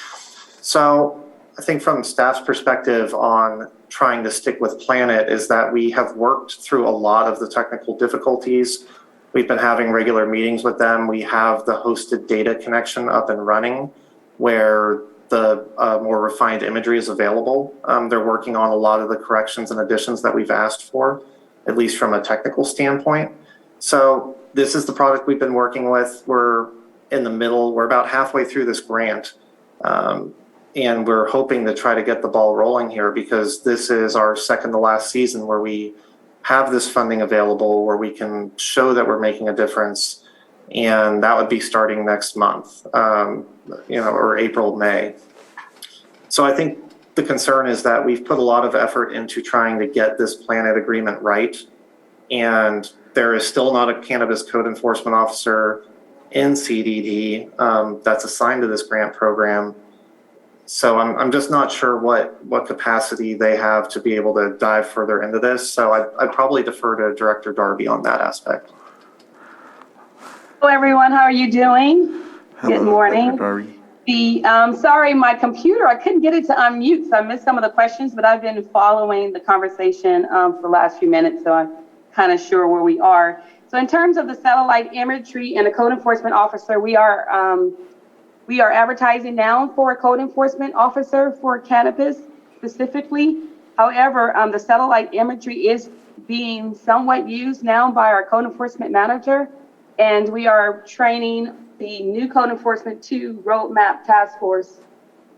So I think from staff's perspective on trying to stick with Planet is that we have worked through a lot of the technical difficulties. We've been having regular meetings with them. We have the hosted data connection up and running where the more refined imagery is available. They're working on a lot of the corrections and additions that we've asked for, at least from a technical standpoint. So this is the product we've been working with. We're in the middle. We're about halfway through this grant. And we're hoping to try to get the ball rolling here because this is our second to last season where we have this funding available, where we can show that we're making a difference And that would be starting next month, or April, May. So I think the concern is that we've put a lot of effort into trying to get this planet agreement right. And there is still not a cannabis code enforcement officer in CDD that's assigned to this grant program. So I'm just not sure what capacity they have to be able to dive further into this. So I'd probably defer to Director Darby on that aspect. Hello, everyone. How are you doing? Hello, good morning. Dr. Darby. Sorry, my computer, I couldn't get it to unmute, so I missed some of the questions, but I've been following the conversation for the last few minutes, so I'm kind of sure where we are. So in terms of the satellite imagery and the code enforcement officer, we are advertising now for a code enforcement officer for cannabis specifically. However, the satellite imagery is being somewhat used now by our code enforcement manager, and we are training the new Code Enforcement 2 Roadmap Task Force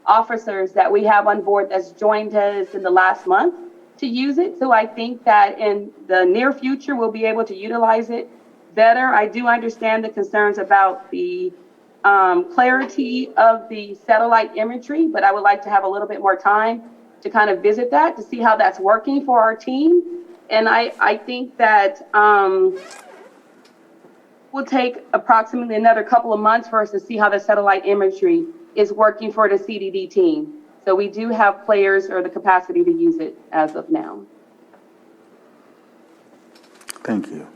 officers that we have on board that's joined us in the last month to use it. So I think that in the near future, we'll be able to utilize it better. I do understand the concerns about the clarity of the satellite imagery, but I would like to have a little bit more time to kind of visit that to see how that's working for our team. And I think that will take approximately another couple of months for us to see how the satellite imagery is working for the CDD team. So we do have players or the capacity to use it as of now. Thank you.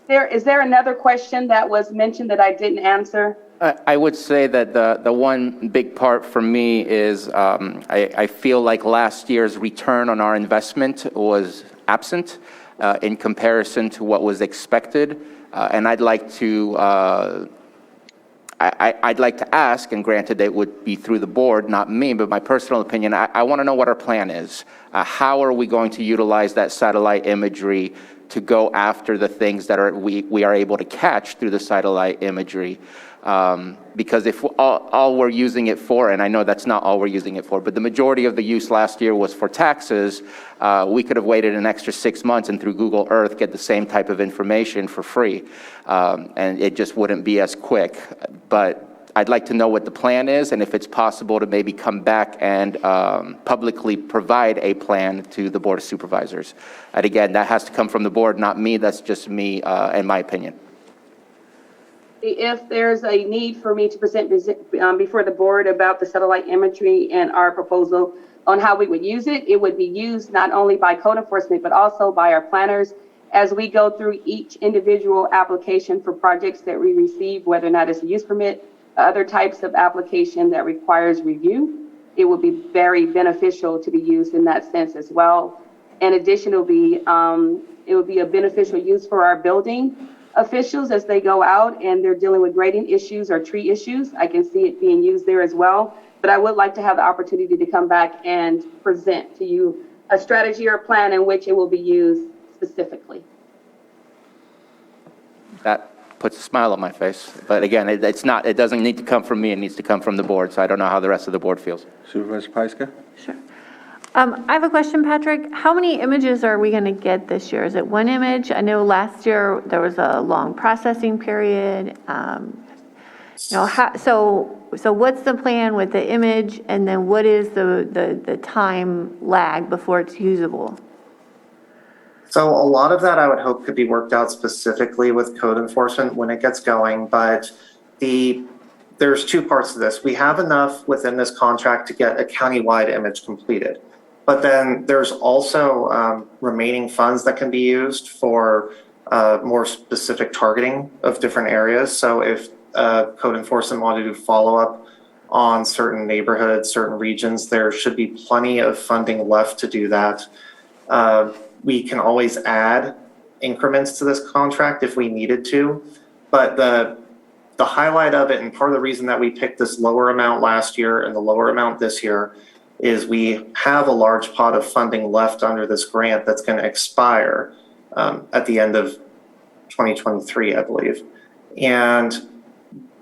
Is there another question that was mentioned that I didn't answer? I would say that the one big part for me is I feel like last year's return on our investment was absent in comparison to what was expected. And I'd like to ask, and granted it would be through the board, not me, but my personal opinion, I want to know what our plan is. How are we going to utilize that satellite imagery to go after the things that we are able to catch through the satellite imagery? Because if all we're using it for, and I know that's not all we're using it for, but the majority of the use last year was for taxes, we could have waited an extra 6 months and through Google Earth get the same type of information for free. And it just wouldn't be as quick. But I'd like to know what the plan is, and if it's possible to maybe come back and publicly provide a plan to the Board of Supervisors. And again, that has to come from the board, not me. That's just me and my opinion. If there's a need for me to present before the board about the satellite imagery and our proposal on how we would use it, it would be used not only by code enforcement, but also by our planners as we go through each individual application for projects that we receive, whether or not it's a use permit, other types of application that requires review. It would be very beneficial to be used in that sense as well. In addition, it would be a beneficial use for our building officials as they go out and they're dealing with grading issues or tree issues. I can see it being used there as well, but I would like to have the opportunity to come back and present to you a strategy or a plan in which it will be used specifically. That puts a smile on my face. But again, it doesn't need to come from me, it needs to come from the board, so I don't know how the rest of the board feels. Supervisor Pyska? Sure. I have a question, Patrick. How many images are we going to get this year? Is it one image? I know last year there was a long processing period. So what's the plan with the image, and then what is the time lag before it's usable? So a lot of that I would hope could be worked out specifically with code enforcement when it gets going, but there's two parts to this. We have enough within this contract to get a countywide image completed. But then there's also remaining funds that can be used for more specific targeting of different areas. So if code enforcement wanted to follow up on certain neighborhoods, certain regions, there should be plenty of funding left to do that. We can always add increments to this contract if we needed to. But the highlight of it, and part of the reason that we picked this lower amount last year and the lower amount this year, is we have a large pot of funding left under this grant that's going to expire at the end of 2023, I believe. And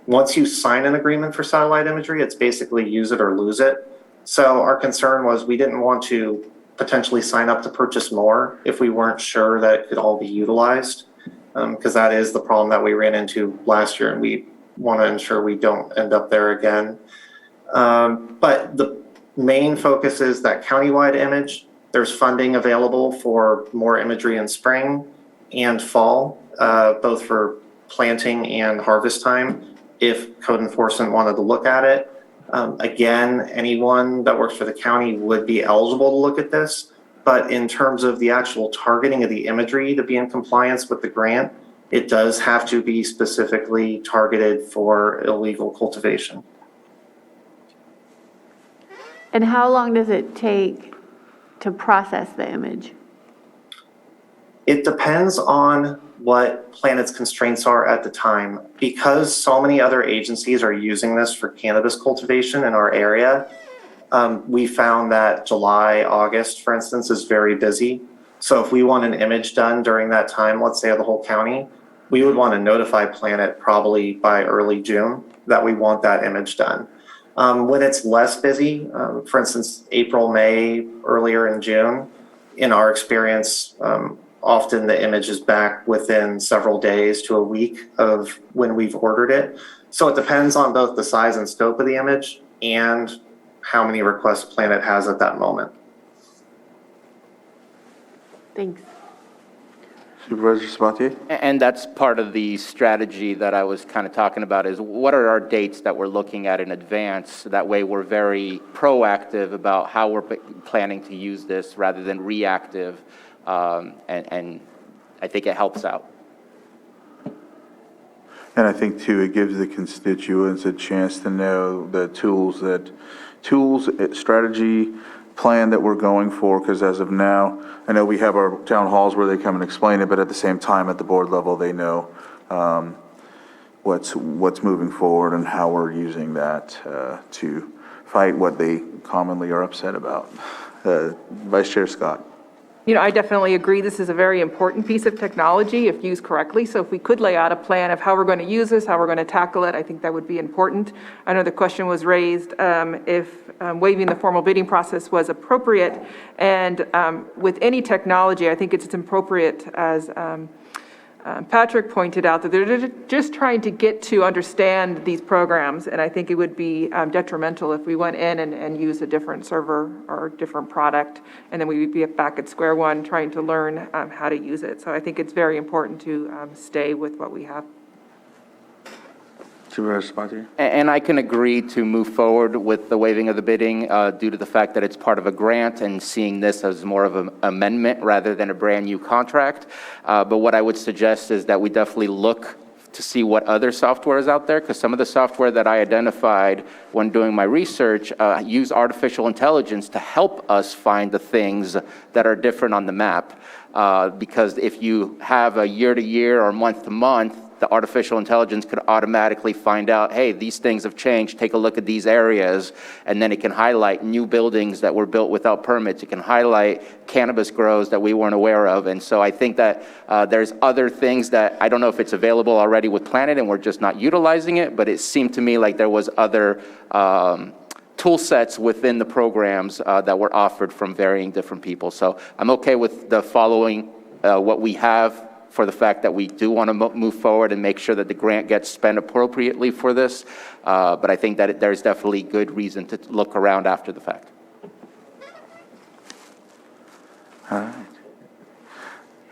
once you sign an agreement for satellite imagery, it's basically use it or lose it. So our concern was we didn't want to potentially sign up to purchase more if we weren't sure that it could all be utilized. because that is the problem that we ran into last year, and we want to ensure we don't end up there again. But the main focus is that countywide image. There's funding available for more imagery in spring and fall, both for planting and harvest time, if code enforcement wanted to look at it. Again, anyone that works for the county would be eligible to look at this, but in terms of the actual targeting of the imagery to be in compliance with the grant, it does have to be specifically targeted for illegal cultivation. And how long does it take to process the image? It depends on what Planet's constraints are at the time. Because so many other agencies are using this for cannabis cultivation in our area, we found that July, August, for instance, is very busy. So if we want an image done during that time, let's say of the whole county, we would want to notify Planet probably by early June that we want that image done. When it's less busy, for instance, April, May, earlier in June, in our experience, often the image is back within several days to a week of when we've ordered it. So it depends on both the size and scope of the image and how many requests Planet has at that moment. Thanks. Supervisor Sabatier? And that's part of the strategy that I was kind of talking about is what are our dates that we're looking at in advance? That way we're very proactive about how we're planning to use this rather than reactive. And I think it helps out. And I think too, it gives the constituents a chance to know the strategy plan that we're going for, because as of now, I know we have our town halls where they come and explain it, but at the same time, at the board level, they know what's moving forward and how we're using that to fight what they commonly are upset about. Vice Chair Scott. You know, I definitely agree. This is a very important piece of technology if used correctly. So if we could lay out a plan of how we're going to use this, how we're going to tackle it, I think that would be important. I know the question was raised if waiving the formal bidding process was appropriate. And with any technology, I think it's appropriate, as Patrick pointed out, that they're just trying to get to understand these programs. And I think it would be detrimental if we went in and used a different server or different product, and then we would be back at square one trying to learn how to use it. So I think it's very important to stay with what we have. Supervisor Sabatier? And I can agree to move forward with the waiving of the bidding due to the fact that it's part of a grant and seeing this as more of an amendment rather than a brand new contract. But what I would suggest is that we definitely look to see what other software is out there, because some of the software that I identified when doing my research use artificial intelligence to help us find the things that are different on the map. Because if you have a year-to-year or month-to-month, the artificial intelligence could automatically find out, hey, these things have changed, take a look at these areas, and then it can highlight new buildings that were built without permits. It can highlight cannabis grows that we weren't aware of. And so I think that there's other things that, I don't know if it's available already with Planet and we're just not utilizing it, but it seemed to me like there was other tool sets within the programs that were offered from varying different people. So I'm okay with the following what we have, for the fact that we do want to move forward and make sure that the grant gets spent appropriately for this. But I think that there's definitely good reason to look around after the fact. All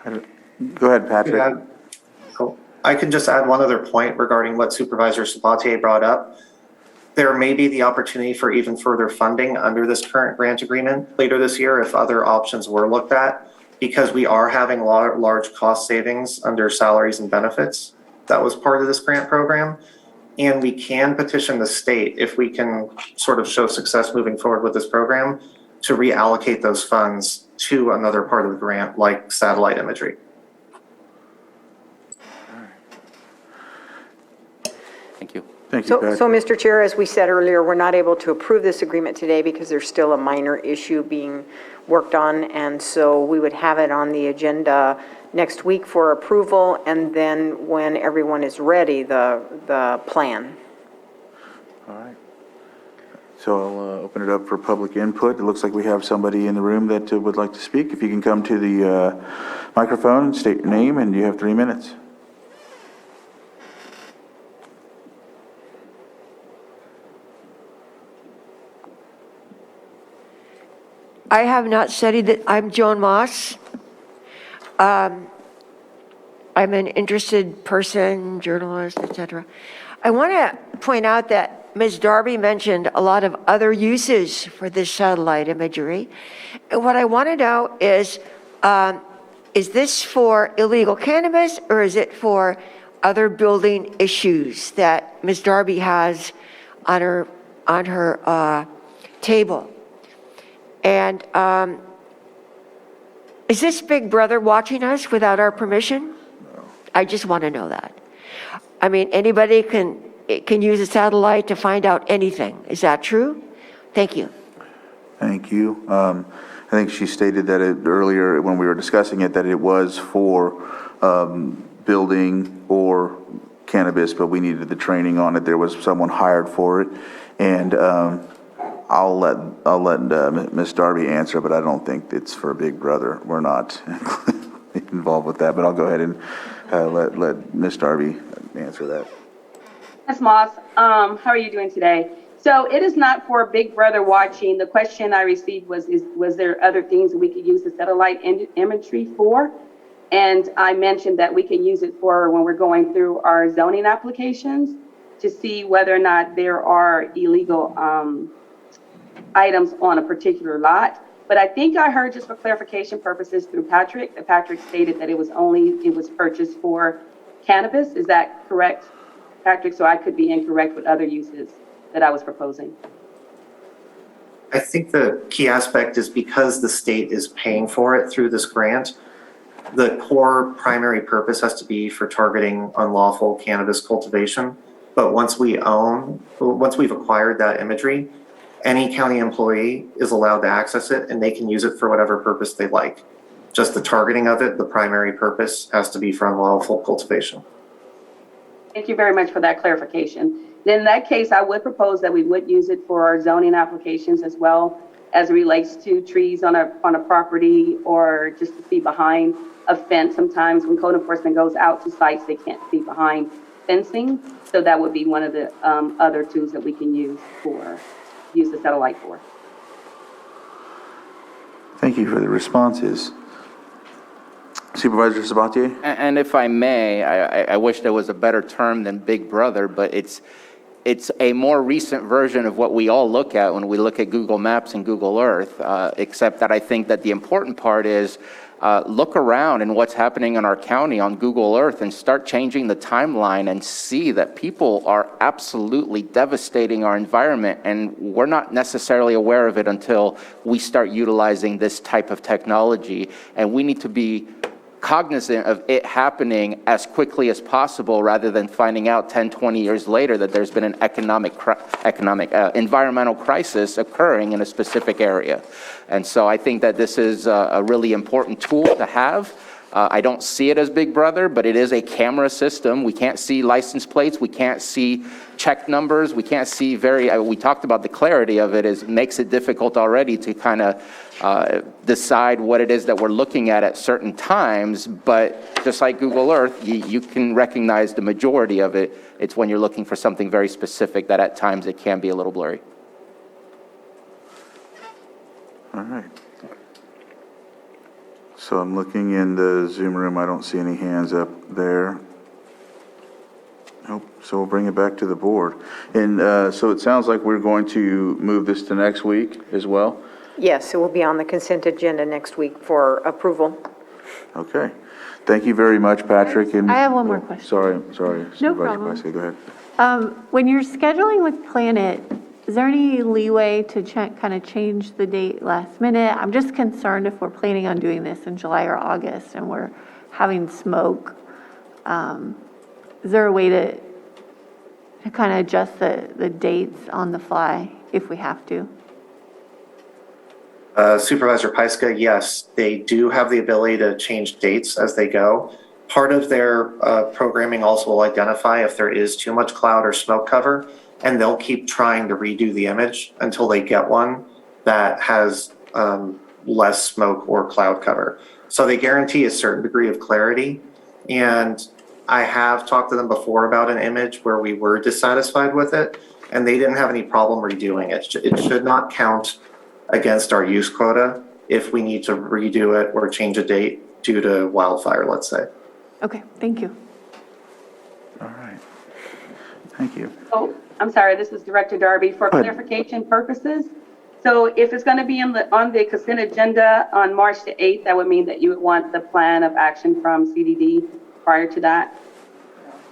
right. Go ahead, Patrick. Yeah. Cool. I can just add one other point regarding what Supervisor Sabatier brought up. There may be the opportunity for even further funding under this current grant agreement later this year if other options were looked at, because we are having large cost savings under salaries and benefits. That was part of this grant program. And we can petition the state, if we can sort of show success moving forward with this program, to reallocate those funds to another part of the grant, like satellite imagery. Thank you. Thank you, Pat. So, Mr. Chair, as we said earlier, we're not able to approve this agreement today because there's still a minor issue being worked on, and so we would have it on the agenda next week for approval, and then when everyone is ready, the plan. All right. So I'll open it up for public input. It looks like we have somebody in the room that would like to speak. If you can come to the microphone and state your name, and you have 3 minutes. I have not studied it. I'm Joan Moss. I'm an interested person, journalist, etc. I want to point out that Ms. Darby mentioned a lot of other uses for this satellite imagery. And what I want to know is this for illegal cannabis or is it for other building issues that Ms. Darby has on her table? And is this Big Brother watching us without our permission? I just want to know that. I mean, anybody can use a satellite to find out anything. Is that true? Thank you. Thank you. I think she stated that earlier when we were discussing it, that it was for building or cannabis, but we needed the training on it. There was someone hired for it. And I'll let Ms. Darby answer, but I don't think it's for Big Brother. We're not involved with that, but I'll go ahead and let Ms. Darby answer that. Ms. Moss, how are you doing today? So it is not for Big Brother watching. The question I received was there other things that we could use the satellite imagery for? And I mentioned that we can use it for when we're going through our zoning applications to see whether or not there are illegal items on a particular lot. But I think I heard, just for clarification purposes through Patrick, that Patrick stated that it was purchased for cannabis. Is that correct, Patrick? So I could be incorrect with other uses that I was proposing. I think the key aspect is because the state is paying for it through this grant, the core primary purpose has to be for targeting unlawful cannabis cultivation. But once we've acquired that imagery, any county employee is allowed to access it and they can use it for whatever purpose they like. Just the targeting of it, the primary purpose has to be for unlawful cultivation. Thank you very much for that clarification. Then in that case, I would propose that we would use it for our zoning applications as well as it relates to trees on a property or just to see behind a fence. Sometimes when code enforcement goes out to sites, they can't see behind fencing. So that would be one of the other tools that we can use the satellite for. Thank you for the responses. Supervisor Sabatier? And if I may, I wish there was a better term than Big Brother, but it's a more recent version of what we all look at when we look at Google Maps and Google Earth, except that I think that the important part is look around and what's happening in our county on Google Earth and start changing the timeline and see that people are absolutely devastating our environment, and we're not necessarily aware of it until we start utilizing this type of technology. And we need to be cognizant of it happening as quickly as possible rather than finding out 10, 20 years later that there's been an environmental crisis occurring in a specific area. And so I think that this is a really important tool to have. I don't see it as Big Brother, but it is a camera system. We can't see license plates. We can't see check numbers. We can't see we talked about the clarity of it. It makes it difficult already to kind of decide what it is that we're looking at certain times. But just like Google Earth, you can recognize the majority of it. It's when you're looking for something very specific that at times it can be a little blurry. All right. So I'm looking in the Zoom room. I don't see any hands up there. Nope. So we'll bring it back to the board. And so it sounds like we're going to move this to next week as well? Yes, it will be on the consent agenda next week for approval. Okay. Thank you very much, Patrick. And I have one more question. Sorry. No problem. Go ahead. When you're scheduling with Planet, is there any leeway to kind of change the date last minute? I'm just concerned if we're planning on doing this in July or August and we're having smoke. Is there a way to kind of adjust the dates on the fly if we have to? Supervisor Pyska, yes, they do have the ability to change dates as they go. Part of their programming also will identify if there is too much cloud or smoke cover, and they'll keep trying to redo the image until they get one that has less smoke or cloud cover. So they guarantee a certain degree of clarity. And I have talked to them before about an image where we were dissatisfied with it, and they didn't have any problem redoing it. It should not count against our use quota if we need to redo it or change a date due to wildfire, let's say. Okay, thank you. All right. Thank you. Oh, I'm sorry, this is Director Darby. For clarification purposes, so if it's going to be on the consent agenda on March the 8th, that would mean that you would want the plan of action from CDD prior to that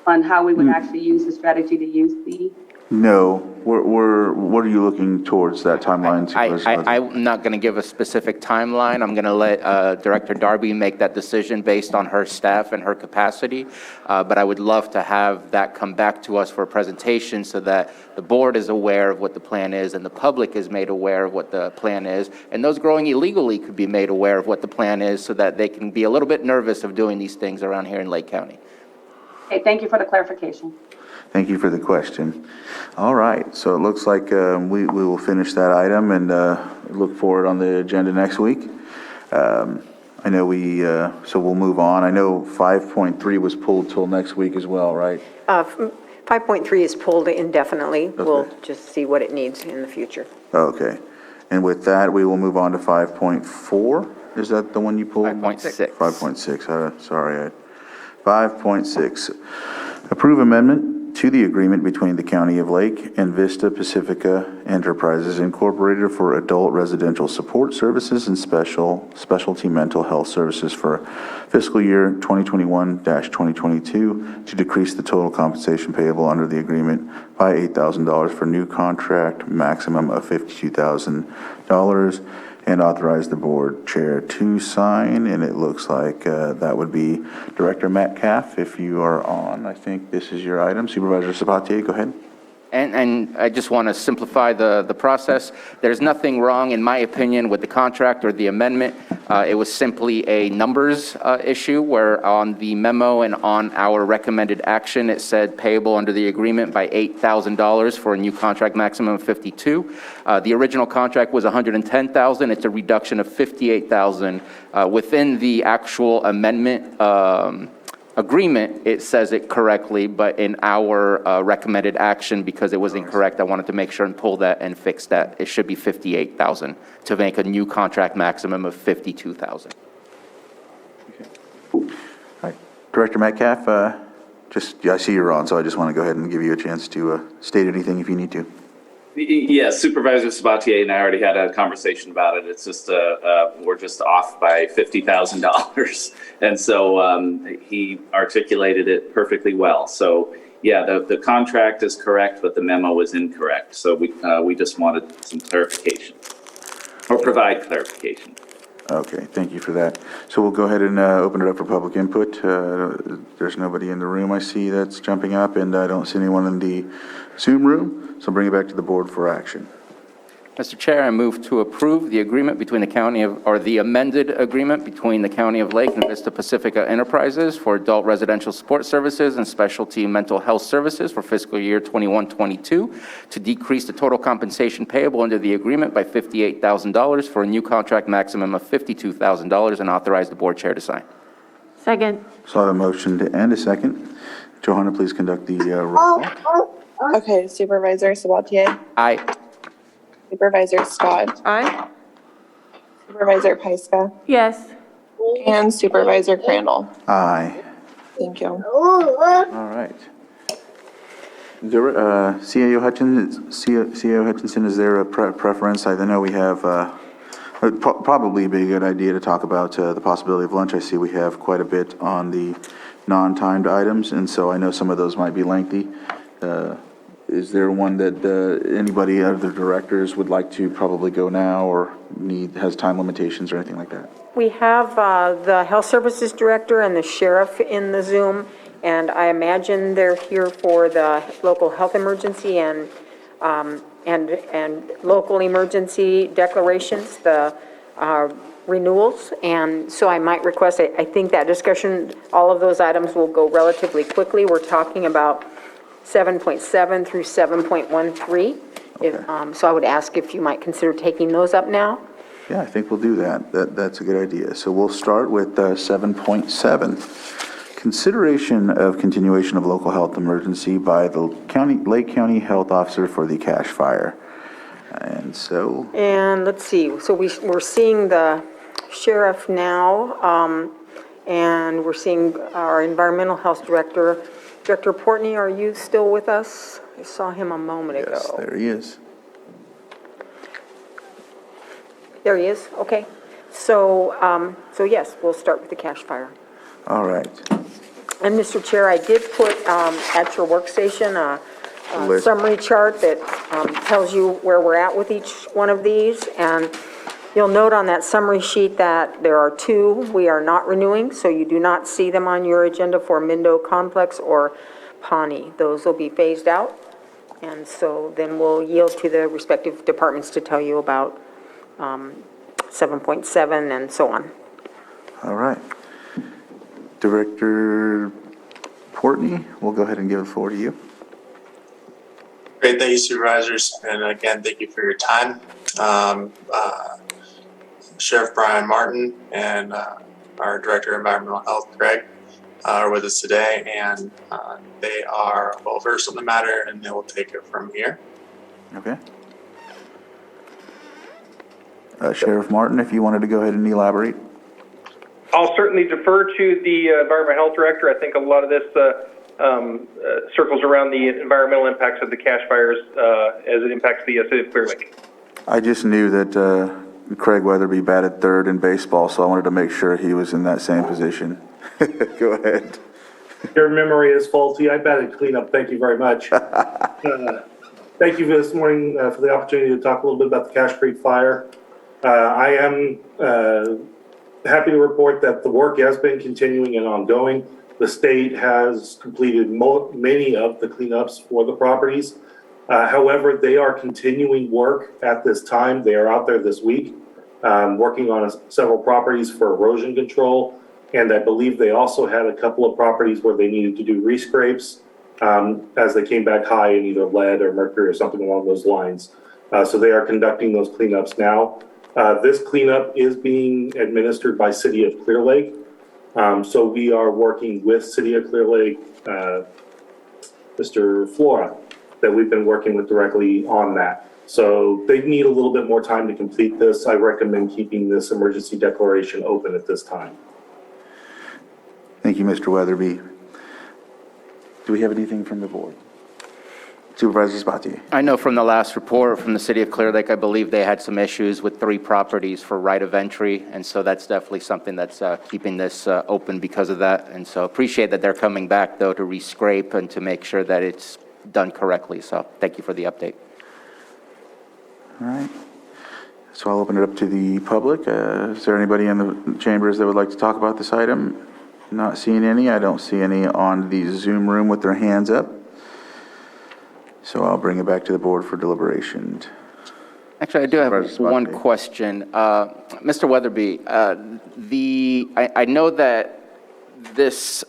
on how we would actually use the strategy to use the... No, what are you looking towards that timeline? I'm not going to give a specific timeline. I'm going to let Director Darby make that decision based on her staff and her capacity. But I would love to have that come back to us for a presentation so that the board is aware of what the plan is and the public is made aware of what the plan is. And those growing illegally could be made aware of what the plan is so that they can be a little bit nervous of doing these things around here in Lake County. Okay, thank you for the clarification. Thank you for the question. All right, so it looks like we will finish that item and look for it on the agenda next week. I know so we'll move on. I know 5.3 was pulled till next week as well, right? 5.3 is pulled indefinitely. Okay. We'll just see what it needs in the future. Okay. And with that, we will move on to 5.4. Is that the one you pulled? 5.6. 5.6, sorry. 5.6, approve amendment to the agreement between the County of Lake and Vista Pacifica Enterprises Incorporated for adult residential support services and specialty mental health services for fiscal year 2021-2022 to decrease the total compensation payable under the agreement by $8,000 for new contract maximum of $52,000 and authorize the board chair to sign. And it looks like that would be Director Metcalf, if you are on. I think this is your item. Supervisor Sabatier, go ahead. And I just want to simplify the process. There's nothing wrong, in my opinion, with the contract or the amendment. It was simply a numbers issue where on the memo and on our recommended action, it said payable under the agreement by $8,000 for a new contract maximum of $52,000. The original contract was $110,000. It's a reduction of $58,000. Within the actual amendment agreement, it says it correctly, but in our recommended action, because it was incorrect, I wanted to make sure and pull that and fix that. It should be $58,000 to make a new contract maximum of $52,000. All right, Director Metcalf, I see you're on, so I just want to go ahead and give you a chance to state anything if you need to. Yeah, Supervisor Sabatier and I already had a conversation about it. It's just we're just off by $50,000, and so he articulated it perfectly well. So yeah, the contract is correct, but the memo was incorrect. So we just wanted some clarification, or provide clarification. Okay, thank you for that. So we'll go ahead and open it up for public input. There's nobody in the room I see that's jumping up, and I don't see anyone in the Zoom room. So I'll bring it back to the board for action. Mr. Chair, I move to approve the agreement between the amended agreement between the County of Lake and Vista Pacifica Enterprises for adult residential support services and specialty mental health services for fiscal year 21-22 to decrease the total compensation payable under the agreement by $58,000 for a new contract maximum of $52,000 and authorize the board chair to sign. Second. So I have a motion and a second. Johanna, please conduct the roll call. Okay, Supervisor Sabatier. Aye. Supervisor Scott. Aye. Supervisor Pyska. Yes. And Supervisor Crandall. Aye. Thank you. All right. CAO Hutchinson, is there a preference? I know we have, probably be a good idea to talk about the possibility of lunch. I see we have quite a bit on the non-timed items, and so I know some of those might be lengthy. Is there one that anybody out of the directors would like to probably go now or has time limitations or anything like that? We have the Health Services Director and the Sheriff in the Zoom, and I imagine they're here for the local health emergency and local emergency declarations, the renewals. And so I might request, I think that discussion, all of those items will go relatively quickly. We're talking about 7.7 through 7.13. Okay. So I would ask if you might consider taking those up now. Yeah, I think we'll do that. That's a good idea. So we'll start with 7.7. Consideration of continuation of local health emergency by the Lake County Health Officer for the Cache Fire. And so, And let's see, so we're seeing the sheriff now, and we're seeing our environmental health director. Director Portney, are you still with us? I saw him a moment ago. yes, there he is. There he is, okay. So yes, we'll start with the cash fire. All right. And Mr. Chair, I did put at your workstation a List. summary chart that tells you where we're at with each one of these. And you'll note on that summary sheet that there are two we are not renewing, so you do not see them on your agenda for Mindo Complex or Pawnee. Those will be phased out. And so then we'll yield to the respective departments to tell you about 7.7 and so on. All right. Director Portney, we'll go ahead and give the floor to you. Great, thank you, supervisors, and again, thank you for your time. Sheriff Brian Martin and our Director of Environmental Health, Greg, are with us today, and they are well versed on the matter, and they will take it from here. Okay. Sheriff Martin, if you wanted to go ahead and elaborate. I'll certainly defer to the environmental health director. I think a lot of this circles around the environmental impacts of the cash fires as it impacts the city of Clear Lake. I just knew that Craig Weatherby batted third in baseball, so I wanted to make sure he was in that same position. Go ahead. Your memory is faulty. I batted cleanup. Thank you very much. Thank you for this morning for the opportunity to talk a little bit about the Cache Creek fire. I am happy to report that the work has been continuing and ongoing. The state has completed many of the cleanups for the properties. However, they are continuing work at this time. They are out there this week working on several properties for erosion control. And I believe they also had a couple of properties where they needed to do rescrapes as they came back high in either lead or mercury or something along those lines. So they are conducting those cleanups now. This cleanup is being administered by City of Clear Lake. So we are working with City of Clear Lake, Mr. Flora, that we've been working with directly on that. So they need a little bit more time to complete this. I recommend keeping this emergency declaration open at this time. Thank you, Mr. Weatherby. Do we have anything from the board? Supervisor Sabatier. I know from the last report from the city of Clear Lake, I believe they had some issues with 3 properties for right of entry. And so that's definitely something that's keeping this open because of that. And so appreciate that they're coming back, though, to rescrape and to make sure that it's done correctly. So thank you for the update. All right. So I'll open it up to the public. Is there anybody in the chambers that would like to talk about this item? Not seeing any. I don't see any on the Zoom room with their hands up. So I'll bring it back to the board for deliberation. Actually, I do have one question. Mr. Weatherby, I know that this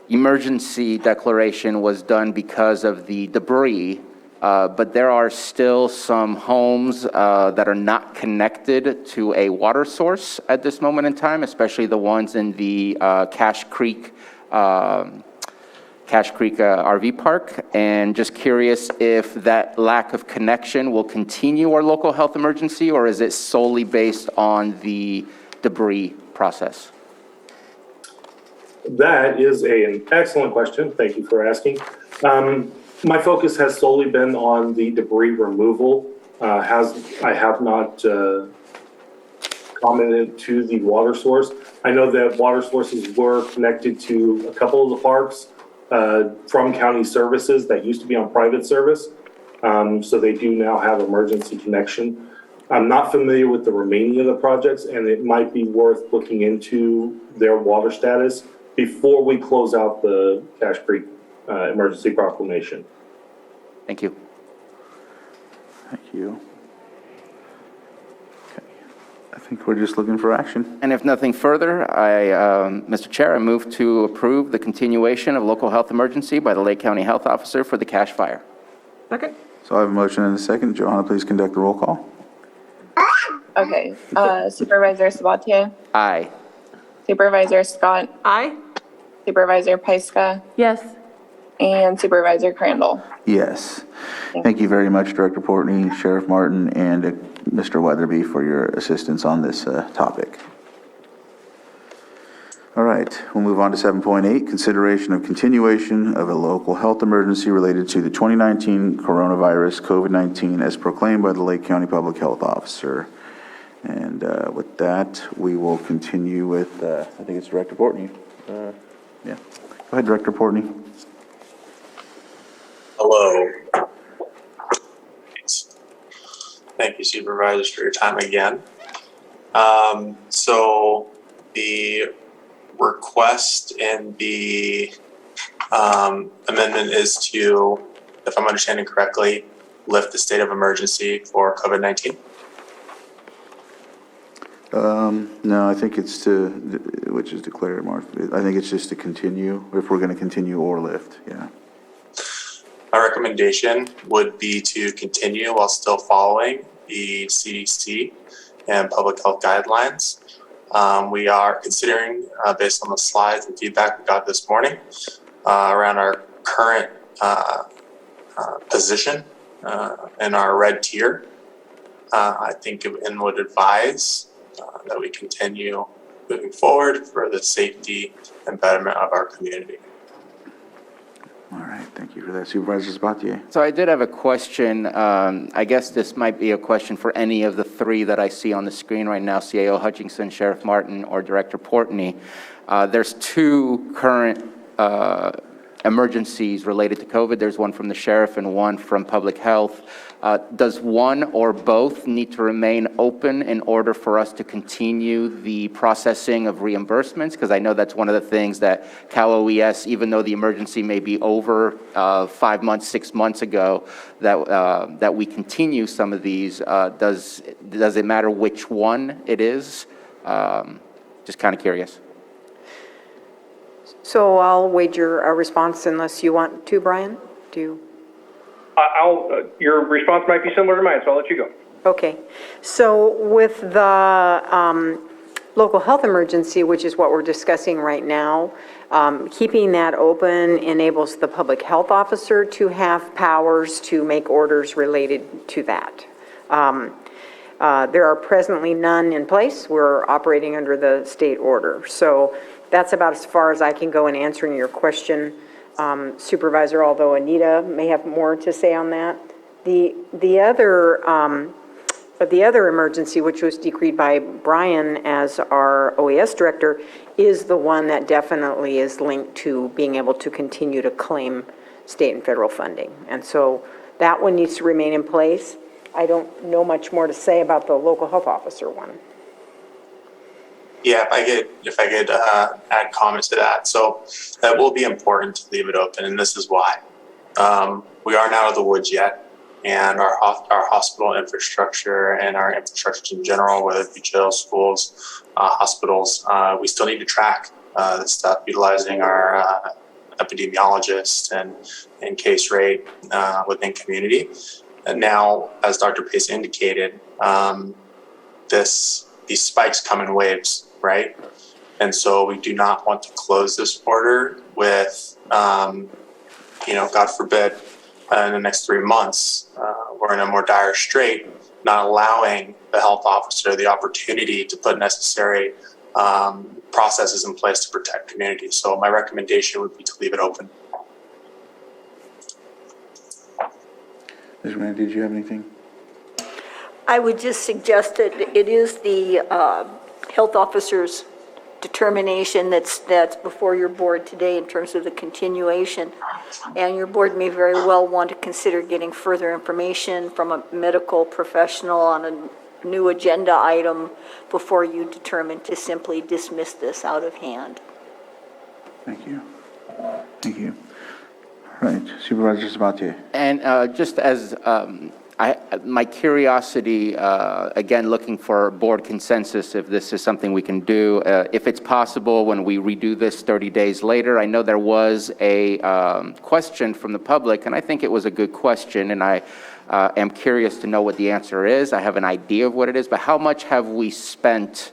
emergency declaration was done because of the debris, but there are still some homes that are not connected to a water source at this moment in time, especially the ones in the Cache Creek RV Park, and just curious if that lack of connection will continue our local health emergency, or is it solely based on the debris process? That is an excellent question. Thank you for asking. My focus has solely been on the debris removal. I have not commented to the water source. I know that water sources were connected to a couple of the parks from county services that used to be on private service. So they do now have emergency connection. I'm not familiar with the remaining of the projects, and it might be worth looking into their water status before we close out the Cache Creek emergency proclamation. Thank you. Thank you. Okay. I think we're just looking for action. And if nothing further, Mr. Chair, I move to approve the continuation of local health emergency by the Lake County Health Officer for the Cache Fire. Second. So I have a motion and a second. Johanna, please conduct the roll call. Okay, Supervisor Sabatier? Aye. Supervisor Scott? Aye. Supervisor Pyska? Yes. and Supervisor Crandall. Yes. Thank you very much, Director Portney, Sheriff Martin, and Mr. Weatherby for your assistance on this topic. All right, we'll move on to 7.8, consideration of continuation of a local health emergency related to the 2019 coronavirus COVID-19 as proclaimed by the Lake County Public Health Officer. And with that, we will continue with, I think it's Director Portney. Yeah, go ahead, Director Portney. Hello. Thank you, Supervisors, for your time again. So the request in the amendment is to, if I'm understanding correctly, lift the state of emergency for COVID-19. No, I think it's to, which is declared, Mark. I think it's just to continue, if we're going to continue or lift, yeah. My recommendation would be to continue while still following the CDC and public health guidelines. We are considering, based on the slides and feedback we got this morning, around our current position in our red tier. I think and would advise that we continue moving forward for the safety and betterment of our community. All right, thank you for that. Supervisor Sabatier. So I did have a question. I guess this might be a question for any of the three that I see on the screen right now, CAO Hutchinson, Sheriff Martin, or Director Portney. There's two current emergencies related to COVID. There's one from the sheriff and one from public health. Does one or both need to remain open in order for us to continue the processing of reimbursements? Because I know that's one of the things that Cal OES, even though the emergency may be over 5 months, 6 months ago, that we continue some of these. Does it matter which one it is? Just kind of curious. So I'll wager a response unless you want to, Brian? Do you? Your response might be similar to mine, so I'll let you go. Okay. So with the local health emergency, which is what we're discussing right now, keeping that open enables the public health officer to have powers to make orders related to that. There are presently none in place. We're operating under the state order. So that's about as far as I can go in answering your question, Supervisor, although Anita may have more to say on that. The other emergency, which was decreed by Brian as our OES director, is the one that definitely is linked to being able to continue to claim state and federal funding. And so that one needs to remain in place. I don't know much more to say about the local health officer one. Yeah, if I could add comments to that. So that will be important to leave it open, and this is why. We aren't out of the woods yet, and our hospital infrastructure and our infrastructure in general, whether it be jails, schools, hospitals, we still need to track this stuff, utilizing our epidemiologists and case rate within community. And now, as Dr. Pace indicated, these spikes come in waves, right? And so we do not want to close this border with, God forbid, in the next 3 months, we're in a more dire strait, not allowing the health officer the opportunity to put necessary processes in place to protect communities. So my recommendation would be to leave it open. Ms. Rand, did you have anything? I would just suggest that it is the health officer's determination that's before your board today in terms of the continuation. And your board may very well want to consider getting further information from a medical professional on a new agenda item before you determine to simply dismiss this out of hand. Thank you. Thank you. All right, Supervisor Sabatier. And just as my curiosity, again, looking for board consensus if this is something we can do. If it's possible, when we redo this 30 days later, I know there was a question from the public, and I think it was a good question, and I am curious to know what the answer is. I have an idea of what it is, but how much have we spent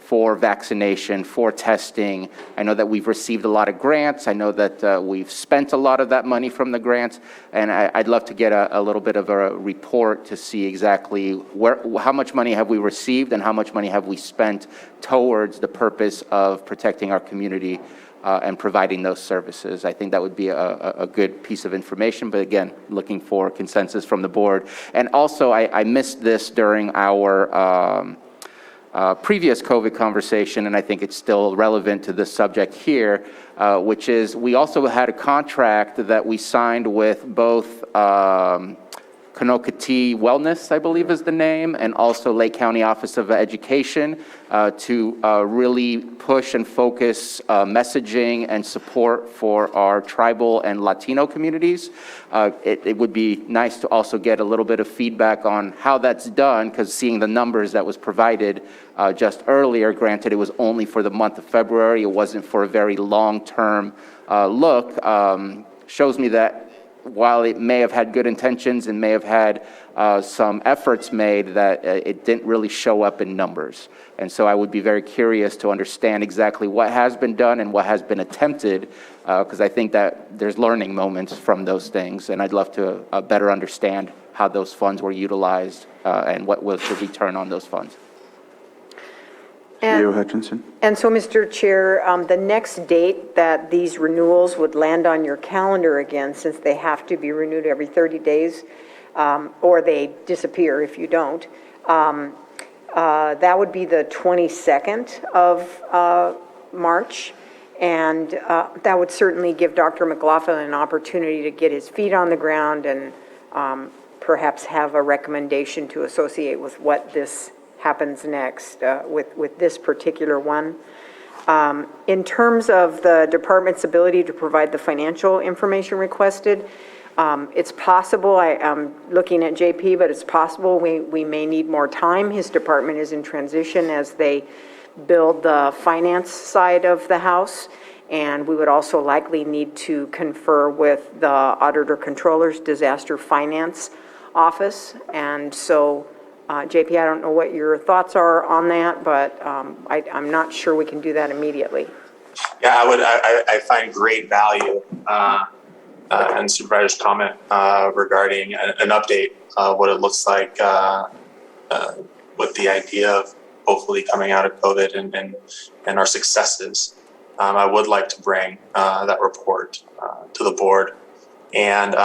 for vaccination, for testing. I know that we've received a lot of grants. I know that we've spent a lot of that money from the grants, and I'd love to get a little bit of a report to see exactly how much money have we received and how much money have we spent towards the purpose of protecting our community and providing those services. I think that would be a good piece of information, but again, looking for consensus from the board. And also, I missed this during our previous COVID conversation, and I think it's still relevant to this subject here, which is we also had a contract that we signed with both Kanokati Wellness, I believe is the name, and also Lake County Office of Education to really push and focus messaging and support for our tribal and Latino communities. It would be nice to also get a little bit of feedback on how that's done, because seeing the numbers that was provided just earlier, granted it was only for the month of February, it wasn't for a very long-term look, shows me that while it may have had good intentions and may have had some efforts made, that it didn't really show up in numbers. And so I would be very curious to understand exactly what has been done and what has been attempted, because I think that there's learning moments from those things, and I'd love to better understand how those funds were utilized and what was the return on those funds. Leo Hutchinson. And so, Mr. Chair, the next date that these renewals would land on your calendar again, since they have to be renewed every 30 days, or they disappear if you don't, that would be the 22nd of March. And that would certainly give Dr. McLaughlin an opportunity to get his feet on the ground and perhaps have a recommendation to associate with what this happens next with this particular one. In terms of the department's ability to provide the financial information requested, it's possible, I'm looking at JP, but it's possible we may need more time. His department is in transition as they build the finance side of the house, and we would also likely need to confer with the Auditor Controller's Disaster Finance Office. And so JP, I don't know what your thoughts are on that, but I'm not sure we can do that immediately. Yeah, I find great value in Supervisor's comment regarding an update of what it looks like with the idea of hopefully coming out of COVID and our successes. I would like to bring that report to the board. And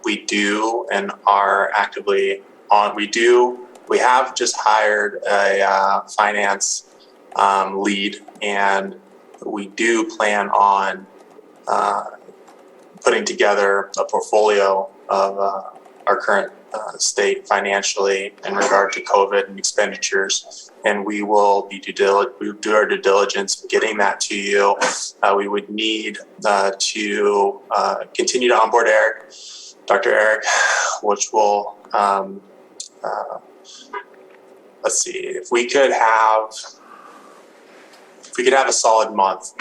we do and are actively on, we have just hired a finance lead, and we do plan on putting together a portfolio of our current state financially in regard to COVID and expenditures, and we will do our due diligence getting that to you. We would need to continue to onboard Dr. Eric, which will let's see, if we could have a solid month,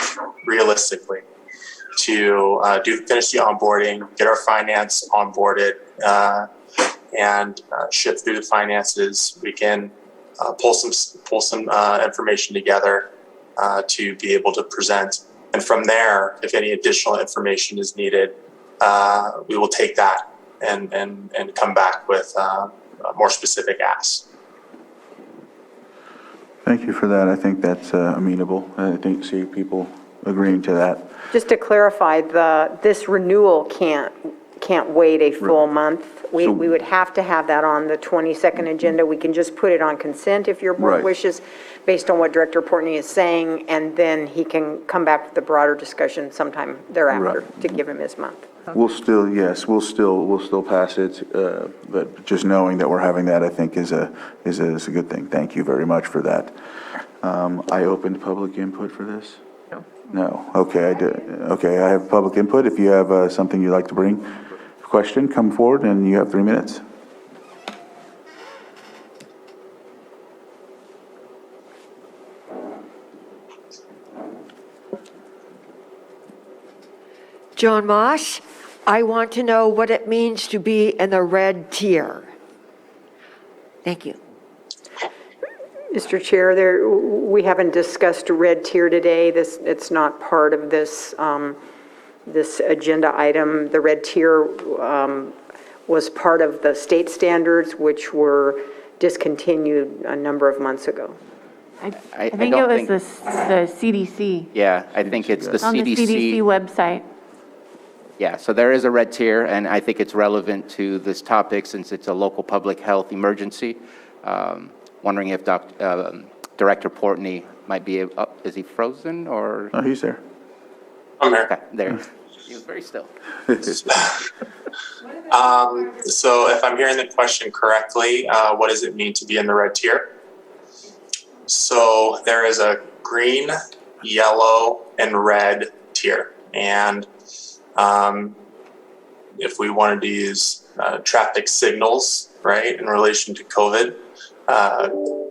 realistically, to finish the onboarding, get our finance onboarded, and shift through the finances, we can pull some information together to be able to present. And from there, if any additional information is needed, we will take that and come back with more specific asks. Thank you for that. I think that's amenable. I think see people agreeing to that. Just to clarify, this renewal can't wait a full month. We would have to have that on the 22nd agenda. We can just put it on consent if your board wishes, based on what Director Portney is saying, and then he can come back with the broader discussion sometime thereafter to give him his month. We'll still pass it, but just knowing that we're having that, I think is a good thing. Thank you very much for that. I opened public input for this. No. Okay, I did. Okay, I have public input. If you have something you'd like to bring, question, come forward, and you have 3 minutes. Joan Moss, I want to know what it means to be in the red tier. Thank you. Mr. Chair, we haven't discussed red tier today. It's not part of this, this agenda item. The red tier was part of the state standards, which were discontinued a number of months ago. I think it was the CDC. Yeah, I think it's the On the CDC website. Yeah, so there is a red tier, and I think it's relevant to this topic since it's a local public health emergency. Wondering if Director Portney might be up. Is he frozen or? Oh, he's there. I'm here. Okay, there. He was very still. So if I'm hearing the question correctly, what does it mean to be in the red tier? So there is a green, yellow, and red tier. And if we wanted to use traffic signals, right, in relation to COVID,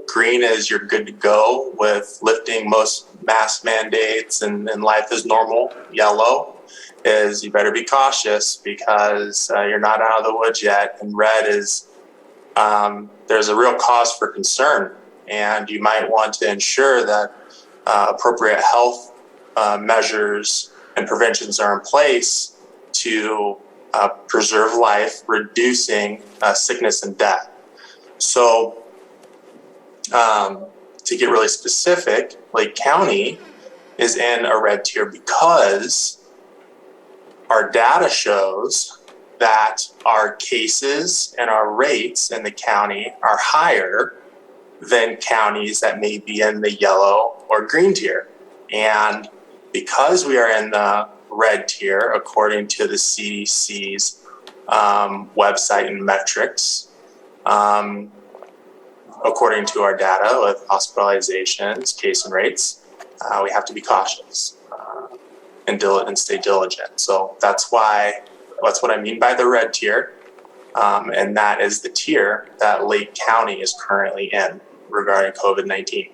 green is you're good to go with lifting most mask mandates and life is normal. Yellow is you better be cautious because you're not out of the woods yet. And red is there's a real cause for concern, and you might want to ensure that appropriate health measures and preventions are in place to preserve life, reducing sickness and death. So to get really specific, Lake County is in a red tier because our data shows that our cases and our rates in the county are higher than counties that may be in the yellow or green tier. And because we are in the red tier, according to the CDC's website and metrics, according to our data with hospitalizations, case and rates, we have to be cautious and stay diligent. So that's what I mean by the red tier. And that is the tier that Lake County is currently in regarding COVID-19.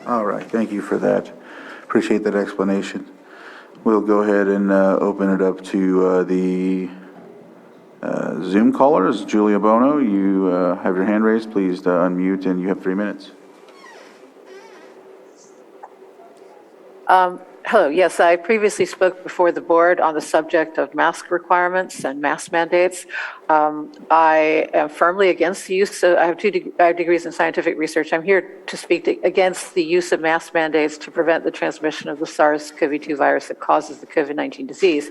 All right, thank you for that. Appreciate that explanation. We'll go ahead and open it up to the Zoom callers. Julia Bono, you have your hand raised. Please unmute, and you have 3 minutes. Hello, yes, I previously spoke before the board on the subject of mask requirements and mask mandates. I am firmly against the use of, I have 2 degrees in scientific research. I'm here to speak against the use of mask mandates to prevent the transmission of the SARS-CoV-2 virus that causes the COVID-19 disease.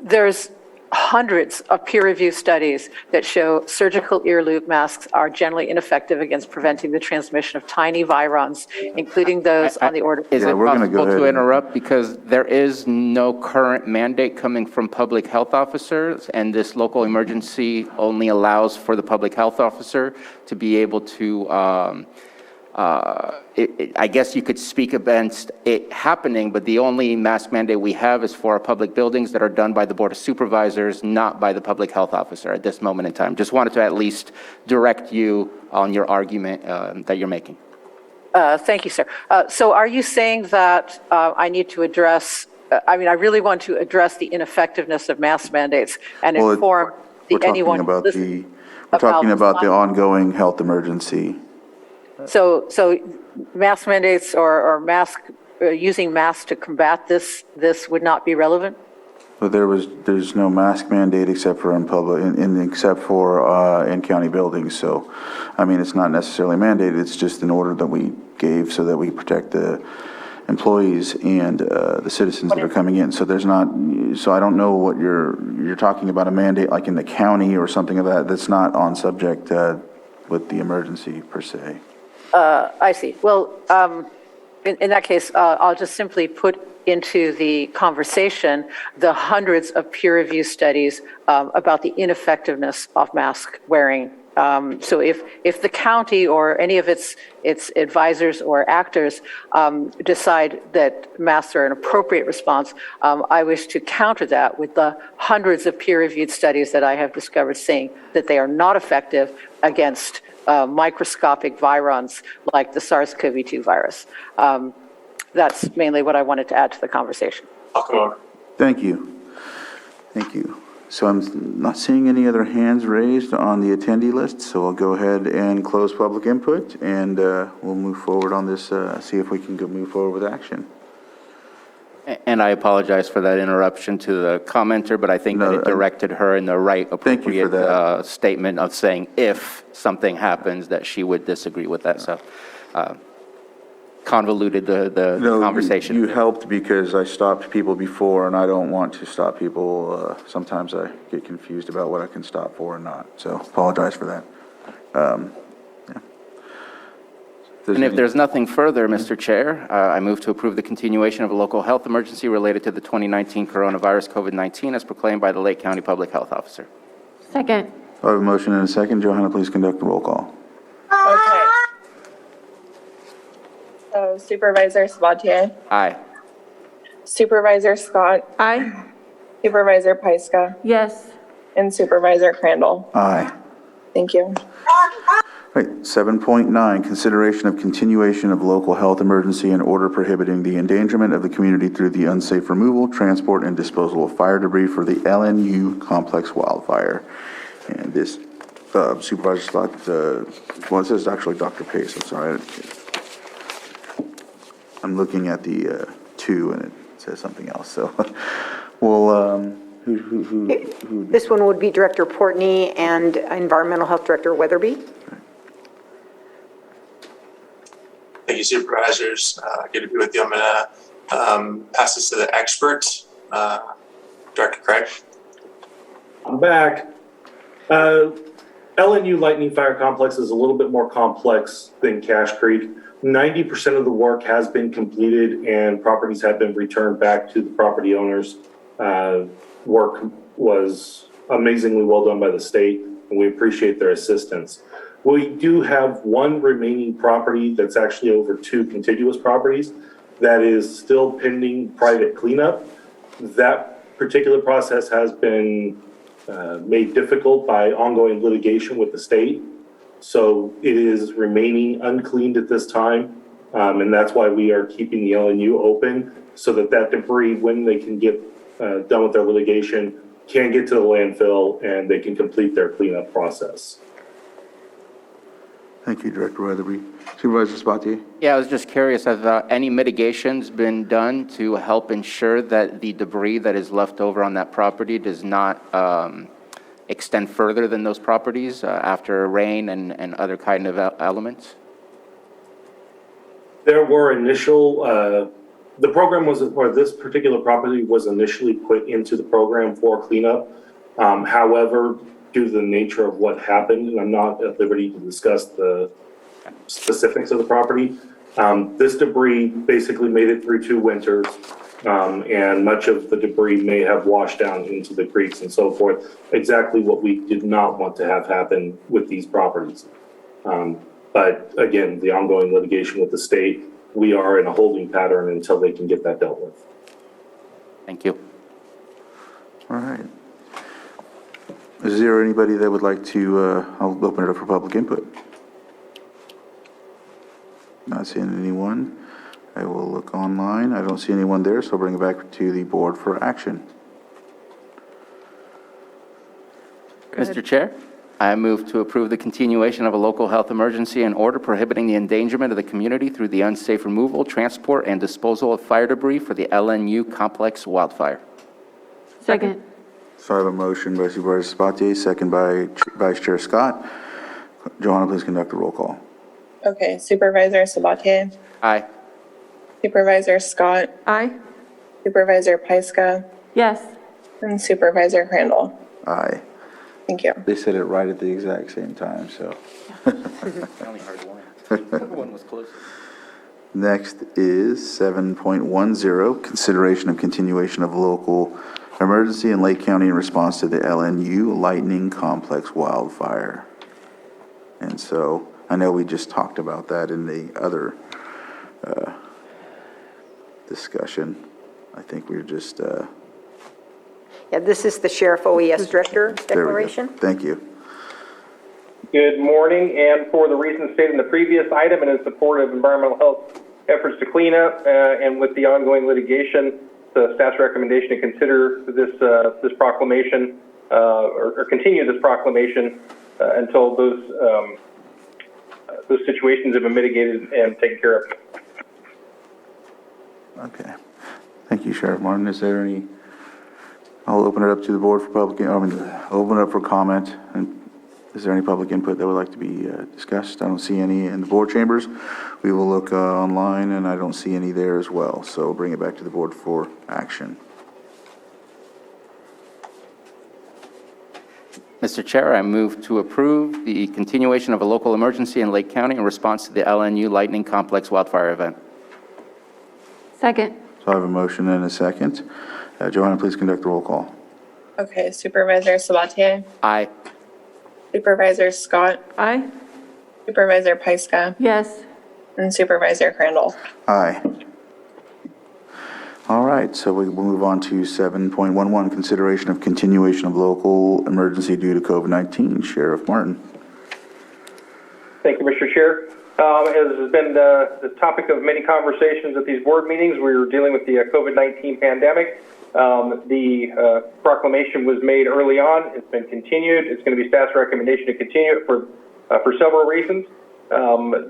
There's hundreds of peer-reviewed studies that show surgical ear loop masks are generally ineffective against preventing the transmission of tiny virons, including those on the order. Is it possible to interrupt because there is no current mandate coming from public health officers, and this local emergency only allows for the public health officer to be able to I guess you could speak against it happening, but the only mask mandate we have is for our public buildings that are done by the Board of Supervisors, not by the public health officer at this moment in time. Just wanted to at least direct you on your argument that you're making. Thank you, sir. So are you saying that I need to address, I really want to address the ineffectiveness of mask mandates and inform anyone. We're talking about the ongoing health emergency. So mask mandates or using masks to combat this would not be relevant? But there's no mask mandate except for in county buildings. So, it's not necessarily mandated. It's just an order that we gave so that we protect the employees and the citizens that are coming in. So there's not. So I don't know what you're talking about, a mandate like in the county or something of that. That's not on subject with the emergency per se. I see. Well, in that case, I'll just simply put into the conversation the hundreds of peer-reviewed studies about the ineffectiveness of mask wearing. So if the county or any of its advisors or actors decide that masks are an appropriate response, I wish to counter that with the hundreds of peer-reviewed studies that I have discovered saying that they are not effective against microscopic virons like the SARS-CoV-2 virus. That's mainly what I wanted to add to the conversation. I'll come over. Thank you. Thank you. So I'm not seeing any other hands raised on the attendee list, so I'll go ahead and close public input, and we'll move forward on this, see if we can move forward with action. And I apologize for that interruption to the commenter, but I think that it directed her in the right appropriate statement of saying if something happens, that she would disagree with that. So convoluted the conversation. You helped because I stopped people before, and I don't want to stop people. Sometimes I get confused about what I can stop for and not, so apologize for that. And if there's nothing further, Mr. Chair, I move to approve the continuation of a local health emergency related to the 2019 coronavirus COVID-19 as proclaimed by the Lake County Public Health Officer. Second. I have a motion and a second. Johanna, please conduct the roll call. Okay. So Supervisor Sabatier? Aye. Supervisor Scott? Aye. Supervisor Pyska? Yes. And Supervisor Crandall? Aye. Thank you. Right, 7.9, consideration of continuation of local health emergency and order prohibiting the endangerment of the community through the unsafe removal, transport, and disposal of fire debris for the LNU complex wildfire. And this Supervisor Scott, well, it says actually Dr. Pace, I'm sorry. I'm looking at the 2 and it says something else, so. Well, who? This one would be Director Portney and Environmental Health Director Weatherby. Thank you, Supervisors. Good to be with you. I'm going to pass this to the expert, Director Craig. I'm back. LNU Lightning Fire Complex is a little bit more complex than Cache Creek. 90% of the work has been completed and properties have been returned back to the property owners. Work was amazingly well done by the state, and we appreciate their assistance. We do have one remaining property that's actually over 2 contiguous properties that is still pending private cleanup. That particular process has been made difficult by ongoing litigation with the state. So it is remaining uncleaned at this time. And that's why we are keeping the LNU open so that that debris, when they can get done with their litigation, can get to the landfill and they can complete their cleanup process. Thank you, Director Weatherby. Supervisor Sabatier? Yeah, I was just curious, have any mitigations been done to help ensure that the debris that is left over on that property does not extend further than those properties after rain and other kind of elements? There were initial, the program was, or this particular property was initially put into the program for cleanup. However, due to the nature of what happened, and I'm not at liberty to discuss the specifics of the property, this debris basically made it through 2 winters, and much of the debris may have washed down into the creeks and so forth, exactly what we did not want to have happen with these properties. But again, the ongoing litigation with the state, we are in a holding pattern until they can get that dealt with. Thank you. All right. Is there anybody that would like to, I'll open it up for public input. Not seeing anyone. I will look online. I don't see anyone there, so I'll bring it back to the board for action. Mr. Chair, I move to approve the continuation of a local health emergency and order prohibiting the endangerment of the community through the unsafe removal, transport, and disposal of fire debris for the LNU complex wildfire. Second. So I have a motion by Supervisor Sabatier, second by Vice Chair Scott. Johanna, please conduct a roll call. Okay, Supervisor Sabatier? Aye. Supervisor Scott? Aye. Supervisor Pyska? Yes. And Supervisor Crandall? Aye. Thank you. They said it right at the exact same time, so. I only heard one. The other one was closer. Next is 7.10, consideration of continuation of local emergency in Lake County in response to the LNU lightning complex wildfire. And so I know we just talked about that in the other discussion. I think we're just... Yeah, this is the Sheriff OES Director There we go. declaration. Thank you. Good morning, and for the reasons stated in the previous item and in support of environmental health efforts to clean up and with the ongoing litigation, the staff's recommendation to consider this proclamation or continue this proclamation until those situations have been mitigated and taken care of. Okay. Thank you, Sheriff Martin. Is there any, I'll open it up to the board for open it up for comment. And is there any public input that would like to be discussed? I don't see any in the board chambers. We will look online, and I don't see any there as well. So bring it back to the board for action. Mr. Chair, I move to approve the continuation of a local emergency in Lake County in response to the LNU Lightning Complex wildfire event. Second. So I have a motion and a second. Joanna, please conduct the roll call. Okay, Supervisor Sabatier? Aye. Supervisor Scott? Aye. Supervisor Pyska? Yes. And Supervisor Crandall? Aye. All right, so we will move on to 7.11, consideration of continuation of local emergency due to COVID-19. Sheriff Martin. Thank you, Mr. Chair. As has been the topic of many conversations at these board meetings, we were dealing with the COVID-19 pandemic. The proclamation was made early on. It's been continued. It's going to be staff's recommendation to continue it for several reasons.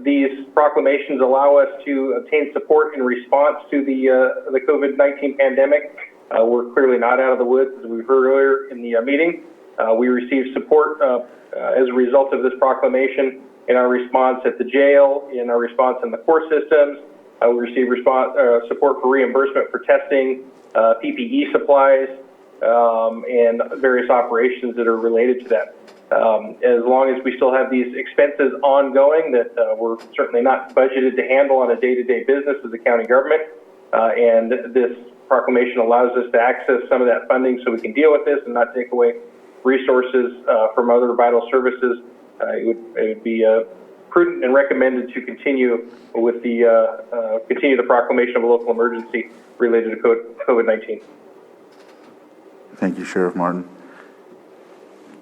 These proclamations allow us to obtain support in response to the COVID-19 pandemic. We're clearly not out of the woods, as we've heard earlier in the meeting. We received support as a result of this proclamation in our response at the jail, in our response in the court systems. We received support for reimbursement for testing, PPE supplies, and various operations that are related to that. As long as we still have these expenses ongoing that we're certainly not budgeted to handle on a day-to-day business as a county government, and this proclamation allows us to access some of that funding so we can deal with this and not take away resources from other vital services, it would be prudent and recommended to continue with continue the proclamation of a local emergency related to COVID-19. Thank you, Sheriff Martin.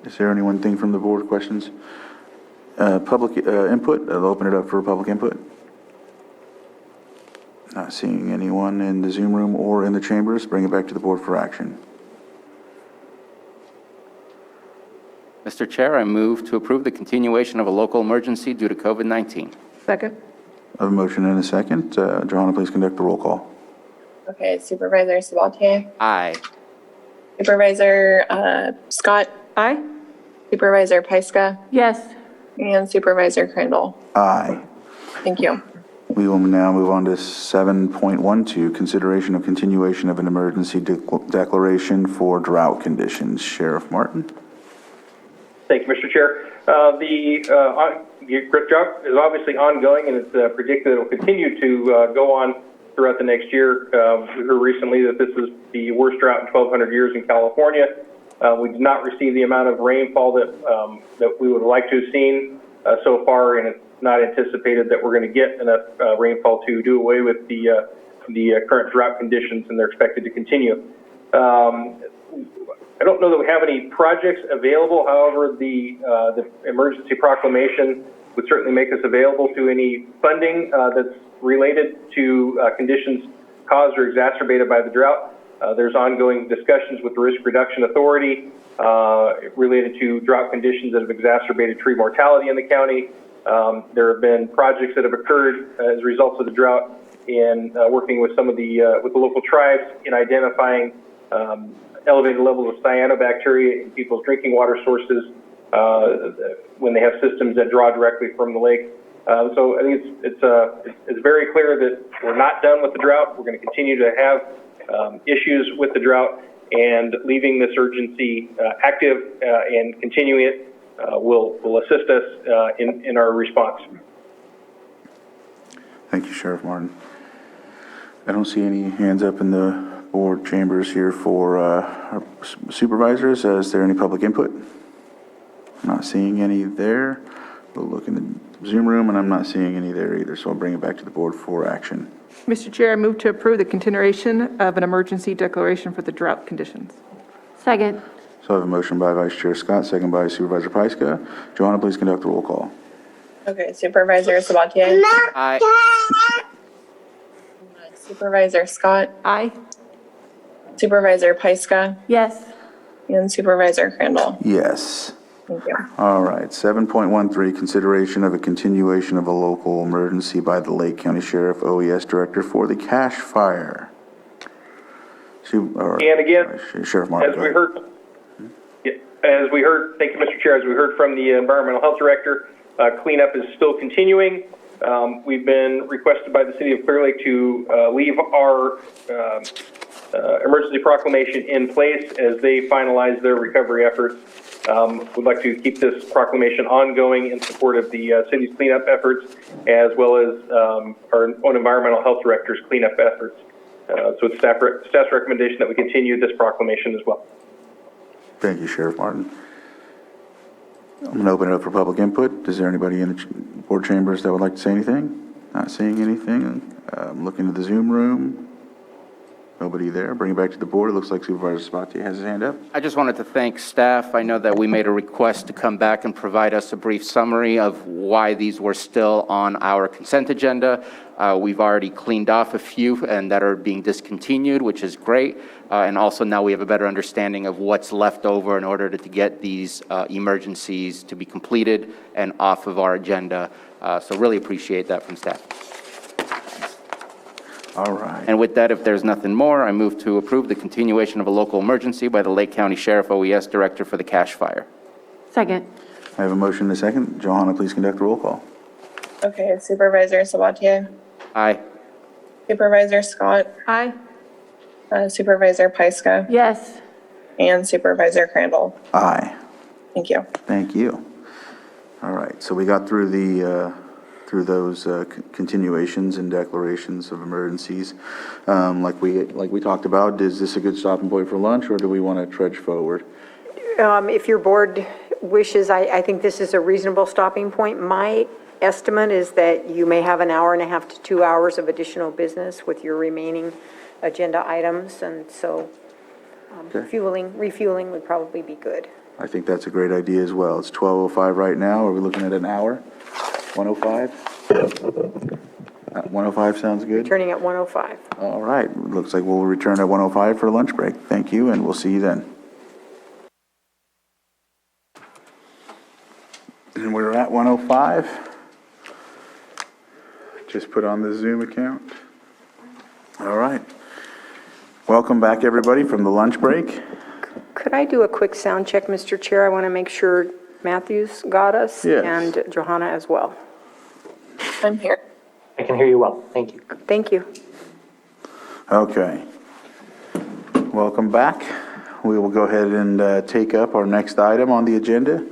Is there anyone thing from the board? Questions? Public input? I'll open it up for public input. Not seeing anyone in the Zoom room or in the chambers. Bring it back to the board for action. Mr. Chair, I move to approve the continuation of a local emergency due to COVID-19. Second. I have a motion and a second. Johanna, please conduct the roll call. Okay, Supervisor Sabatier? Aye. Supervisor Scott? Aye. Supervisor Pyska? Yes. And Supervisor Crandall? Aye. Thank you. We will now move on to 7.12, consideration of continuation of an emergency declaration for drought conditions. Sheriff Martin. Thank you, Mr. Chair. The drought is obviously ongoing, and it's predicted it will continue to go on throughout the next year. We heard recently that this is the worst drought in 1,200 years in California. We did not receive the amount of rainfall that we would like to have seen so far, and it's not anticipated that we're going to get enough rainfall to do away with the current drought conditions, and they're expected to continue. I don't know that we have any projects available. However, the emergency proclamation would certainly make us available to any funding that's related to conditions caused or exacerbated by the drought. There's ongoing discussions with the Risk Reduction Authority related to drought conditions that have exacerbated tree mortality in the county. There have been projects that have occurred as a result of the drought in working with some of the local tribes in identifying elevated levels of cyanobacteria in people's drinking water sources when they have systems that draw directly from the lake. So I think it's very clear that we're not done with the drought. We're going to continue to have issues with the drought, and leaving this urgency active and continuing it will assist us in our response. Thank you, Sheriff Martin. I don't see any hands up in the board chambers here for our supervisors. Is there any public input? I'm not seeing any there. We'll look in the Zoom room, and I'm not seeing any there either, so I'll bring it back to the board for action. Mr. Chair, I move to approve the continuation of an emergency declaration for the drought conditions. Second. So I have a motion by Vice Chair Scott, second by Supervisor Pyska. Joanna, please conduct the roll call. Okay, Supervisor Sabatier? Aye. Supervisor Scott? Aye. Supervisor Pyska? Yes. and Supervisor Crandall. Yes. Thank you. All right, 7.13, consideration of a continuation of a local emergency by the Lake County Sheriff OES Director for the cash fire. And again, Sheriff Martin, as we heard, thank you, Mr. Chair, as we heard from the Environmental Health Director, cleanup is still continuing. We've been requested by the City of Clear Lake to leave our emergency proclamation in place as they finalize their recovery efforts. We'd like to keep this proclamation ongoing in support of the city's cleanup efforts, as well as our own Environmental Health Director's cleanup efforts. So it's staff's recommendation that we continue this proclamation as well. Thank you, Sheriff Martin. I'm going to open it up for public input. Is there anybody in the board chambers that would like to say anything? Not seeing anything. Looking at the Zoom room. Nobody there. Bring it back to the board. It looks like Supervisor Sabatier has his hand up. I just wanted to thank staff. I know that we made a request to come back and provide us a brief summary of why these were still on our consent agenda. We've already cleaned off a few and that are being discontinued, which is great. And also now we have a better understanding of what's left over in order to get these emergencies to be completed and off of our agenda. So really appreciate that from staff. All right. And with that, if there's nothing more, I move to approve the continuation of a local emergency by the Lake County Sheriff OES Director for the cash fire. Second. I have a motion and a second. Johanna, please conduct a roll call. Okay, Supervisor Sabatier. Aye. Supervisor Scott. Aye. Supervisor Pyska. Yes. And Supervisor Crandall. Aye. Thank you. Thank you. All right, so we got through through those continuations and declarations of emergencies. Like we talked about, is this a good stopping point for lunch, or do we want to trudge forward? If your board wishes, I think this is a reasonable stopping point. My estimate is that you may have an hour and a half to 2 hours of additional business with your remaining agenda items, and so refueling would probably be good. I think that's a great idea as well. It's 12:05 right now. Are we looking at an hour? 1:05? 1:05 sounds good. Returning at 1:05. All right, looks like we'll return at 1:05 for lunch break. Thank you, and we'll see you then. And we're at 1:05. Just put on the Zoom account. All right. Welcome back, everybody, from the lunch break. Could I do a quick sound check, Mr. Chair? I want to make sure Matthew's got us. Yes. And Johanna as well. I'm here. I can hear you well. Thank you. Thank you. Okay. Welcome back. We will go ahead and take up our next item on the agenda.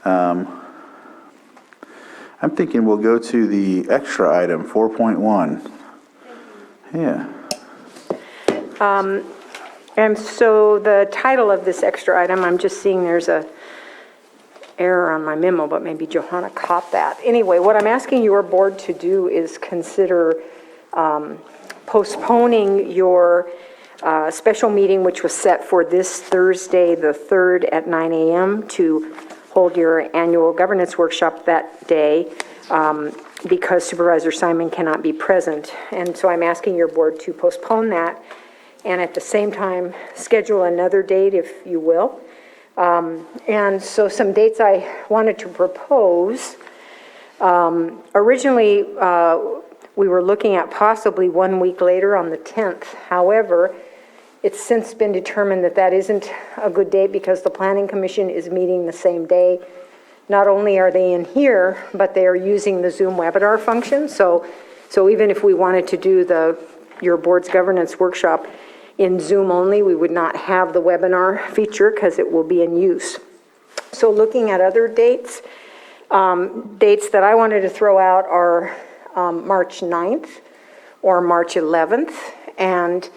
I'm thinking we'll go to the extra item, 4.1. Yeah. And so the title of this extra item, I'm just seeing there's a error on my memo, but maybe Johanna caught that. Anyway, what I'm asking your board to do is consider postponing your special meeting, which was set for this Thursday, the 3rd at 9 a.m. to hold your annual governance workshop that day because Supervisor Simon cannot be present. And so I'm asking your board to postpone that and at the same time schedule another date, if you will. And so some dates I wanted to propose. Originally, we were looking at possibly 1 week later on the 10th. However, it's since been determined that that isn't a good date because the Planning Commission is meeting the same day. Not only are they in here, but they are using the Zoom webinar function. So even if we wanted to do your board's governance workshop in Zoom only, we would not have the webinar feature because it will be in use. So looking at other dates, dates that I wanted to throw out are March 9th or March 11th. And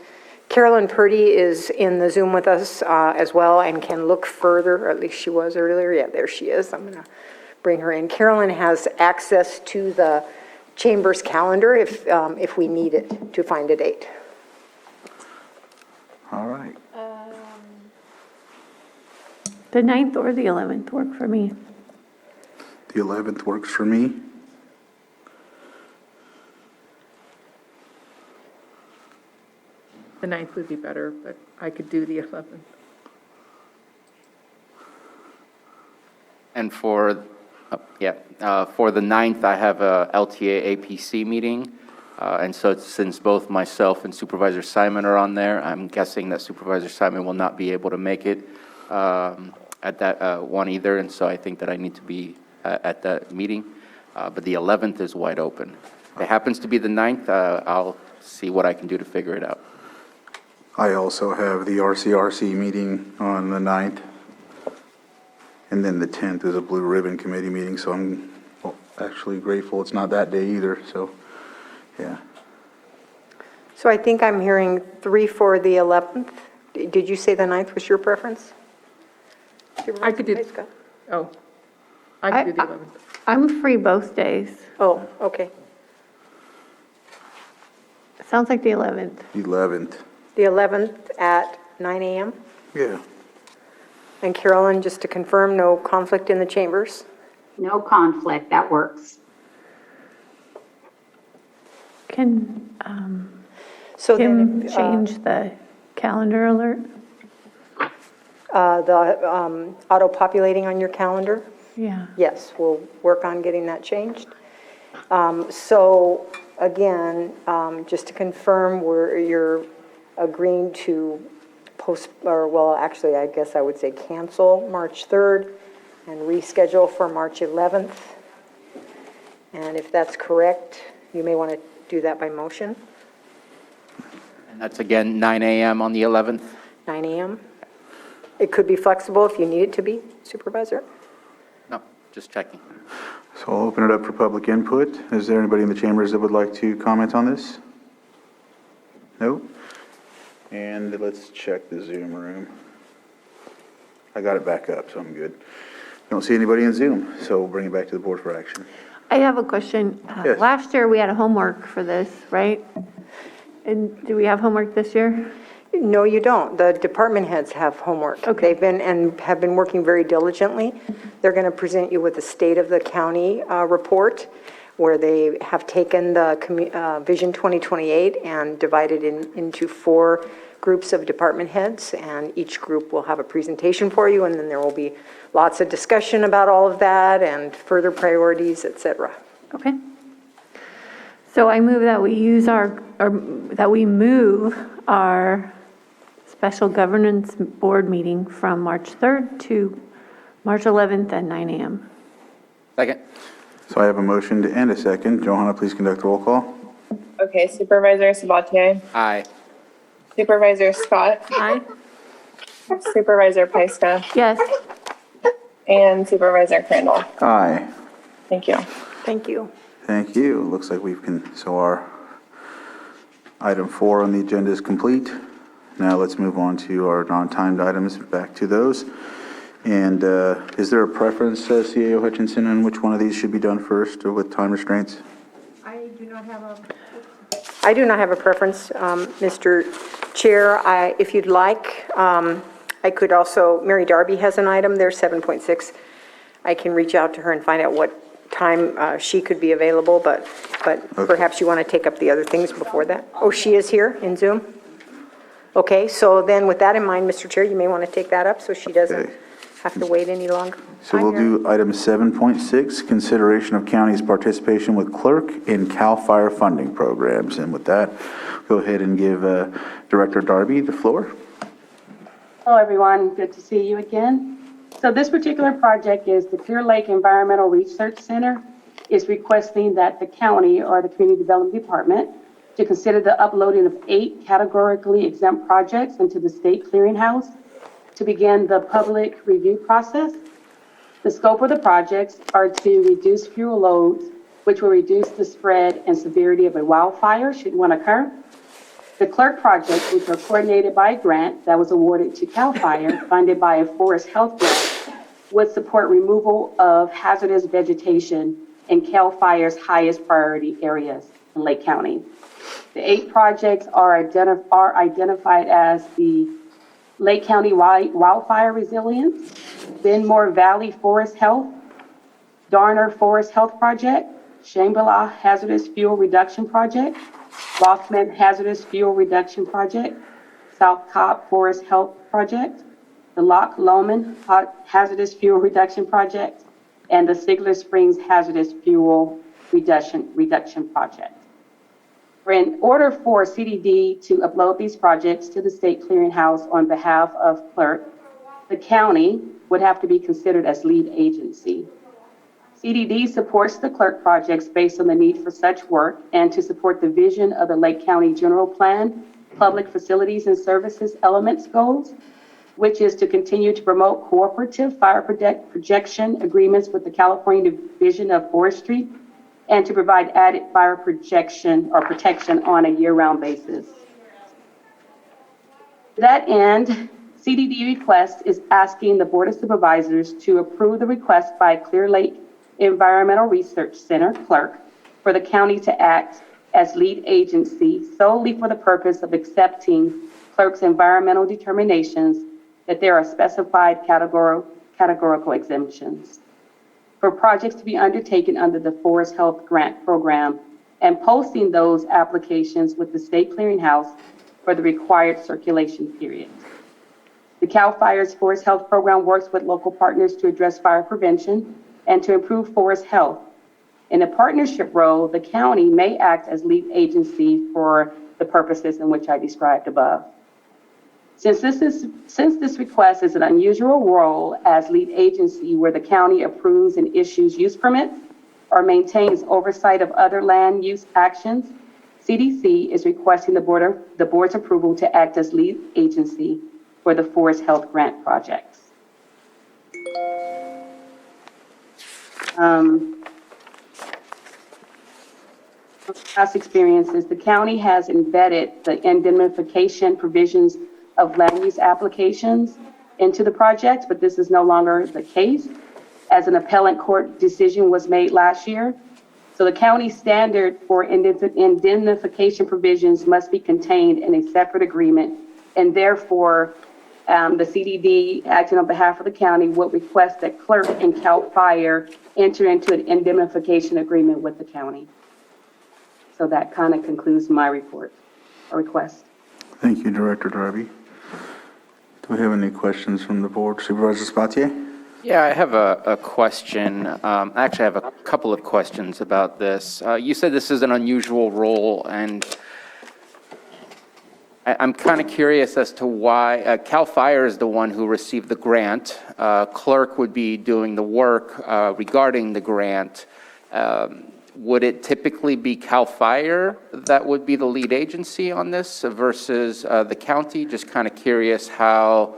Carolyn Purdy is in the Zoom with us as well and can look further, or at least she was earlier. Yeah, there she is. I'm going to bring her in. Carolyn has access to the Chamber's calendar if we need it to find a date. All right. The 9th or the 11th work for me. The 11th works for me. The 9th would be better, but I could do the 11th. And for the 9th, I have a LTA APC meeting. And so since both myself and Supervisor Simon are on there, I'm guessing that Supervisor Simon will not be able to make it at that one either. And so I think that I need to be at that meeting. But the 11th is wide open. If it happens to be the 9th, I'll see what I can do to figure it out. I also have the RCRC meeting on the 9th. And then the 10th is a Blue Ribbon Committee meeting, so I'm actually grateful it's not that day either, so, yeah. So I think I'm hearing 3 for the 11th. Did you say the 9th was your preference? I could do, Supervisor Pyska? oh, I could do the 11th. I'm free both days. Oh, okay. Sounds like the 11th. 11th, The 11th at 9 a.m.? yeah. And Carolyn, just to confirm, no conflict in the chambers? No conflict, that works. Can So Kim then, change the calendar alert? the auto-populating on your calendar? Yeah. Yes, we'll work on getting that changed. So again, just to confirm, you're agreeing to actually, I guess I would say cancel March 3rd and reschedule for March 11th. And if that's correct, you may want to do that by motion, And that's again 9 a.m. on the 11th. 9 a.m. It could be flexible if you need it to be, Supervisor. No, just checking. So I'll open it up for public input. Is there anybody in the chambers that would like to comment on this? No? And let's check the Zoom room. I got it back up, so I'm good. Don't see anybody in Zoom, so we'll bring it back to the board for action. I have a question. Yes. Last year, we had a homework for this, right? And do we have homework this year? No, you don't. The department heads have homework. Okay. Have been working very diligently. They're going to present you with a State of the County report where they have taken the Vision 2028 and divided into 4 groups of department heads, and each group will have a presentation for you, and then there will be lots of discussion about all of that and further priorities, et cetera. Okay. So I move that we move our special governance board meeting from March 3rd to March 11th at 9 a.m. Second. So I have a motion and a second. Johanna, please conduct the roll call. Okay, Supervisor Sabatier, Aye. Supervisor Scott, Aye. Supervisor Pyska, Yes. and Supervisor Crandall. Aye. Thank you. Thank you. Thank you. Looks like so our item 4 on the agenda is complete. Now let's move on to our non-timed items, back to those. And is there a preference, CAO Hutchinson, on which one of these should be done first or with time restraints? I do not have a preference, Mr. Chair. If you'd like, I could also, Mary Darby has an item there, 7.6. I can reach out to her and find out what time she could be available, but perhaps you want to take up the other things before that. Oh, she is here in Zoom? Okay, so then with that in mind, Mr. Chair, you may want to take that up so she doesn't have to wait any longer. So we'll do item 7.6, consideration of county's participation with clerk in CAL FIRE funding programs. And with that, go ahead and give Director Darby the floor. Hello, everyone. Good to see you again. So this particular project is the Clear Lake Environmental Research Center is requesting that the county or the Community Development Department to consider the uploading of 8 categorically exempt projects into the state clearinghouse to begin the public review process. The scope of the projects are to reduce fuel loads, which will reduce the spread and severity of a wildfire should one occur. The clerk projects, which are coordinated by a grant that was awarded to CAL FIRE, funded by a forest health grant, would support removal of hazardous vegetation in CAL FIRE's highest priority areas in Lake County. The 8 projects are identified as the Lake County Wildfire Resilience, Benmore Valley Forest Health, Darner Forest Health Project, Shambhala Hazardous Fuel Reduction Project, Rothman Hazardous Fuel Reduction Project, South Cobb Forest Health Project, the Loch Lomond Hazardous Fuel Reduction Project, and the Sigler Springs Hazardous Fuel Reduction Project. In order for CDD to upload these projects to the state clearinghouse on behalf of clerk, the county would have to be considered as lead agency. CDD supports the clerk projects based on the need for such work and to support the vision of the Lake County General Plan, Public Facilities and Services Elements Goals, which is to continue to promote cooperative fire projection agreements with the California Division of Forestry and to provide added fire protection on a year-round basis. To that end, CDD request is asking the Board of Supervisors to approve the request by Clear Lake Environmental Research Center clerk for the county to act as lead agency solely for the purpose of accepting clerk's environmental determinations that there are specified categorical exemptions for projects to be undertaken under the Forest Health Grant Program and posting those applications with the state clearinghouse for the required circulation period. The CAL FIRE's Forest Health Program works with local partners to address fire prevention and to improve forest health. In a partnership role, the county may act as lead agency for the purposes in which I described above. Since this request is an unusual role as lead agency where the county approves and issues use permits or maintains oversight of other land use actions, CDC is requesting the board's approval to act as lead agency for the Forest Health Grant projects. Past experiences, the county has embedded the indemnification provisions of land use applications into the project, but this is no longer the case as an appellate court decision was made last year. So the county standard for indemnification provisions must be contained in a separate agreement, and therefore the CDD acting on behalf of the county would request that clerk and CAL FIRE enter into an indemnification agreement with the county. So that kind of concludes my report or request. Thank you, Director Darby. Do we have any questions from the board? Supervisor Sabatier? Yeah, I have a question. Actually, I have a couple of questions about this. You said this is an unusual role, and I'm kind of curious as to why CAL FIRE is the one who received the grant. Clerk would be doing the work regarding the grant. Would it typically be CAL FIRE that would be the lead agency on this versus the county? Just kind of curious how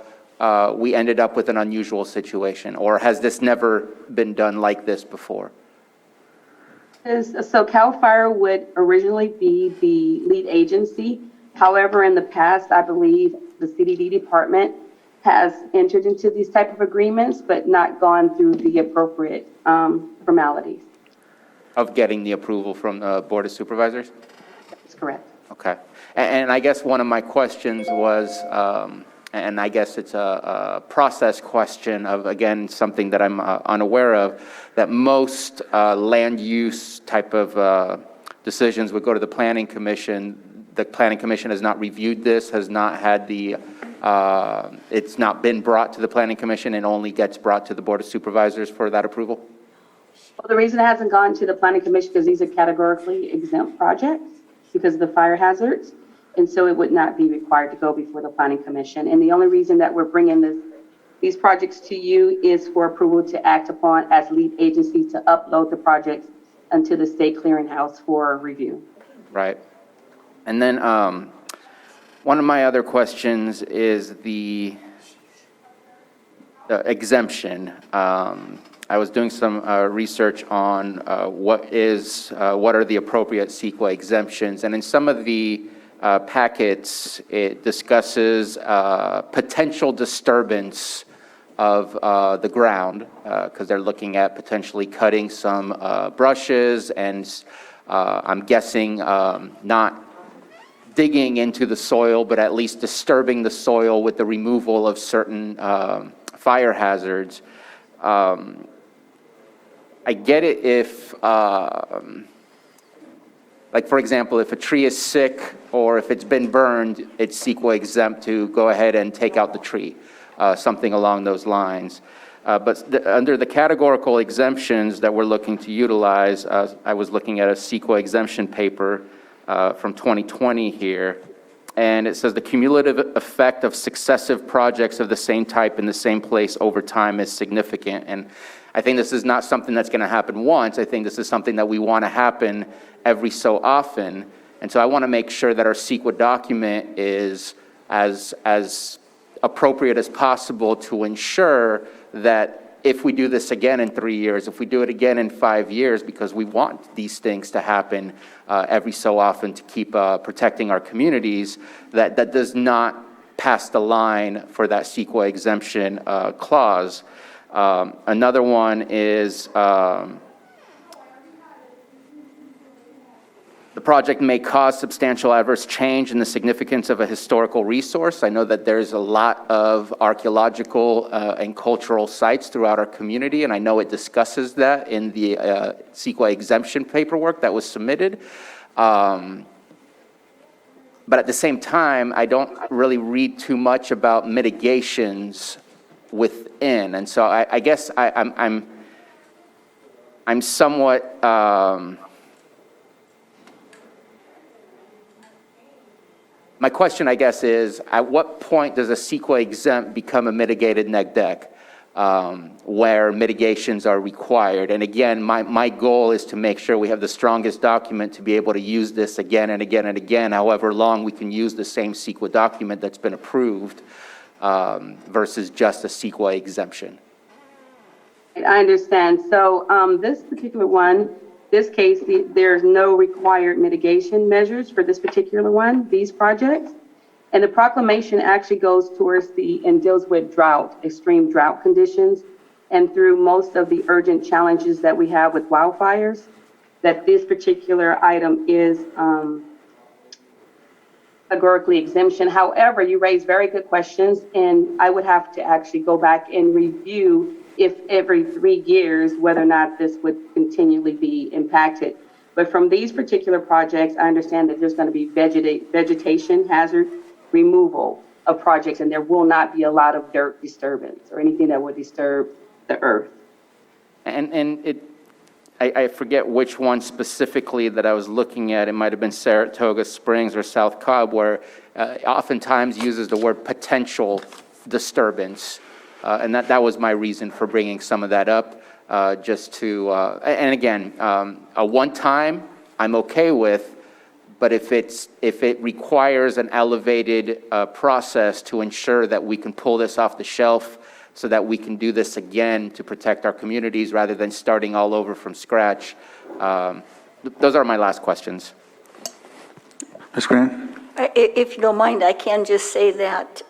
we ended up with an unusual situation, or has this never been done like this before? So CAL FIRE would originally be the lead agency. However, in the past, I believe the CDD department has entered into these type of agreements, but not gone through the appropriate formalities. Of getting the approval from the Board of Supervisors? That's correct. Okay. And I guess one of my questions was, and I guess it's a process question of, again, something that I'm unaware of, that most land use type of decisions would go to the Planning Commission. The Planning Commission has not reviewed this, has not had the, it's not been brought to the Planning Commission and only gets brought to the Board of Supervisors for that approval? Well, the reason it hasn't gone to the Planning Commission because these are categorically exempt projects because of the fire hazards. And so it would not be required to go before the Planning Commission. And the only reason that we're bringing these projects to you is for approval to act upon as lead agency to upload the projects unto the state clearinghouse for review. Right. And then one of my other questions is the exemption. I was doing some research on what are the appropriate CEQA exemptions, and in some of the packets, it discusses potential disturbance of the ground, because they're looking at potentially cutting some brushes, and I'm guessing not digging into the soil, but at least disturbing the soil with the removal of certain fire hazards. I get it if, like for example, if a tree is sick or if it's been burned, it's CEQA exempt to go ahead and take out the tree. something along those lines. Under the categorical exemptions that we're looking to utilize, I was looking at a CEQA exemption paper from 2020 here, and it says the cumulative effect of successive projects of the same type in the same place over time is significant. And I think this is not something that's going to happen once. I think this is something that we want to happen every so often. And so I want to make sure that our CEQA document is as appropriate as possible to ensure that if we do this again in 3 years, if we do it again in 5 years, because we want these things to happen every so often to keep protecting our communities, that does not pass the line for that CEQA exemption clause. Another one is the project may cause substantial adverse change in the significance of a historical resource. I know that there's a lot of archaeological and cultural sites throughout our community, and I know it discusses that in the CEQA exemption paperwork that was submitted. But at the same time, I don't really read too much about mitigations within, and so I guess I'm somewhat. My question, I guess, is at what point does a CEQA exempt become a mitigated neg deck where mitigations are required? And again, my goal is to make sure we have the strongest document to be able to use this again and again and again, however long we can use the same CEQA document that's been approved versus just a CEQA exemption. I understand. So this particular one, this case, there's no required mitigation measures for this particular one, these projects. And the proclamation actually goes towards and deals with drought, extreme drought conditions, and through most of the urgent challenges that we have with wildfires, that this particular item is categorically exemption. However, you raise very good questions, and I would have to actually go back and review if every 3 years, whether or not this would continually be impacted. But from these particular projects, I understand that there's going to be vegetation hazard removal of projects, and there will not be a lot of dirt disturbance or anything that would disturb the earth. And I forget which one specifically that I was looking at. It might have been Saratoga Springs or South Cobb, where oftentimes uses the word potential disturbance. And that was my reason for bringing some of that up, just to, and again, a one-time I'm okay with, but if it requires an elevated process to ensure that we can pull this off the shelf so that we can do this again to protect our communities rather than starting all over from scratch, those are my last questions. Ms. Grant? If you don't mind, I can just say that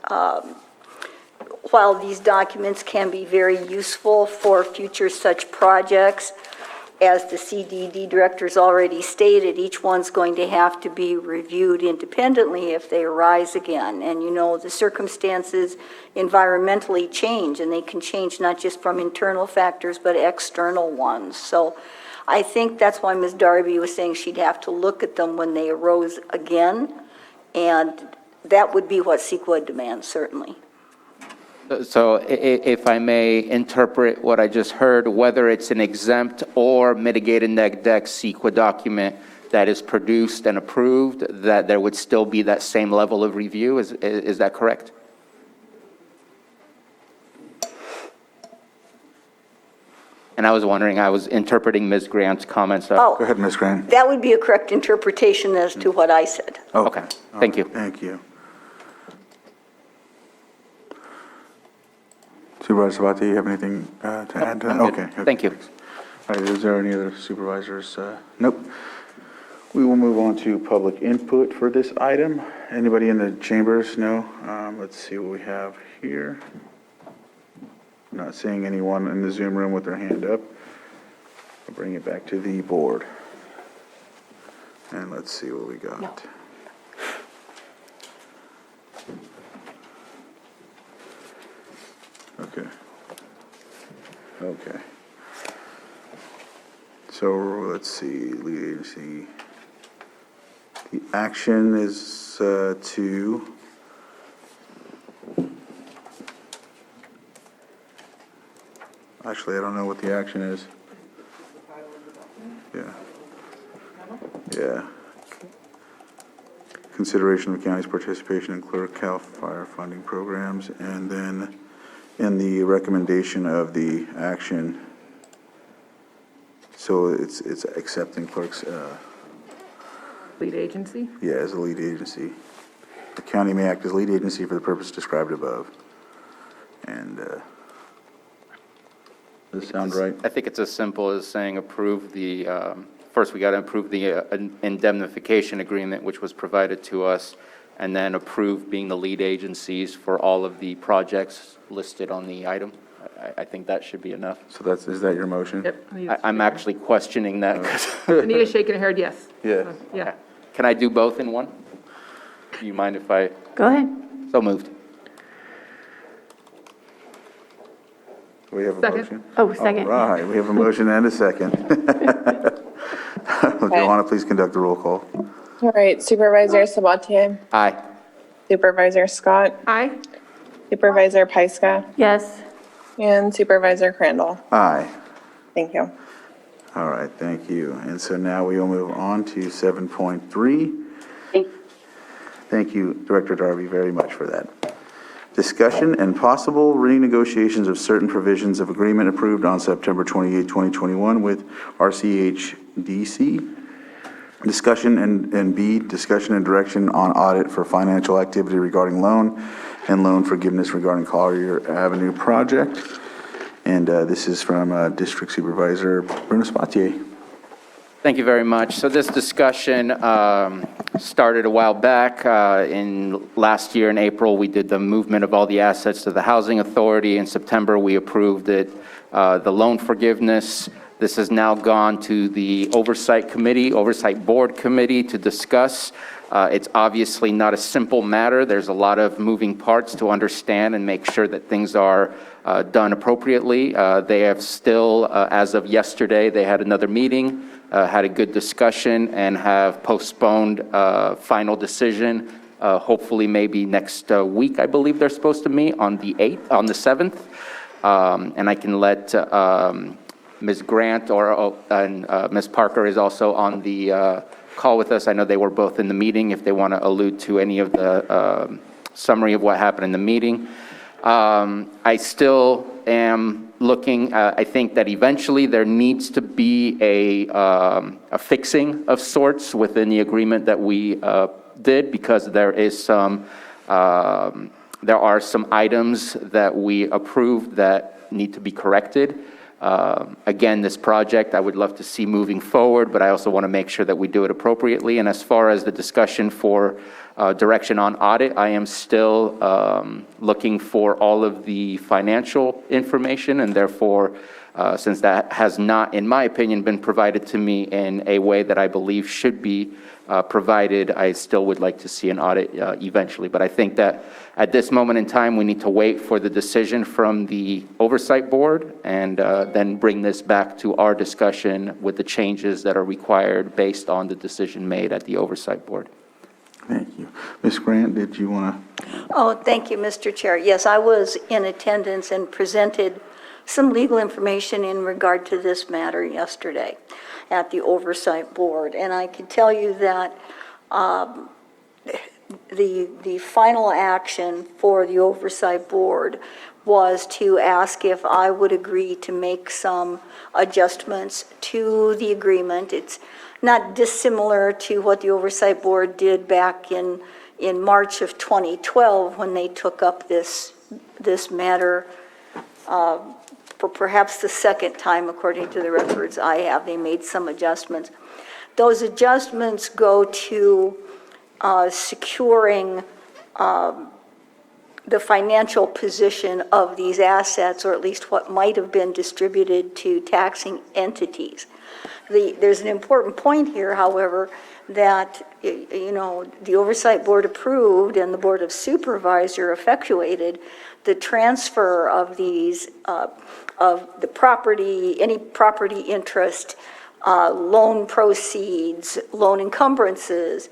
while these documents can be very useful for future such projects, as the CDD director's already stated, each one's going to have to be reviewed independently if they arise again. And you know, the circumstances environmentally change, and they can change not just from internal factors, but external ones. So I think that's why Ms. Darby was saying she'd have to look at them when they arose again. And that would be what CEQA demands, certainly. So if I may interpret what I just heard, whether it's an exempt or mitigated neg deck CEQA document that is produced and approved, that there would still be that same level of review, is that correct? And I was wondering, I was interpreting Ms. Grant's comments. Oh, go ahead, Ms. Grant. That would be a correct interpretation as to what I said. Okay, thank you. Thank you. Supervisor Sabati, you have anything to add to that? Okay. Thank you. All right, is there any other supervisors? Nope. We will move on to public input for this item. Anybody in the chambers? No? Let's see what we have here. Not seeing anyone in the Zoom room with their hand up. I'll bring it back to the board. And let's see what we got. No. Okay. So let's see, lead agency. The action is to Actually, I don't know what the action is. Yeah. Yeah. Consideration of county's participation in clerk CAL FIRE funding programs, and then in the recommendation of the action, so it's accepting clerks, Lead agency? yeah, as a lead agency. The county may act as lead agency for the purpose described above. And, does this sound right? I think it's as simple as saying approve the, first we got to approve the indemnification agreement, which was provided to us, and then approve being the lead agencies for all of the projects listed on the item. I think that should be enough. So is that your motion? Yep. I'm actually questioning that. Anita's shaking her head, yes. Yeah. Yeah. Can I do both in one? Do you mind if I? Go ahead. So moved. We have a Second. motion? Oh, second. All right, we have a motion and a second. Joanna, please conduct a roll call. All right, Supervisor Sabatier, Aye. Supervisor Scott, Aye. Supervisor Pyska, Yes. and Supervisor Crandall. Aye. Thank you. All right, thank you. And so now we will move on to 7.3. Thank you, Director Darby, very much for that. Discussion and possible renegotiations of certain provisions of agreement approved on September 28, 2021 with RCHDC. Discussion and B, discussion and direction on audit for financial activity regarding loan and loan forgiveness regarding Collier Avenue project. And this is from District Supervisor Bruno Spatier. Thank you very much. So this discussion started a while back. In last year in April, we did the movement of all the assets to the Housing Authority. In September, we approved it, the loan forgiveness. This has now gone to the Oversight Board Committee to discuss. It's obviously not a simple matter. There's a lot of moving parts to understand and make sure that things are done appropriately. They have still, as of yesterday, they had another meeting, had a good discussion, and have postponed final decision. Hopefully, maybe next week, I believe they're supposed to meet on the 7th. And I can let Ms. Grant and Ms. Parker is also on the call with us. I know they were both in the meeting, if they want to allude to any of the summary of what happened in the meeting. I still am looking, I think that eventually there needs to be a fixing of sorts within the agreement that we did, because there is some, there are some items that we approved that need to be corrected. Again, this project I would love to see moving forward, but I also want to make sure that we do it appropriately. And as far as the discussion for direction on audit, I am still looking for all of the financial information, and therefore, since that has not, in my opinion, been provided to me in a way that I believe should be provided, I still would like to see an audit eventually. But I think that at this moment in time, we need to wait for the decision from the Oversight Board and then bring this back to our discussion with the changes that are required based on the decision made at the Oversight Board. Thank you. Ms. Grant, did you want to? Oh, thank you, Mr. Chair. Yes, I was in attendance and presented some legal information in regard to this matter yesterday at the Oversight Board. And I can tell you that the final action for the Oversight Board was to ask if I would agree to make some adjustments to the agreement. It's not dissimilar to what the Oversight Board did back in March of 2012 when they took up this matter for perhaps the second time, according to the records I have. They made some adjustments. Those adjustments go to securing the financial position of these assets, or at least what might have been distributed to taxing entities. There's an important point here, however, that the Oversight Board approved and the Board of Supervisors effectuated the transfer of these of the property, any property interest, loan proceeds, loan encumbrances,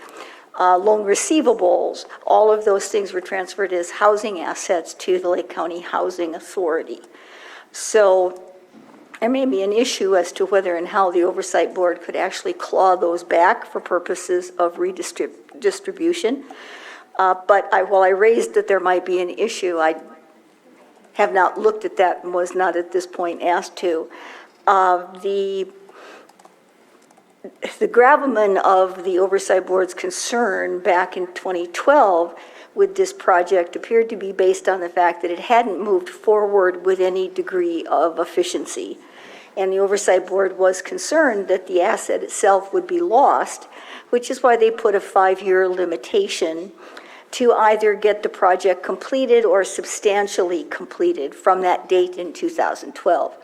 loan receivables. All of those things were transferred as housing assets to the Lake County Housing Authority. So there may be an issue as to whether and how the Oversight Board could actually claw those back for purposes of redistribution. But while I raised that there might be an issue, I have not looked at that and was not at this point asked to. The gravamen of the Oversight Board's concern back in 2012 with this project appeared to be based on the fact that it hadn't moved forward with any degree of efficiency. And the Oversight Board was concerned that the asset itself would be lost, which is why they put a 5-year limitation to either get the project completed or substantially completed from that date in 2012.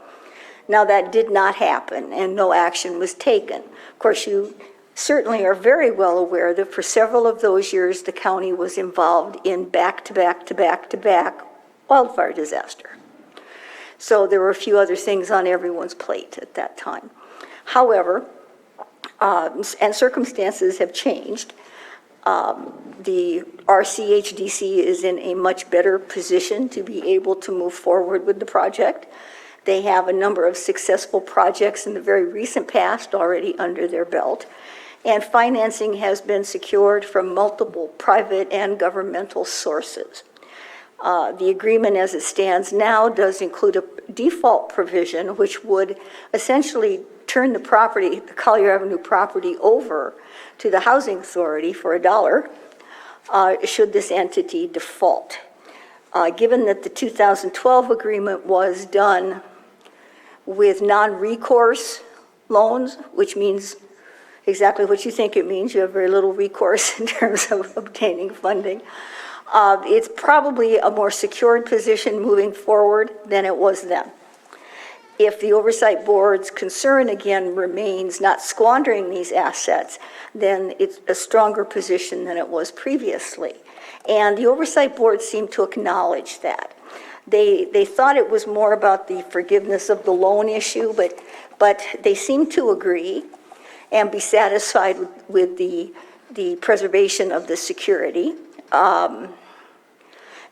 Now, that did not happen, and no action was taken. Of course, you certainly are very well aware that for several of those years, the county was involved in back-to-back wildfire disaster. So there were a few other things on everyone's plate at that time. However, and circumstances have changed. The RCHDC is in a much better position to be able to move forward with the project. They have a number of successful projects in the very recent past already under their belt, and financing has been secured from multiple private and governmental sources. The agreement as it stands now does include a default provision which would essentially turn the property, the Collier Avenue property, over to the Housing Authority for $1 should this entity default. Given that the 2012 agreement was done with non-recourse loans, which means exactly what you think it means. You have very little recourse in terms of obtaining funding. It's probably a more secured position moving forward than it was then. If the Oversight Board's concern again remains not squandering these assets, then it's a stronger position than it was previously. And the Oversight Board seemed to acknowledge that. They thought it was more about the forgiveness of the loan issue, but they seemed to agree and be satisfied with the preservation of the security.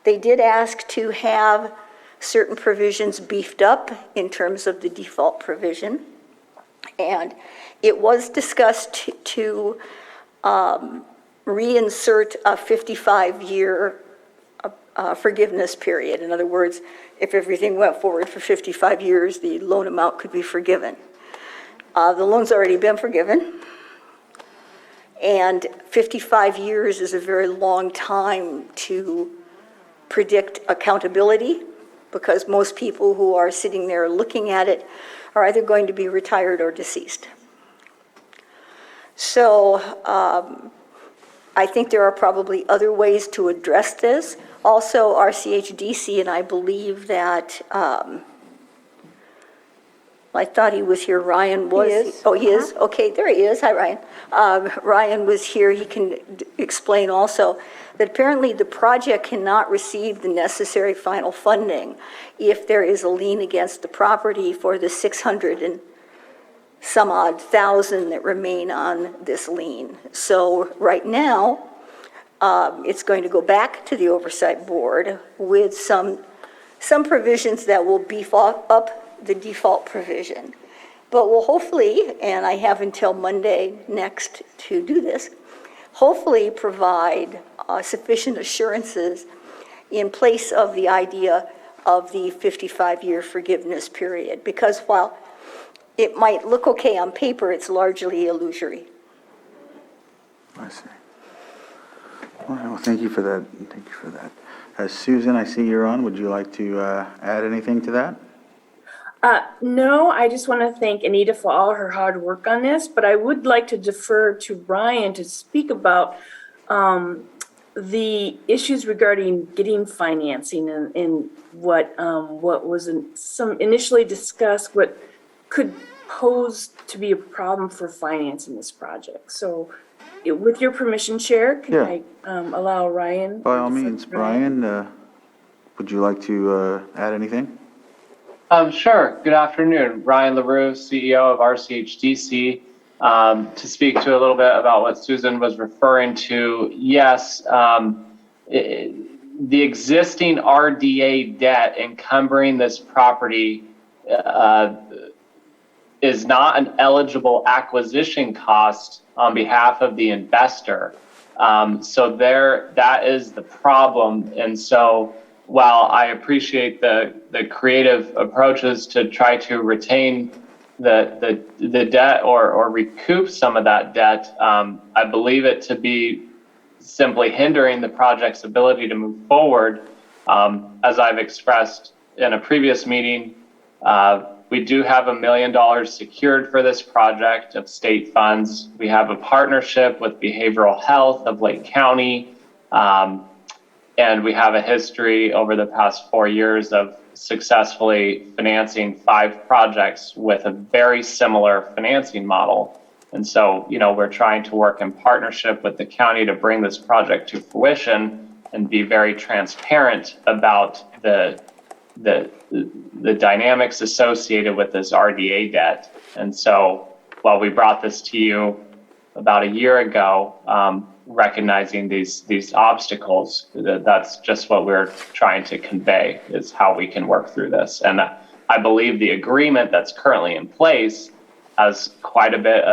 They did ask to have certain provisions beefed up in terms of the default provision. And it was discussed to reinsert a 55-year forgiveness period. In other words, if everything went forward for 55 years, the loan amount could be forgiven. The loan's already been forgiven. And 55 years is a very long time to predict accountability, because most people who are sitting there looking at it are either going to be retired or deceased. So I think there are probably other ways to address this. Also, RCHDC, and I believe that, I thought he was here, Ryan was. He is. Oh, he is? Okay, there he is. Hi, Ryan. Ryan was here. He can explain also that apparently the project cannot receive the necessary final funding if there is a lien against the property for the 600 and some odd thousand that remain on this lien. So right now, it's going to go back to the Oversight Board with some provisions that will beef up the default provision. But we'll hopefully, and I have until Monday next to do this, hopefully provide sufficient assurances in place of the idea of the 55-year forgiveness period. Because while it might look okay on paper, it's largely illusory. I see. Well, thank you for that. Thank you for that. Susan, I see you're on. Would you like to add anything to that? No, I just want to thank Anita for all her hard work on this, but I would like to defer to Ryan to speak about the issues regarding getting financing and what was some initially discussed, what could pose to be a problem for financing this project. So with your permission, Chair, can I allow Ryan? By all means, Brian, would you like to add anything? Sure. Good afternoon. Ryan LaRue, CEO of RCHDC. To speak to a little bit about what Susan was referring to, yes, the existing RDA debt encumbering this property is not an eligible acquisition cost on behalf of the investor. So that is the problem. And so while I appreciate the creative approaches to try to retain the debt or recoup some of that debt, I believe it to be simply hindering the project's ability to move forward. As I've expressed in a previous meeting, we do have $1 million secured for this project of state funds. We have a partnership with Behavioral Health of Lake County, and we have a history over the past 4 years of successfully financing 5 projects with a very similar financing model. And so, we're trying to work in partnership with the county to bring this project to fruition and be very transparent about the dynamics associated with this RDA debt. And so while we brought this to you about a year ago, recognizing these obstacles, that's just what we're trying to convey, is how we can work through this. And I believe the agreement that's currently in place has quite a bit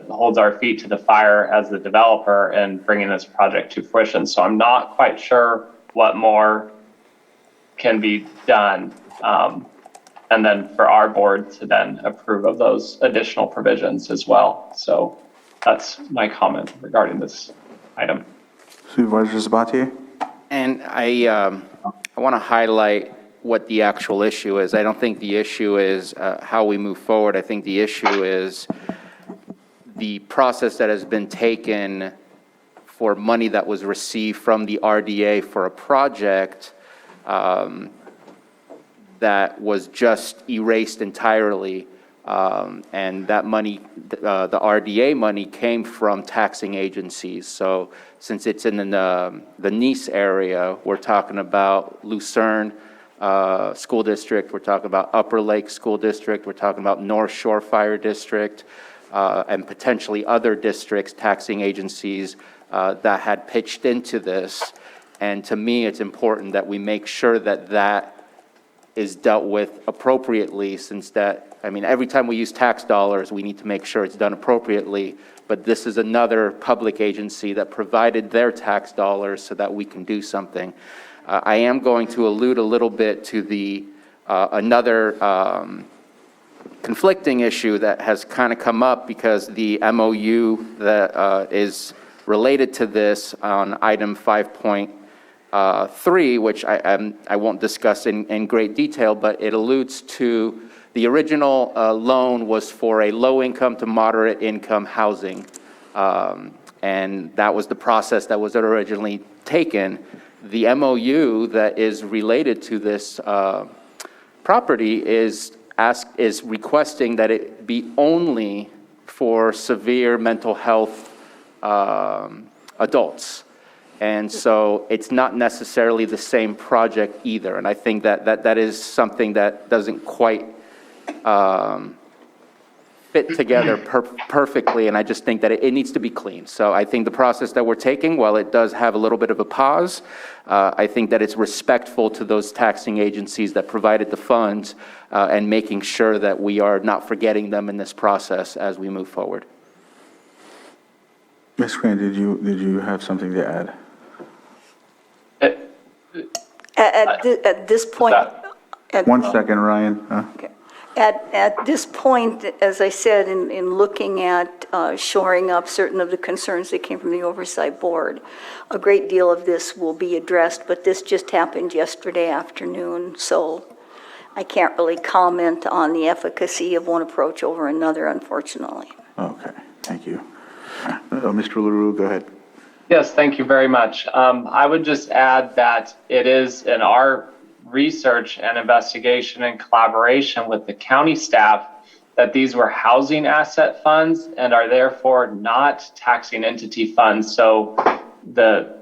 holds our feet to the fire as the developer and bringing this project to fruition. So I'm not quite sure what more can be done. And then for our board to then approve of those additional provisions as well. So that's my comment regarding this item. Supervisor Sabatier? And I want to highlight what the actual issue is. I don't think the issue is how we move forward. I think the issue is the process that has been taken for money that was received from the RDA for a project that was just erased entirely. And that money, the RDA money, came from taxing agencies. So since it's in the Nice area, we're talking about Lucerne School District, we're talking about Upper Lake School District, we're talking about North Shore Fire District, and potentially other districts, taxing agencies that had pitched into this. And to me, it's important that we make sure that that is dealt with appropriately, since every time we use tax dollars, we need to make sure it's done appropriately. But this is another public agency that provided their tax dollars so that we can do something. I am going to allude a little bit to the another conflicting issue that has kind of come up, because the MOU that is related to this on item 5.3, which I won't discuss in great detail, but it alludes to the original loan was for a low-income to moderate-income housing, and that was the process that was originally taken. The MOU that is related to this property is requesting that it be only for severe mental health adults. And so it's not necessarily the same project either. And I think that is something that doesn't quite fit together perfectly, and I just think that it needs to be clean. So I think the process that we're taking, while it does have a little bit of a pause, I think that it's respectful to those taxing agencies that provided the funds, and making sure that we are not forgetting them in this process as we move forward. Ms. Crane, did you have something to add? At this point. 1 second, Ryan. Okay. At this point, as I said, in looking at shoring up certain of the concerns that came from the Oversight Board, a great deal of this will be addressed, but this just happened yesterday afternoon, so I can't really comment on the efficacy of one approach over another, unfortunately. Okay, thank you. Mr. LaRue, go ahead. Yes, thank you very much. I would just add that it is in our research and investigation and collaboration with the county staff that these were housing asset funds and are therefore not taxing entity funds. So the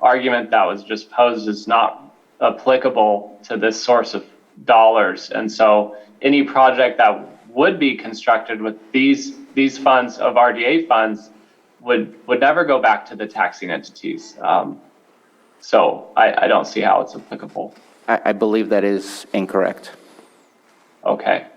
argument that was just posed is not applicable to this source of dollars. And so any project that would be constructed with these funds of RDA funds would never go back to the taxing entities. So I don't see how it's applicable. I believe that is incorrect. Okay.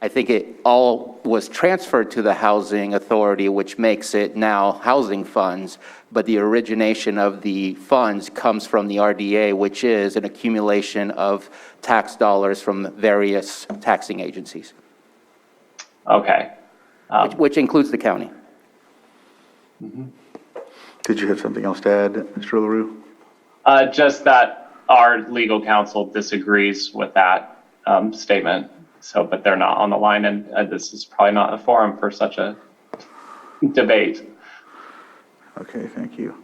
I think it all was transferred to the Housing Authority, which makes it now housing funds, but the origination of the funds comes from the RDA, which is an accumulation of tax dollars from various taxing agencies. Okay. Which includes the county. Did you have something else to add, Mr. LaRue? Just that our legal counsel disagrees with that statement. So, but they're not on the line, and this is probably not a forum for such a debate. Okay, thank you.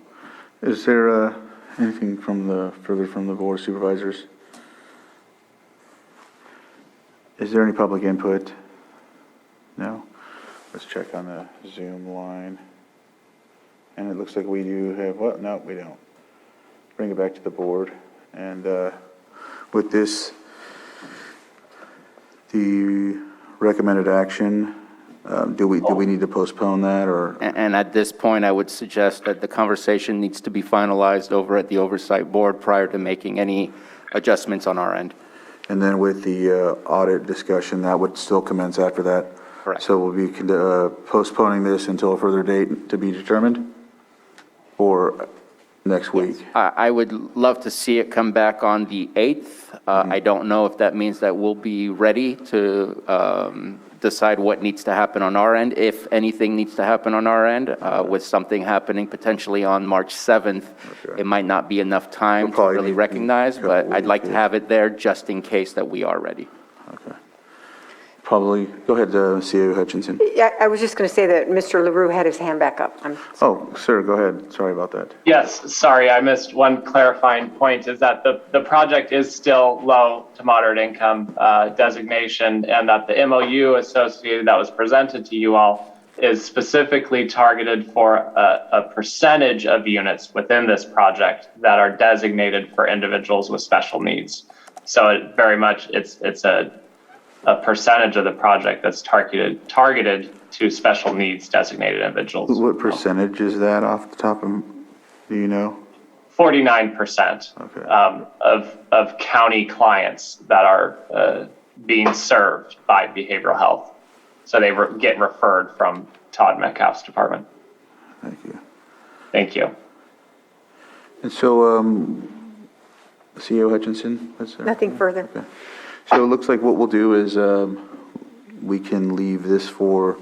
Is there anything further from the Board of Supervisors? Is there any public input? No? Let's check on the Zoom line. And it looks like we do have, what? No, we don't. Bring it back to the board. And with this, the recommended action, do we need to postpone that, or? And at this point, I would suggest that the conversation needs to be finalized over at the Oversight Board prior to making any adjustments on our end. And then with the audit discussion, that would still commence after that? Correct. So we'll be postponing this until a further date to be determined? Or next week? I would love to see it come back on the 8th. I don't know if that means that we'll be ready to decide what needs to happen on our end. If anything needs to happen on our end, with something happening potentially on March 7th, it might not be enough time to really recognize, but I'd like to have it there just in case that we are ready. Okay. Probably, go ahead, CAO Hutchinson. Yeah, I was just going to say that Mr. LaRue had his hand back up. Oh, sir, go ahead. Sorry about that. Yes, sorry, I missed one clarifying point, is that the project is still low to moderate income designation, and that the MOU associated that was presented to you all is specifically targeted for a percentage of units within this project that are designated for individuals with special needs. So it very much, it's a percentage of the project that's targeted to special needs designated individuals. What percentage is that off the top of, do you know? 49% of county clients that are being served by behavioral health. So they get referred from Todd Metcalf's department. Thank you. Thank you. And so, CAO Hutchinson? Nothing further. Okay. So it looks like what we'll do is we can leave this for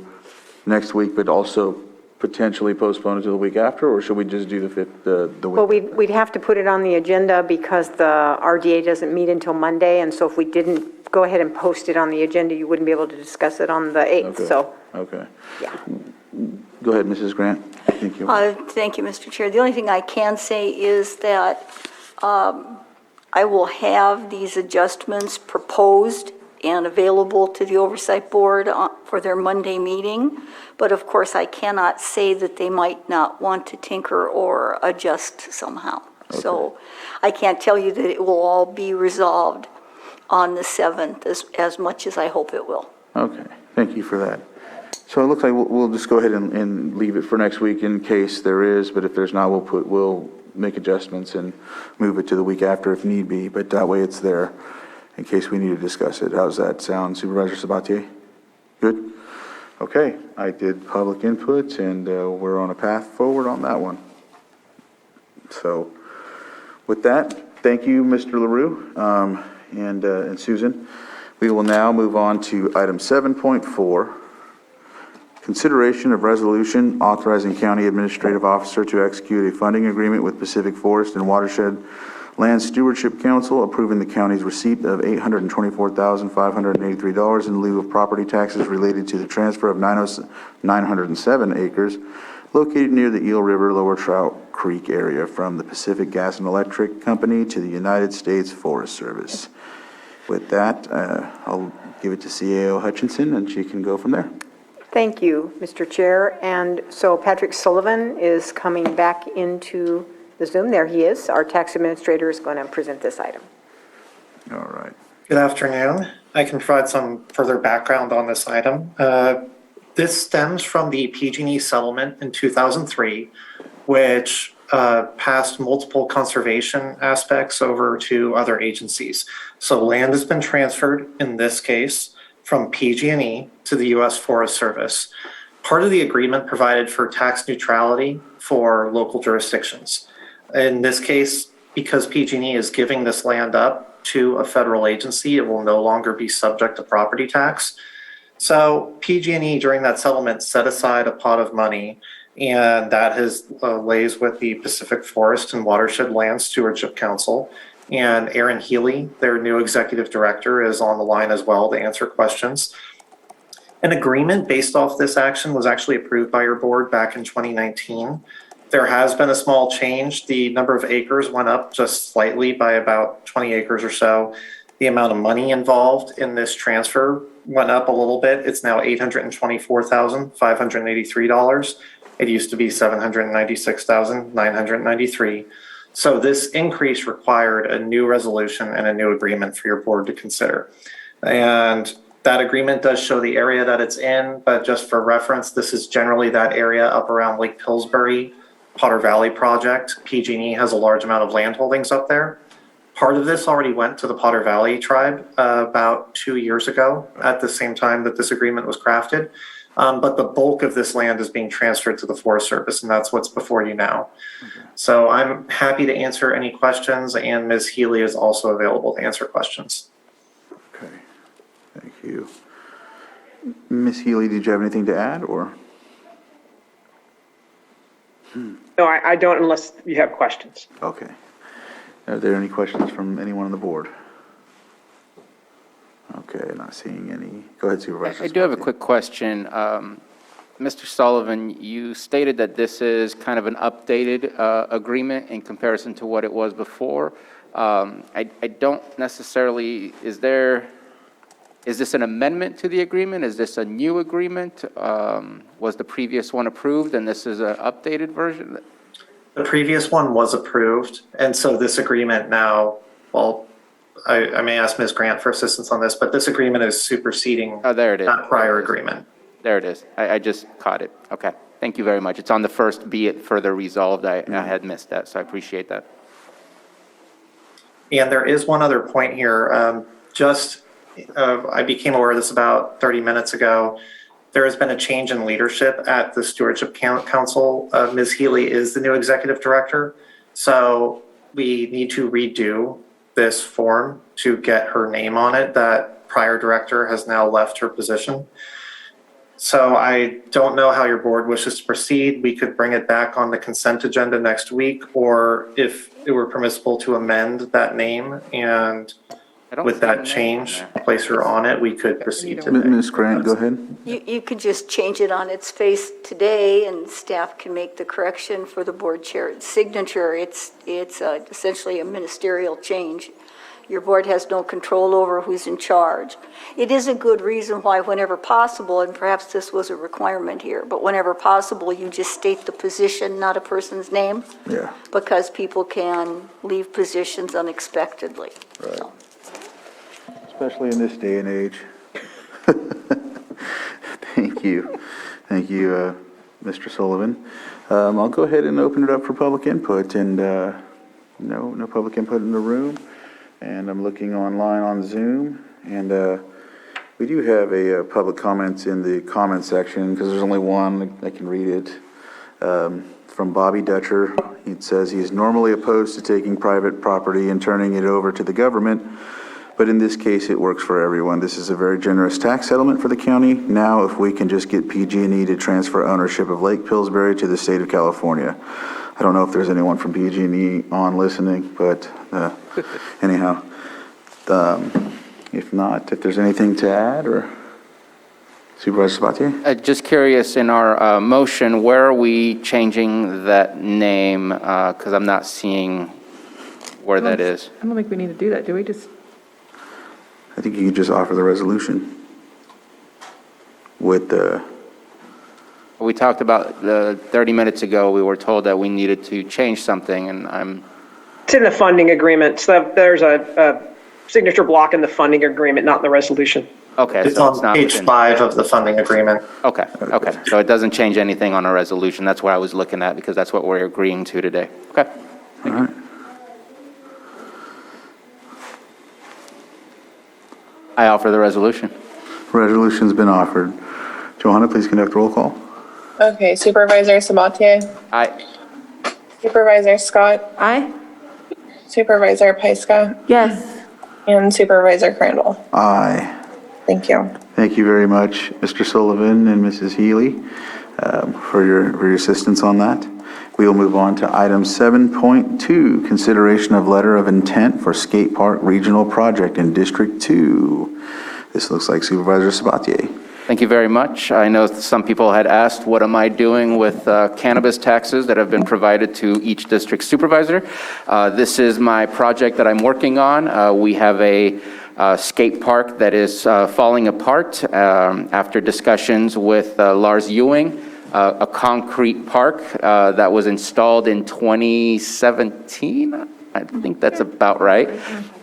next week, but also potentially postpone it to the week after, or should we just do the week? Well, we'd have to put it on the agenda because the RDA doesn't meet until Monday, and so if we didn't go ahead and post it on the agenda, you wouldn't be able to discuss it on the 8th, Okay. so. Okay. Yeah. Go ahead, Mrs. Grant. Thank you. Thank you, Mr. Chair. The only thing I can say is that I will have these adjustments proposed and available to the Oversight Board for their Monday meeting. But of course, I cannot say that they might not want to tinker or adjust somehow. Okay. So I can't tell you that it will all be resolved on the 7th as much as I hope it will. Okay, thank you for that. So it looks like we'll just go ahead and leave it for next week in case there is, but if there's not, we'll make adjustments and move it to the week after if need be, but that way it's there in case we need to discuss it. How's that sound, Supervisor Sabatier? Good? Okay, I did public input and we're on a path forward on that one. So with that, thank you, Mr. LaRue and Susan. We will now move on to item 7.4. Consideration of resolution authorizing county administrative officer to execute a funding agreement with Pacific Forest and Watershed Land Stewardship Council, approving the county's receipt of $824,583 in lieu of property taxes related to the transfer of 907 acres located near the Eel River Lower Trout Creek area from the Pacific Gas and Electric Company to the United States Forest Service. With that, I'll give it to CAO Hutchinson and she can go from there. Thank you, Mr. Chair. And so Patrick Sullivan is coming back into the Zoom. There he is. Our tax administrator is going to present this item. All right. Good afternoon. I can provide some further background on this item. This stems from the PG&E settlement in 2003, which passed multiple conservation aspects over to other agencies. So land has been transferred, in this case, from PG&E to the U.S. Forest Service. Part of the agreement provided for tax neutrality for local jurisdictions. In this case, because PG&E is giving this land up to a federal agency, it will no longer be subject to property tax. So PG&E during that settlement set aside a pot of money, and that lays with the Pacific Forest and Watershed Land Stewardship Council. And Erin Healy, their new executive director, is on the line as well to answer questions. An agreement based off this action was actually approved by your board back in 2019. There has been a small change. The number of acres went up just slightly by about 20 acres or so. The amount of money involved in this transfer went up a little bit. It's now $824,583. It used to be $796,993. So this increase required a new resolution and a new agreement for your board to consider. And that agreement does show the area that it's in, but just for reference, this is generally that area up around Lake Pillsbury, Potter Valley project. PG&E has a large amount of land holdings up there. Part of this already went to the Potter Valley tribe about 2 years ago at the same time that this agreement was crafted. But the bulk of this land is being transferred to the Forest Service, and that's what's before you now. Okay. So I'm happy to answer any questions, and Ms. Healy is also available to answer questions. Okay, thank you. Ms. Healy, did you have anything to add, or? No, I don't unless you have questions. Okay. Are there any questions from anyone on the board? Okay, not seeing any. Go ahead, Supervisor. I do have a quick question. Mr. Sullivan, you stated that this is kind of an updated agreement in comparison to what it was before. I don't necessarily, is this an amendment to the agreement? Is this a new agreement? Was the previous one approved and this is an updated version? The previous one was approved, and so this agreement now, well, I may ask Ms. Grant for assistance on this, but this agreement is superseding that prior agreement. There it is. I just caught it. Okay. Thank you very much. It's on the first, be it further resolved. I had missed that, so I appreciate that. And there is one other point here. I became aware of this about 30 minutes ago. There has been a change in leadership at the Stewardship Council. Ms. Healy is the new executive director, so we need to redo this form to get her name on it. That prior director has now left her position. So I don't know how your board wishes to proceed. We could bring it back on the consent agenda next week, or if it were permissible to amend that name and with that change, place her on it, we could proceed today. Ms. Grant, go ahead. You could just change it on its face today, and staff can make the correction for the board chair's signature. It's essentially a ministerial change. Your board has no control over who's in charge. It is a good reason why whenever possible, and perhaps this was a requirement here, but whenever possible, you just state the position, not a person's name. Yeah. Because people can leave positions unexpectedly. Right. So. Especially in this day and age. Thank you. Thank you, Mr. Sullivan. I'll go ahead and open it up for public input, and no public input in the room. And I'm looking online on Zoom, and we do have a public comments in the comment section, because there's only one. I can read it. From Bobby Dutcher. It says he is normally opposed to taking private property and turning it over to the government, but in this case, it works for everyone. This is a very generous tax settlement for the county. Now, if we can just get PG&E to transfer ownership of Lake Pillsbury to the state of California. I don't know if there's anyone from PG&E on listening, but anyhow, if not, if there's anything to add, or Supervisor Sabatier? Just curious, in our motion, where are we changing that name? Because I'm not seeing where that is. I don't think we need to do that, do we? I think you could just offer the resolution with the... We talked about 30 minutes ago, we were told that we needed to change something, and It's in the funding agreement, so there's a signature block in the funding agreement, not in the resolution. Okay, It's so on it's not page within. 5 of the funding agreement. Okay, okay. So it doesn't change anything on our resolution. That's what I was looking at because that's what we're agreeing to today. Okay. All right. I offer the resolution. Resolution's been offered. Johanna, please conduct roll call. Okay, Supervisor Sabatier, Aye. Supervisor Scott, Aye? Supervisor Pyska, Yes. and Supervisor Crandall. Aye. Thank you. Thank you very much, Mr. Sullivan and Mrs. Healy, for your assistance on that. We will move on to item 7.2, consideration of letter of intent for skate park regional project in District 2. This looks like Supervisor Sabatier. Thank you very much. I know some people had asked, what am I doing with cannabis taxes that have been provided to each district supervisor? This is my project that I'm working on. We have a skate park that is falling apart after discussions with Lars Ewing, a concrete park that was installed in 2017. I think that's about right,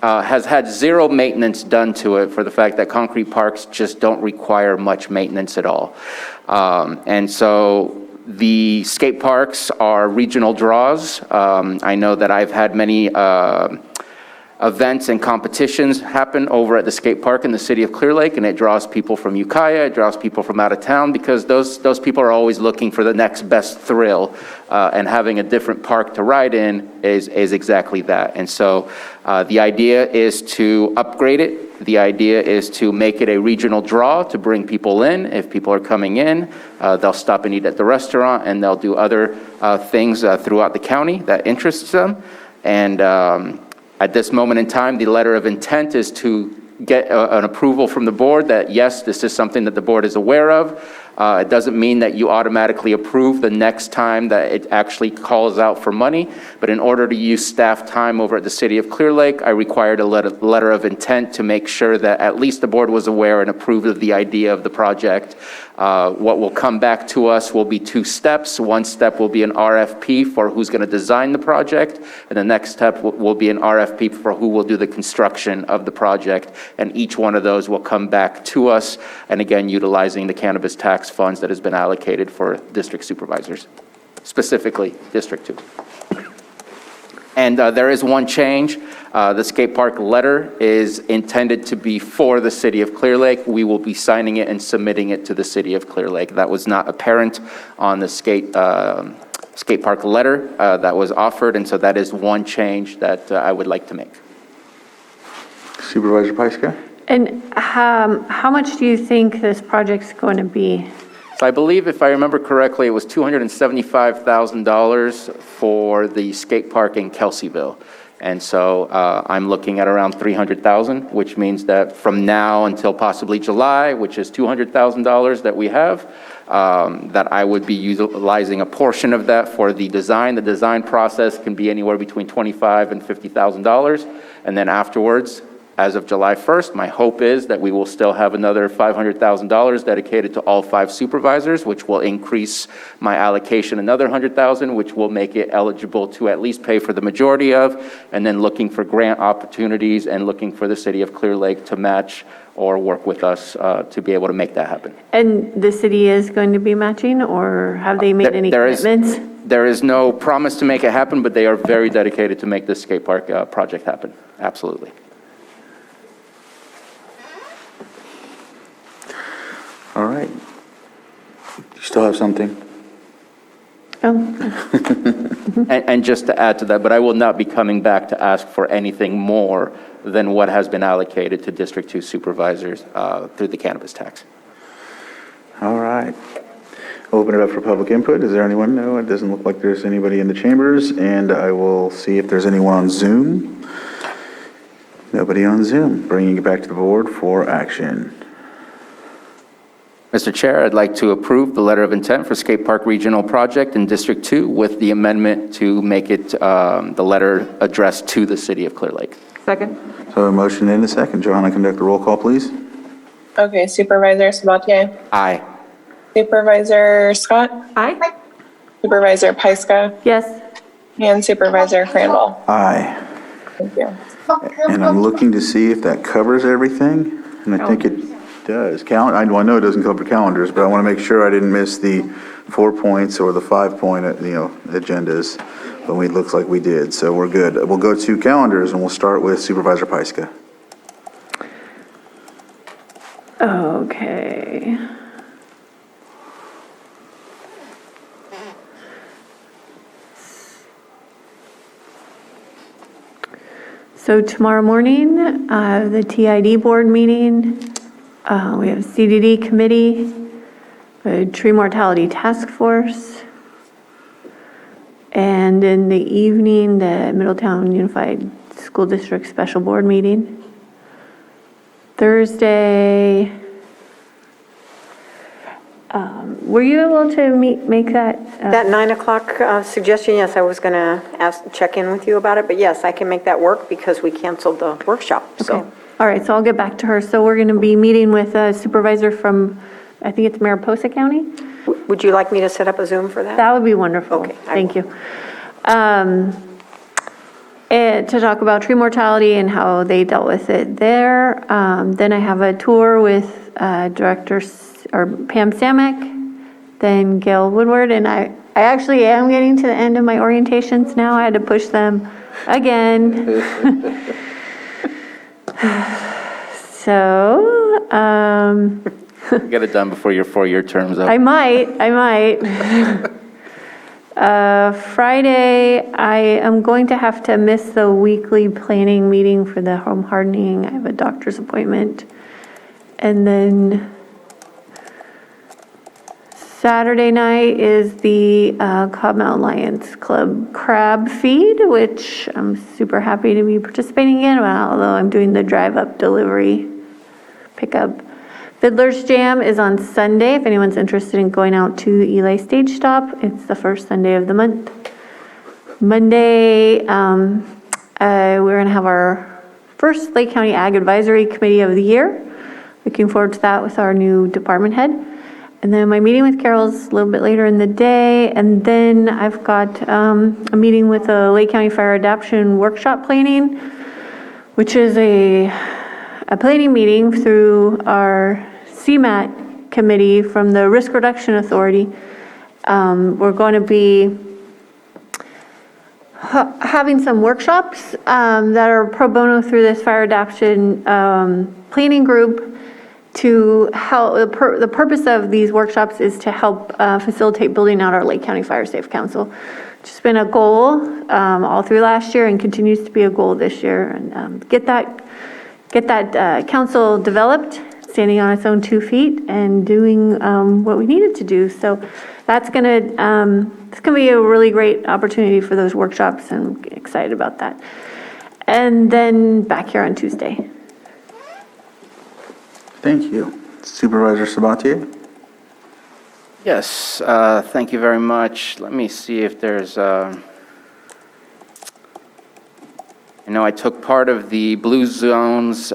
has had zero maintenance done to it for the fact that concrete parks just don't require much maintenance at all. And so the skate parks are regional draws. I know that I've had many events and competitions happen over at the skate park in the city of Clear Lake, and it draws people from Ukiah, it draws people from out of town, because those people are always looking for the next best thrill, and having a different park to ride in is exactly that. And so the idea is to upgrade it. The idea is to make it a regional draw to bring people in. If people are coming in, they'll stop and eat at the restaurant, and they'll do other things throughout the county that interests them. And at this moment in time, the letter of intent is to get an approval from the board that, yes, this is something that the board is aware of. It doesn't mean that you automatically approve the next time that it actually calls out for money, but in order to use staff time over at the city of Clear Lake, I required a letter of intent to make sure that at least the board was aware and approved of the idea of the project. What will come back to us will be two steps. One step will be an RFP for who's going to design the project, and the next step will be an RFP for who will do the construction of the project, and each one of those will come back to us, and again, utilizing the cannabis tax funds that has been allocated for district supervisors, specifically District 2. And there is one change. The skate park letter is intended to be for the city of Clear Lake. We will be signing it and submitting it to the city of Clear Lake. That was not apparent on the skate park letter that was offered, and so that is one change that I would like to make. Supervisor Pyska? And how much do you think this project's going to be? So I believe, if I remember correctly, it was $275,000 for the skate park in Kelseyville. And so I'm looking at around $300,000, which means that from now until possibly July, which is $200,000 that we have, that I would be utilizing a portion of that for the design. The design process can be anywhere between $25,000 and $50,000. And then afterwards, as of July 1st, my hope is that we will still have another $500,000 dedicated to all 5 supervisors, which will increase my allocation another $100,000, which will make it eligible to at least pay for the majority of, and then looking for grant opportunities and looking for the city of Clear Lake to match or work with us to be able to make that happen. And the city is going to be matching, or have they made any commitments? There is no promise to make it happen, but they are very dedicated to make this skate park project happen. Absolutely. All right. You still have something? Oh. And just to add to that, but I will not be coming back to ask for anything more than what has been allocated to District 2 supervisors through the cannabis tax. All right. I'll open it up for public input. Is there anyone? No, it doesn't look like there's anybody in the chambers, and I will see if there's anyone on Zoom. Nobody on Zoom. Bringing it back to the board for action. Mr. Chair, I'd like to approve the letter of intent for skate park regional project in District 2 with the amendment to make it the letter addressed to the city of Clear Lake. Second. So a motion and a second. Johanna, conduct the roll call, please. Okay, Supervisor Sabatier, Aye. Supervisor Scott, Aye. Supervisor Pyska, Yes. and Supervisor Crandall. Aye. Thank you. And I'm looking to see if that covers everything, and I think it does. I know it doesn't cover calendars, but I want to make sure I didn't miss the 4 points or the 5 point, agendas, but it looks like we did, so we're good. We'll go to calendars, and we'll start with Supervisor Pyska. Okay. So tomorrow morning, the TID board meeting, we have CDD committee, the tree mortality task force, and in the evening, the Middletown Unified School District special board meeting. Thursday, were you able to make that? That 9 o'clock suggestion, yes, I was going to check in with you about it, but yes, I can make that work because we canceled the workshop, so. Okay. All right, so I'll get back to her. So we're going to be meeting with a supervisor from, I think it's Mariposa County? Would you like me to set up a Zoom for that? That would be wonderful. Okay, Thank you. And to talk about tree mortality and how they dealt with it there. Then I have a tour with Director Pam Samek, then Gail Woodward, and I actually am getting to the end of my orientations now. I had to push them again. So, Get it done before your 4-year term's up. I might. Friday, I am going to have to miss the weekly planning meeting for the home hardening. I have a doctor's appointment. And then Saturday night is the Cobb Mountain Lions Club crab feed, which I'm super happy to be participating in, although I'm doing the drive-up delivery pickup. Fiddler's Jam is on Sunday, if anyone's interested in going out to Eli Stage Stop. It's the first Sunday of the month. Monday, we're going to have our first Lake County Ag Advisory Committee of the year. Looking forward to that with our new department head. And then my meeting with Carol's a little bit later in the day. And then I've got a meeting with the Lake County Fire Adaption Workshop Planning, which is a planning meeting through our CMAT committee from the Risk Reduction Authority. We're going to be having some workshops that are pro bono through this fire adaptation planning group to help. The purpose of these workshops is to help facilitate building out our Lake County Fire Safe Council, which has been a goal all through last year and continues to be a goal this year. And get that council developed, standing on its own 2 feet and doing what we needed to do. So that's gonna be a really great opportunity for those workshops, and I'm excited about that. And then back here on Tuesday. Thank you. Supervisor Sabatier? Yes, thank you very much. Let me see if there's, I know I took part of the Blue Zones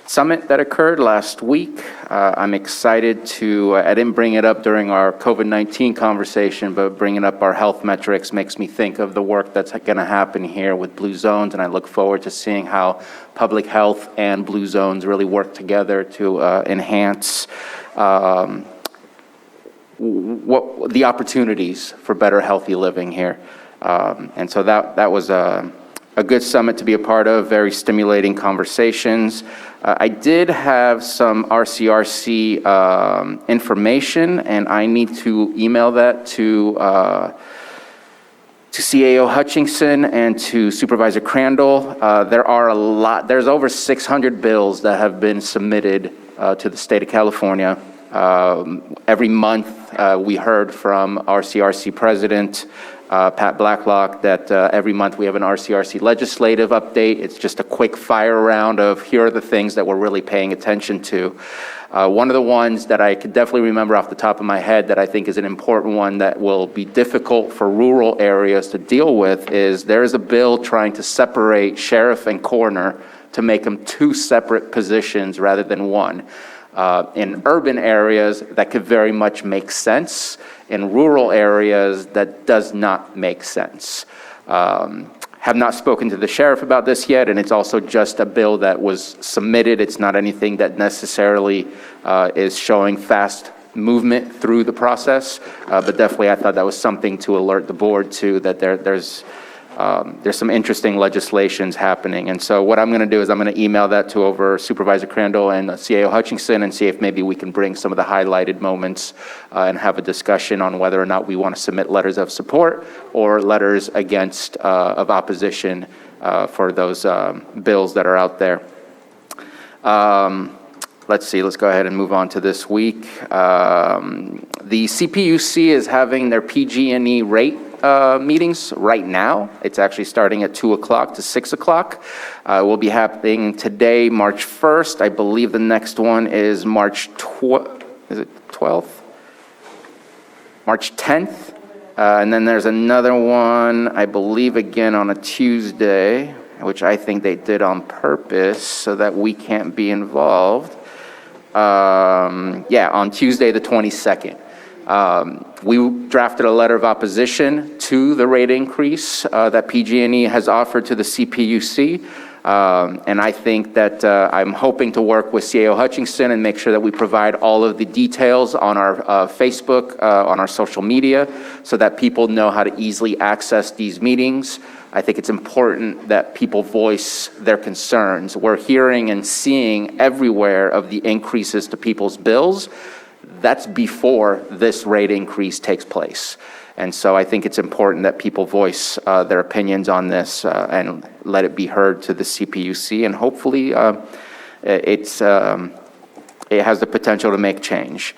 summit that occurred last week. I'm excited to, I didn't bring it up during our COVID-19 conversation, but bringing up our health metrics makes me think of the work that's going to happen here with Blue Zones, and I look forward to seeing how public health and Blue Zones really work together to enhance what the opportunities for better, healthy living here. And so that was a good summit to be a part of, very stimulating conversations. I did have some RCRC information, and I need to email that to CAO Hutchinson and to Supervisor Crandall. There's over 600 bills that have been submitted to the state of California. Every month, we heard from RCRC President Pat Blacklock that every month we have an RCRC legislative update. It's just a quick fire round of here are the things that we're really paying attention to. One of the ones that I could definitely remember off the top of my head that I think is an important one that will be difficult for rural areas to deal with is there is a bill trying to separate sheriff and coroner to make them 2 separate positions rather than 1. In urban areas, that could very much make sense. In rural areas, that does not make sense. Have not spoken to the sheriff about this yet, and it's also just a bill that was submitted. It's not anything that necessarily is showing fast movement through the process, but definitely I thought that was something to alert the board to, that there's some interesting legislations happening. And so what I'm going to do is I'm going to email that to over Supervisor Crandall and CAO Hutchinson and see if maybe we can bring some of the highlighted moments and have a discussion on whether or not we want to submit letters of support or letters against of opposition for those bills that are out there. Let's see, let's go ahead and move on to this week. The CPUC is having their PG&E rate meetings right now. It's actually starting at 2 o'clock to 6 o'clock. Will be happening today, March 1st. I believe the next one is March 12th? March 10th. And then there's another one, I believe, again on a Tuesday, which I think they did on purpose so that we can't be involved. On Tuesday the 22nd. We drafted a letter of opposition to the rate increase that PG&E has offered to the CPUC. And I think that I'm hoping to work with CAO Hutchinson and make sure that we provide all of the details on our Facebook, on our social media, so that people know how to easily access these meetings. I think it's important that people voice their concerns. We're hearing and seeing everywhere of the increases to people's bills. That's before this rate increase takes place. And so I think it's important that people voice their opinions on this and let it be heard to the CPUC. And hopefully it has the potential to make change.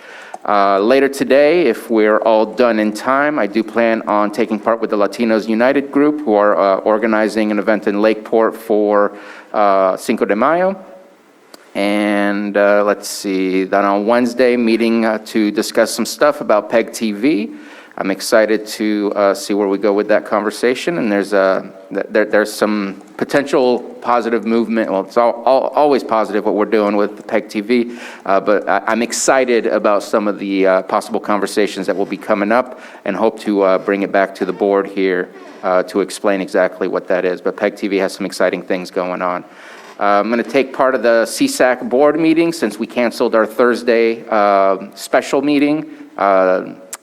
Later today, if we're all done in time, I do plan on taking part with the Latinos United group, who are organizing an event in Lakeport for Cinco de Mayo. And let's see, then on Wednesday, meeting to discuss some stuff about PEG TV. I'm excited to see where we go with that conversation. And there's some potential positive movement. Well, it's always positive what we're doing with the PEG TV, but I'm excited about some of the possible conversations that will be coming up, and hope to bring it back to the board here to explain exactly what that is. But PEG TV has some exciting things going on. I'm going to take part of the CSAC board meeting since we canceled our Thursday special meeting.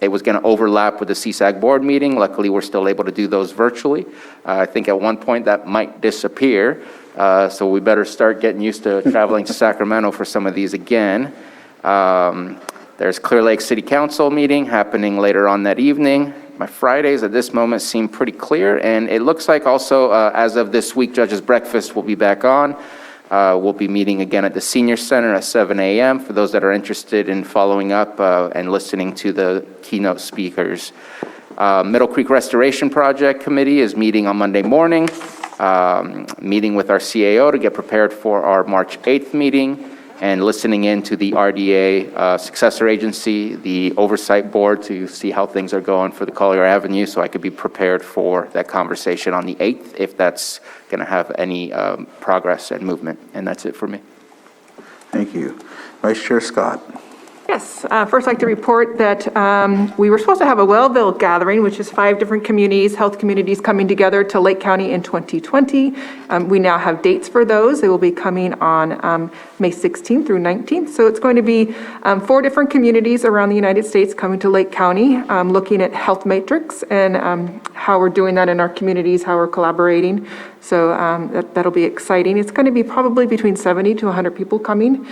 It was going to overlap with the CSAC board meeting. Luckily, we're still able to do those virtually. I think at one point that might disappear, so we better start getting used to traveling to Sacramento for some of these again. There's Clear Lake City Council meeting happening later on that evening. My Fridays at this moment seem pretty clear, and it looks like also as of this week, Judge's Breakfast will be back on. We'll be meeting again at the Senior Center at 7 a.m. for those that are interested in following up and listening to the keynote speakers. Middle Creek Restoration Project Committee is meeting on Monday morning, meeting with our CAO to get prepared for our March 8th meeting, and listening in to the RDA successor agency, the oversight board, to see how things are going for the Collier Avenue, so I could be prepared for that conversation on the 8th, if that's going to have any progress and movement. And that's it for me. Thank you. Vice Chair Scott. Yes, first I'd like to report that we were supposed to have a Wellville gathering, which is 5 different communities, health communities coming together to Lake County in 2020. We now have dates for those. They will be coming on May 16th through 19th. So it's going to be 4 different communities around the United States coming to Lake County, looking at health matrix and how we're doing that in our communities, how we're collaborating. So that'll be exciting. It's going to be probably between 70 to 100 people coming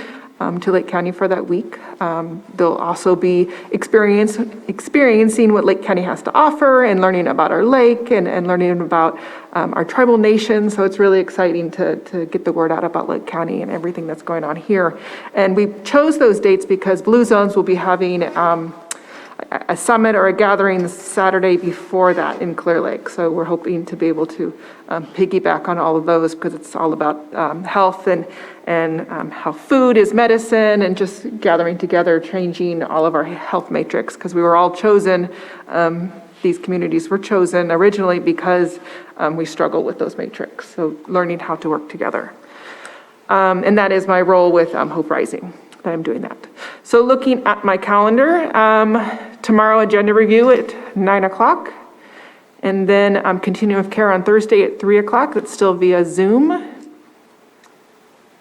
to Lake County for that week. They'll also be experiencing what Lake County has to offer and learning about our lake and learning about our tribal nations. So it's really exciting to get the word out about Lake County and everything that's going on here. And we chose those dates because Blue Zones will be having a summit or a gathering the Saturday before that in Clear Lake. So we're hoping to be able to piggyback on all of those, because it's all about health and how food is medicine, and just gathering together, changing all of our health matrix, because we were all chosen, these communities were chosen originally because we struggle with those matrix. So learning how to work together. And that is my role with Hope Rising, that I'm doing that. So looking at my calendar, tomorrow agenda review at 9 o'clock. And then continuum of care on Thursday at 3 o'clock. That's still via Zoom.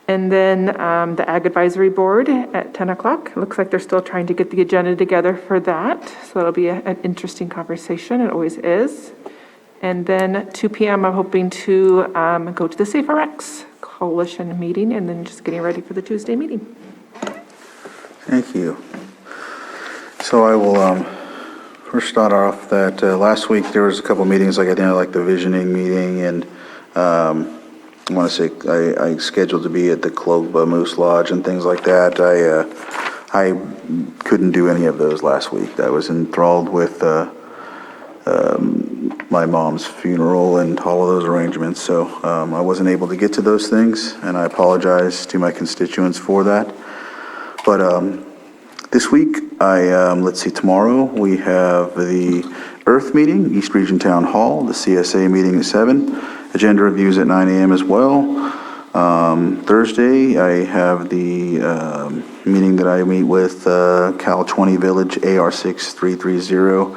And then the Ag Advisory Board at 10 o'clock. Looks like they're still trying to get the agenda together for that. So it'll be an interesting conversation. It always is. And then 2 p.m. I'm hoping to go to the SafeRx Coalition meeting and then just getting ready for the Tuesday meeting. Thank you. So I will first start off that last week there was a couple meetings like the visioning meeting, and I want to say I scheduled to be at the Klogba Moose Lodge and things like that. I couldn't do any of those last week. I was enthralled with my mom's funeral and all of those arrangements, so I wasn't able to get to those things, and I apologize to my constituents for that. But this week, let's see, tomorrow we have the Earth meeting, East Region Town Hall, the CSA meeting at 7, agenda reviews at 9 a.m. as well. Thursday, I have the meeting that I meet with Cal 20 Village AR6330,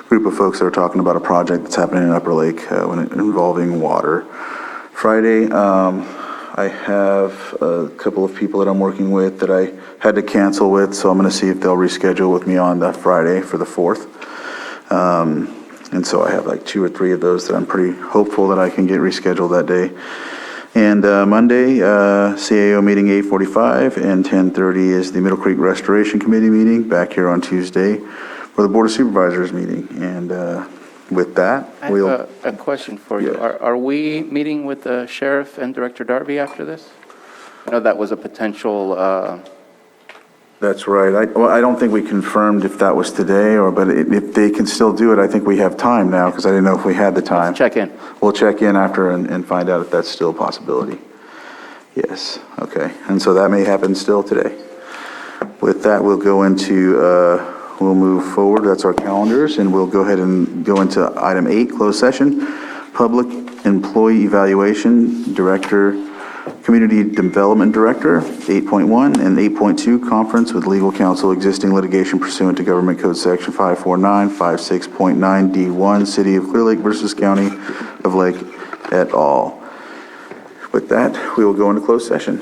group of folks that are talking about a project that's happening in Upper Lake involving water. Friday, I have a couple of people that I'm working with that I had to cancel with, so I'm going to see if they'll reschedule with me on that Friday for the 4th. And so I have like 2 or 3 of those that I'm pretty hopeful that I can get rescheduled that day. And Monday, CAO meeting 8:45 and 10:30 is the Middle Creek Restoration Committee meeting back here on Tuesday for the Board of Supervisors meeting. And with that, I have a question for you. Are we meeting with the sheriff and Director Darby after this? I know that was a potential. That's right. I don't think we confirmed if that was today, but if they can still do it, I think we have time now, because I didn't know if we had the time. Let's check in. We'll check in after and find out if that's still a possibility. Yes, okay. And so that may happen still today. With that, we'll go into, we'll move forward. That's our calendars, and we'll go ahead and go into item 8, closed session. Public Employee Evaluation Director, Community Development Director, 8.1, and 8.2, conference with legal counsel, existing litigation pursuant to Government Code Section 54956.9 D1, City of Clear Lake versus County of Lake et al. With that, we will go into closed session.